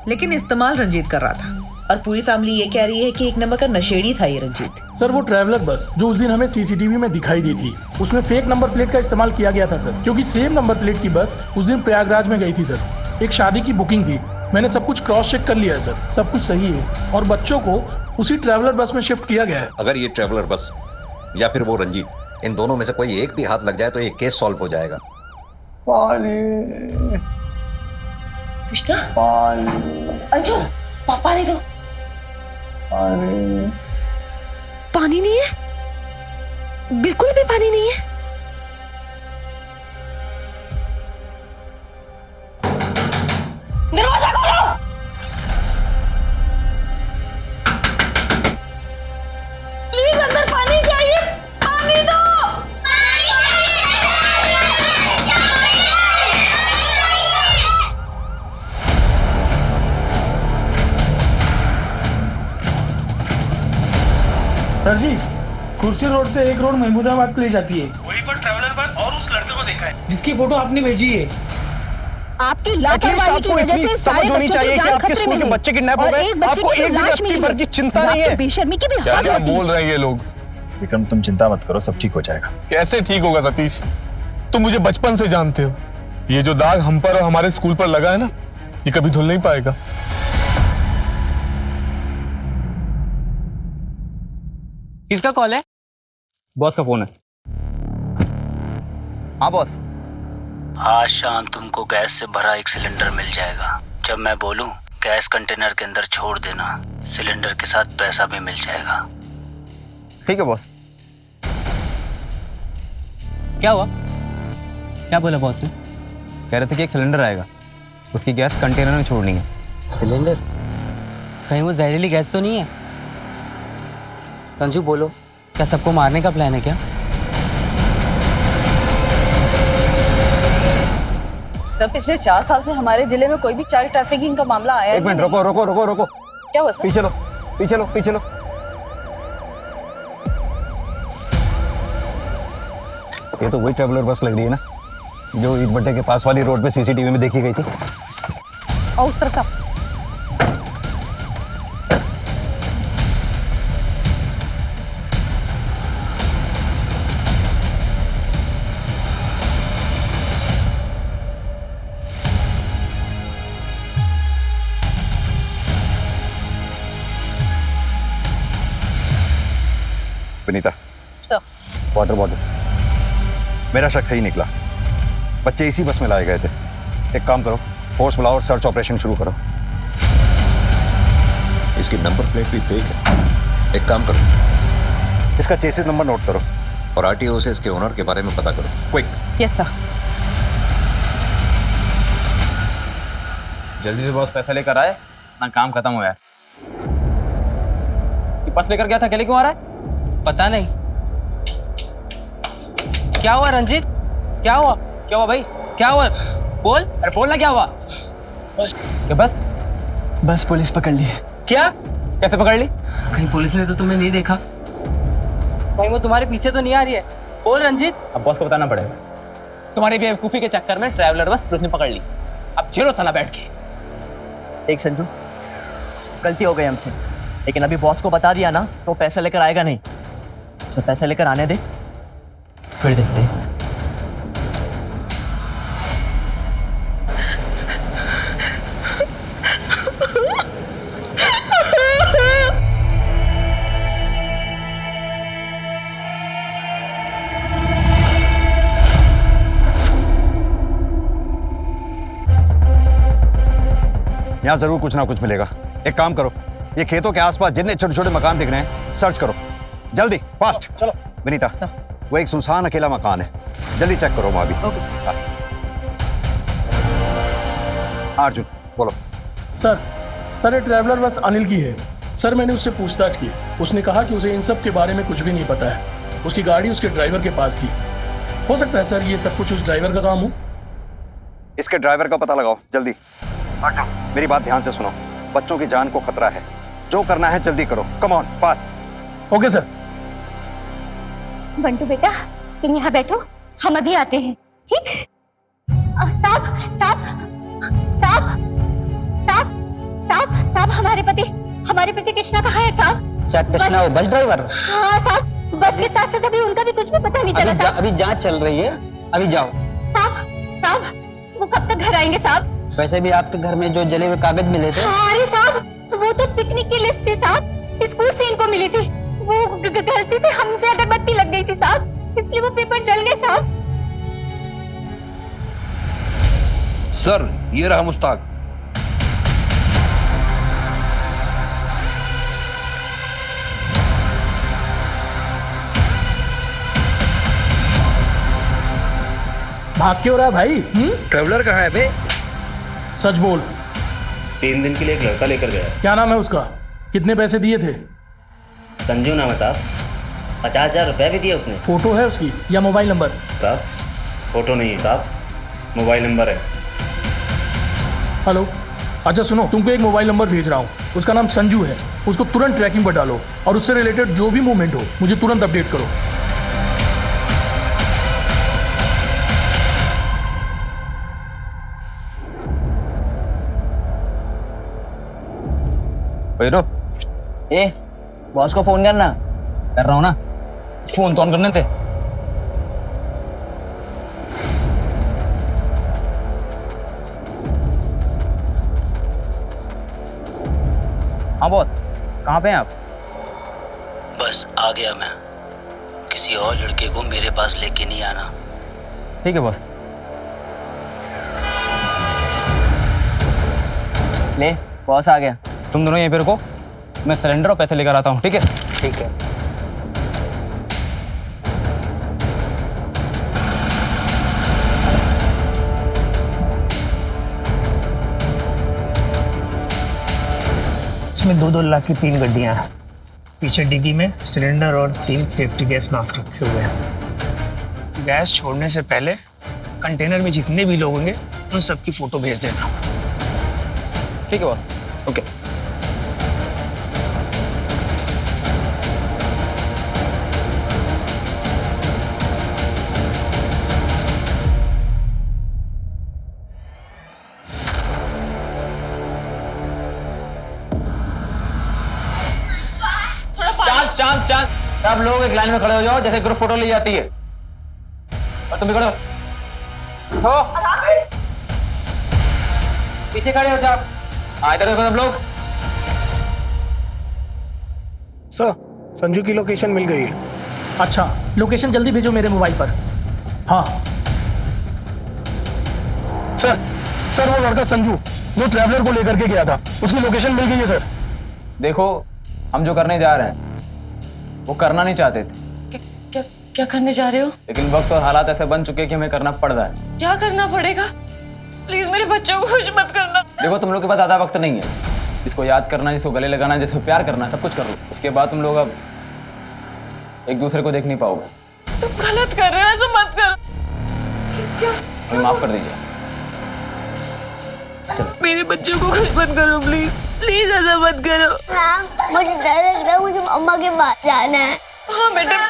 लेकिन इस्तेमाल रंजीत कर रहा था। और पूरी फैमिली ये कह रही है कि एक नंबर का नशेड़ी था ये रंजीत। सर, वो ट्रैवलर बस जो उस दिन हमें सीसीटीवी में दिखाई दी थी, उसमें फेक नंबर प्लेट का इस्तेमाल किया गया था सर, क्योंकि सेम नंबर प्लेट की बस उस दिन प्रयागराज में गई थी सर। एक शादी की बुकिंग थी, मैंने सब कुछ क्रॉस चेक कर लिया है सर, सब कुछ सही है। और बच्चों को उसी ट्रैवलर बस में शिफ्ट किया गया है। अगर ये ट्रैवलर बस या फिर वो रंजीत, इन दोनों में से कोई एक भी हाथ लग जाए तो ये केस सॉल्व हो जाएगा। कृष्णा, अंजू, पानी दो। पानी नहीं है, बिल्कुल भी पानी नहीं है। दरवाजा खोलो। प्लीज अंदर पानी चाहिए, पानी दो। सर जी, कुर्सी रोड से एक रोड महमूदाबाद के लिए जाती है, वहीं पर ट्रैवलर बस और उस लड़के को देखा है जिसकी फोटो आपने भेजी है। आपकी लापरवाही की वजह से समझ होनी चाहिए कि आपके स्कूल के बच्चे किडनैप हो गए, आपको एक भी व्यक्ति भर की चिंता नहीं है। बेशर्मी की भी क्या हद क्या होती है। बोल रहे हैं ये लोग? विक्रम तुम चिंता मत करो, सब ठीक हो जाएगा। कैसे ठीक होगा सतीश? तुम मुझे बचपन से जानते हो, ये जो दाग हम पर और हमारे स्कूल पर लगा है ना, ये कभी धुल नहीं पाएगा। किसका कॉल है? बॉस का फोन है। हाँ बॉस। आज शाम तुमको गैस से भरा एक सिलेंडर मिल जाएगा। जब मैं बोलूं गैस कंटेनर के अंदर छोड़ देना, सिलेंडर के साथ पैसा भी मिल जाएगा। ठीक है बॉस। क्या हुआ? क्या बोला बॉस ने? कह रहे थे कि एक सिलेंडर आएगा, उसकी गैस कंटेनर में छोड़नी है। सिलेंडर? कहीं वो जहरीली गैस तो नहीं है? संजू बोलो, क्या सबको मारने का प्लान है क्या? सर पिछले 4 साल से हमारे जिले में कोई भी चाइल्ड ट्रैफिकिंग का मामला आया एक मिनट रुको रुको रुको रुको। क्या हुआ सर? पीछे लो पीछे लो पीछे लो। ये तो वही ट्रैवलर बस लग रही है ना, जो ईद भट्टे के पास वाली रोड पे सीसीटीवी में देखी गई थी। और उस तरफ साहब। Vinita, sir water bottle. मेरा शक सही निकला, बच्चे इसी बस में लाए गए थे। एक काम करो, फोर्स बुलाओ और सर्च ऑपरेशन शुरू करो। इसकी नंबर प्लेट भी फेक है। एक काम करो, इसका चेसिस नंबर नोट करो और आरटीओ से इसके ओनर के बारे में पता करो, क्विक। Yes sir. जल्दी से बॉस पैसा लेकर आए ना, काम खत्म हो गया। पर्स लेकर गया था, अकेले क्यों आ रहा है? पता नहीं। क्या हुआ रंजीत? क्या हुआ? क्या हुआ भाई? क्या हुआ? बोल। अरे बोलना क्या हुआ? क्या बस? बस पुलिस पकड़ ली। क्या? कैसे पकड़ ली? कहीं पुलिस ने तो तुम्हें नहीं देखा? भाई वो तुम्हारे पीछे तो नहीं आ रही है। बोल रंजीत। अब बॉस को बताना पड़ेगा। तुम्हारी बेवकूफी के चक्कर में ट्रैवलर बस पुलिस ने पकड़ ली। अब झेलो साला बैठ के। देख संजू, गलती हो गई हमसे, लेकिन अभी बॉस को बता दिया ना तो पैसा लेकर आएगा नहीं। सर पैसा लेकर आने दे, फिर देखते हैं। यहाँ जरूर कुछ ना कुछ मिलेगा। एक काम करो, ये खेतों के आसपास जितने छोटे छोटे मकान दिख रहे हैं सर्च करो, जल्दी फास्ट। चलो विनीता, वो एक सुनसान अकेला मकान है, जल्दी चेक करो वहां भी। Okay sir. अर्जुन बोलो। सर ये ट्रैवलर बस अनिल की है। सर मैंने उससे पूछताछ की, उसने कहा कि उसे इन सब के बारे में कुछ भी नहीं पता है। उसकी गाड़ी उसके ड्राइवर के पास थी। हो सकता है सर ये सब कुछ उस ड्राइवर का काम हो। इसके ड्राइवर का पता लगाओ जल्दी। मेरी बात ध्यान से सुनो, बच्चों की जान को खतरा है, जो करना है जल्दी करो। Come on fast. Okay sir. Bantu बेटा तुम यहाँ बैठो, हम अभी आते हैं, ठीक? साहब साहब साहब साहब साहब साहब हमारे पति कृष्णा कहाँ है साहब? क्या कृष्णा वो बस ड्राइवर? हाँ साहब, बस के साथ साथ अभी उनका भी कुछ भी पता नहीं चला साहब। अभी जांच चल रही है, अभी जाओ। साहब वो कब तक घर आएंगे साहब? वैसे भी आपके घर में जो जले हुए कागज मिले थे। अरे साहब वो तो पिकनिक की लिस्ट थी साहब, स्कूल से इनको मिली थी। वो गलती से हमसे अगरबत्ती लग गई थी साहब, इसलिए वो पेपर जल गए साहब। सर ये रहा मुश्ताक। भाग क्यों रहा है भाई? ट्रैवलर कहाँ है बे? सच बोल। 3 दिन के लिए एक लड़का लेकर गया। क्या नाम है उसका? कितने पैसे दिए थे? संजू नाम है साहब। 50,000 रुपए भी दिए उसने। फोटो है उसकी या मोबाइल नंबर? साहब फोटो नहीं है साहब, मोबाइल नंबर है। हेलो, अच्छा सुनो, तुमको एक मोबाइल नंबर भेज रहा हूँ, उसका नाम संजू है। उसको तुरंत ट्रैकिंग पर डालो और उससे रिलेटेड जो भी मूवमेंट हो मुझे तुरंत अपडेट करो। ए, बॉस को फोन करना। कर रहा हूँ ना, फोन तो ऑन करने थे। हाँ बॉस, कहाँ पे हैं आप? बस आ गया मैं। किसी और लड़के को मेरे पास लेके नहीं आना। ठीक है बॉस। ले, बॉस आ गया। तुम दोनों यहीं पे रुको, मैं सिलेंडर और पैसे लेकर आता हूँ। ठीक है? ठीक है। इसमें 2-2 लाख की 3 गड्डियां हैं। पीछे डिग्गी में सिलेंडर और 3 सेफ्टी गैस मास्क रखे हुए हैं। गैस छोड़ने से पहले कंटेनर में जितने भी लोग होंगे उन सबकी फोटो भेज देना। ठीक है बॉस। ओके। चांद चांद चांद, सब लोग एक लाइन में खड़े हो जाओ जैसे ग्रुप फोटो ली जाती है। और तुम भी खड़े हो। पीछे खड़े हो जाओ। इधर देखो सब लोग। सर, संजू की लोकेशन मिल गई है। अच्छा, लोकेशन जल्दी भेजो मेरे मोबाइल पर। हाँ सर, वो लड़का संजू जो ट्रैवलर को लेकर के गया था, उसकी लोकेशन मिल गई है सर। देखो, हम जो करने जा रहे हैं वो करना नहीं चाहते थे। क्या करने जा रहे हो? लेकिन वक्त और हालात ऐसे बन चुके हैं कि हमें करना पड़ रहा है। क्या करना पड़ेगा? प्लीज मेरे बच्चों को कुछ मत करना। देखो, तुम लोग के पास ज्यादा वक्त नहीं है। जिसको याद करना, जिसको गले लगाना, जिसको प्यार करना, सब कुछ कर लो। इसके बाद तुम लोग अब एक दूसरे को देख नहीं पाओगे। तुम गलत कर रहे हो, ऐसा मत कर। क्या? हमें माफ कर दीजिए। चलो। मेरे बच्चों को कुछ मत करो प्लीज, प्लीज ऐसा मत करो। हाँ, मुझे डर लग रहा है, मुझे अम्मा के पास जाना है। हाँ बेटा।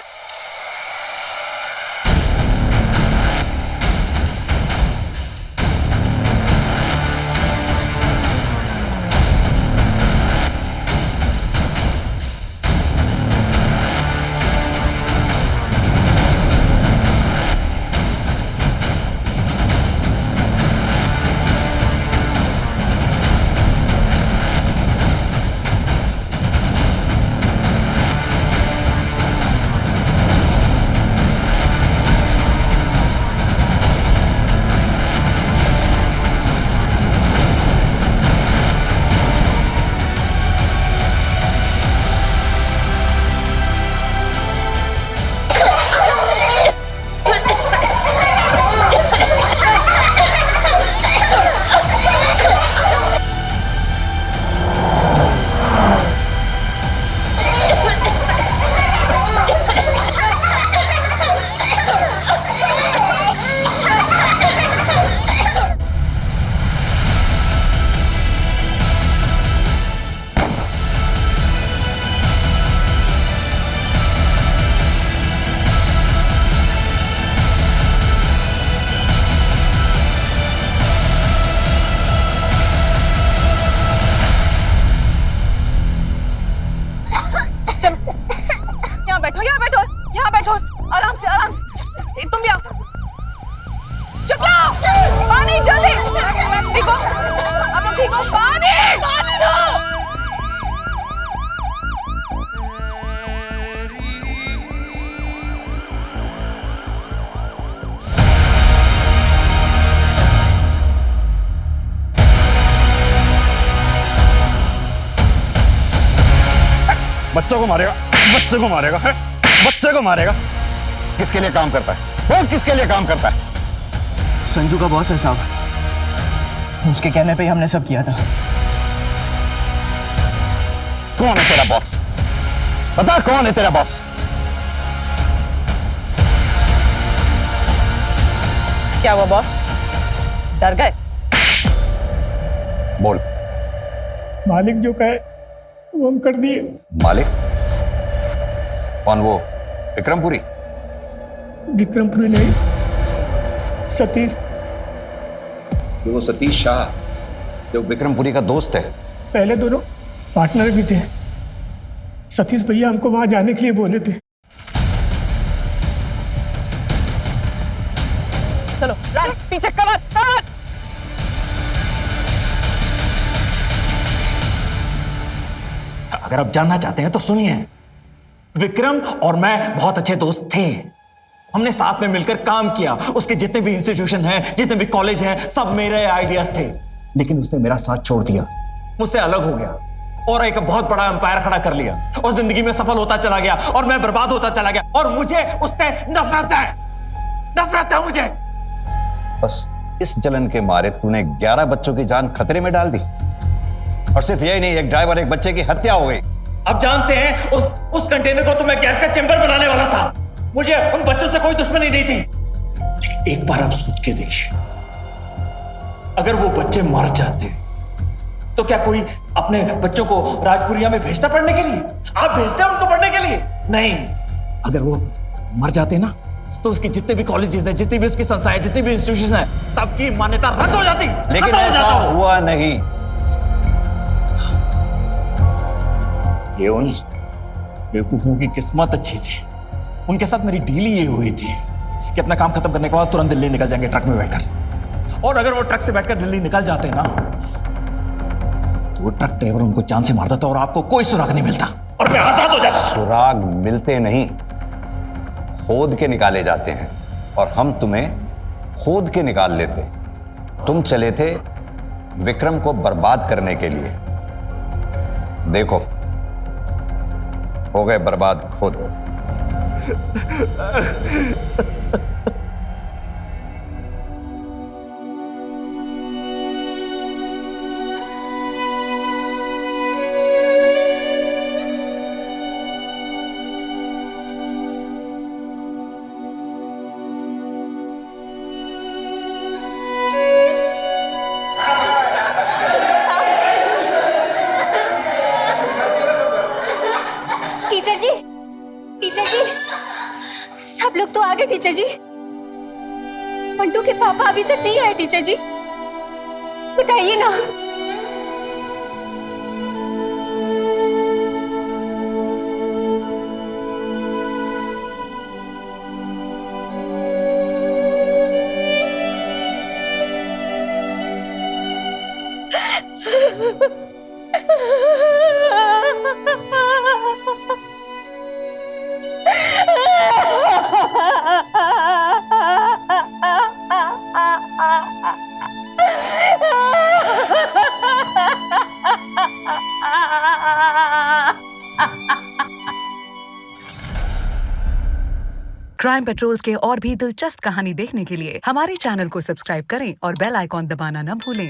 बच्चों को मारेगा, बच्चे को मारेगा, बच्चे को मारेगा। किसके लिए काम करता है वो? किसके लिए काम करता है? संजू का बॉस है साहब, उसके कहने पे ही हमने सब किया था। कौन है तेरा बॉस? बता कौन है तेरा बॉस? क्या हुआ बॉस, डर गए? बोल। मालिक जो कहे वो हम कर दिए। मालिक? कौन वो? विक्रमपुरी? विक्रमपुरी नहीं, सतीश। वो सतीश शाह जो विक्रमपुरी का दोस्त है? पहले दोनों पार्टनर भी थे। सतीश भैया हमको वहां जाने के लिए बोले थे। चलो पीछे कवर कवर। अगर आप जानना चाहते हैं तो सुनिए। विक्रम और मैं बहुत अच्छे दोस्त थे। हमने साथ में मिलकर काम किया। उसके जितने भी इंस्टीट्यूशन हैं, जितने भी कॉलेज हैं, सब मेरे आइडियाज थे। लेकिन उसने मेरा साथ छोड़ दिया, मुझसे अलग हो गया और एक बहुत बड़ा एम्पायर खड़ा कर लिया और जिंदगी में सफल होता चला गया और मैं बर्बाद होता चला गया और मुझे उससे नफरत है। नफरत है मुझे। बस इस जलन के मारे तूने 11 बच्चों की जान खतरे में डाल दी। और सिर्फ यही नहीं, एक ड्राइवर, एक बच्चे की हत्या हो गई। आप जानते हैं उस कंटेनर को तो मैं गैस का चेंबर बनाने वाला था। मुझे उन बच्चों से कोई दुश्मनी नहीं थी। एक बार आप सोच के देखिए, अगर वो बच्चे मर जाते तो क्या कोई अपने बच्चों को राजपुरिया में भेजता पढ़ने के लिए? आप भेजते हैं उनको पढ़ने के लिए? नहीं। अगर वो मर जाते ना तो उसके जितने भी कॉलेजेस हैं, जितनी भी उसकी संस्थाएं, जितनी भी इंस्टीट्यूशन हैं, सबकी मान्यता रद्द हो जाती। लेकिन ऐसा हुआ नहीं। ये उन बेवकूफों की किस्मत अच्छी थी। उनके साथ मेरी डील ये हुई थी कि अपना काम खत्म करने के बाद तुरंत दिल्ली निकल जाएंगे ट्रक में बैठकर। और अगर वो ट्रक से बैठकर दिल्ली निकल जाते ना तो वो ट्रक ड्राइवर उनको जान से मार देता और आपको कोई सुराग नहीं मिलता और मैं आजाद हो जाता। सुराग मिलते नहीं, खोद के निकाले जाते हैं और हम तुम्हें खोद के निकाल लेते। तुम चले थे विक्रम को बर्बाद करने के लिए। देखो हो गए बर्बाद खुद। टीचर जी, सब लोग तो आ गए टीचर जी। मंटू के पापा अभी तक नहीं आए टीचर जी, बताइए ना। क्राइम पेट्रोल्स के और भी दिलचस्प कहानी देखने के लिए हमारे चैनल को सब्सक्राइब करें और बेल आइकॉन दबाना न भूलें।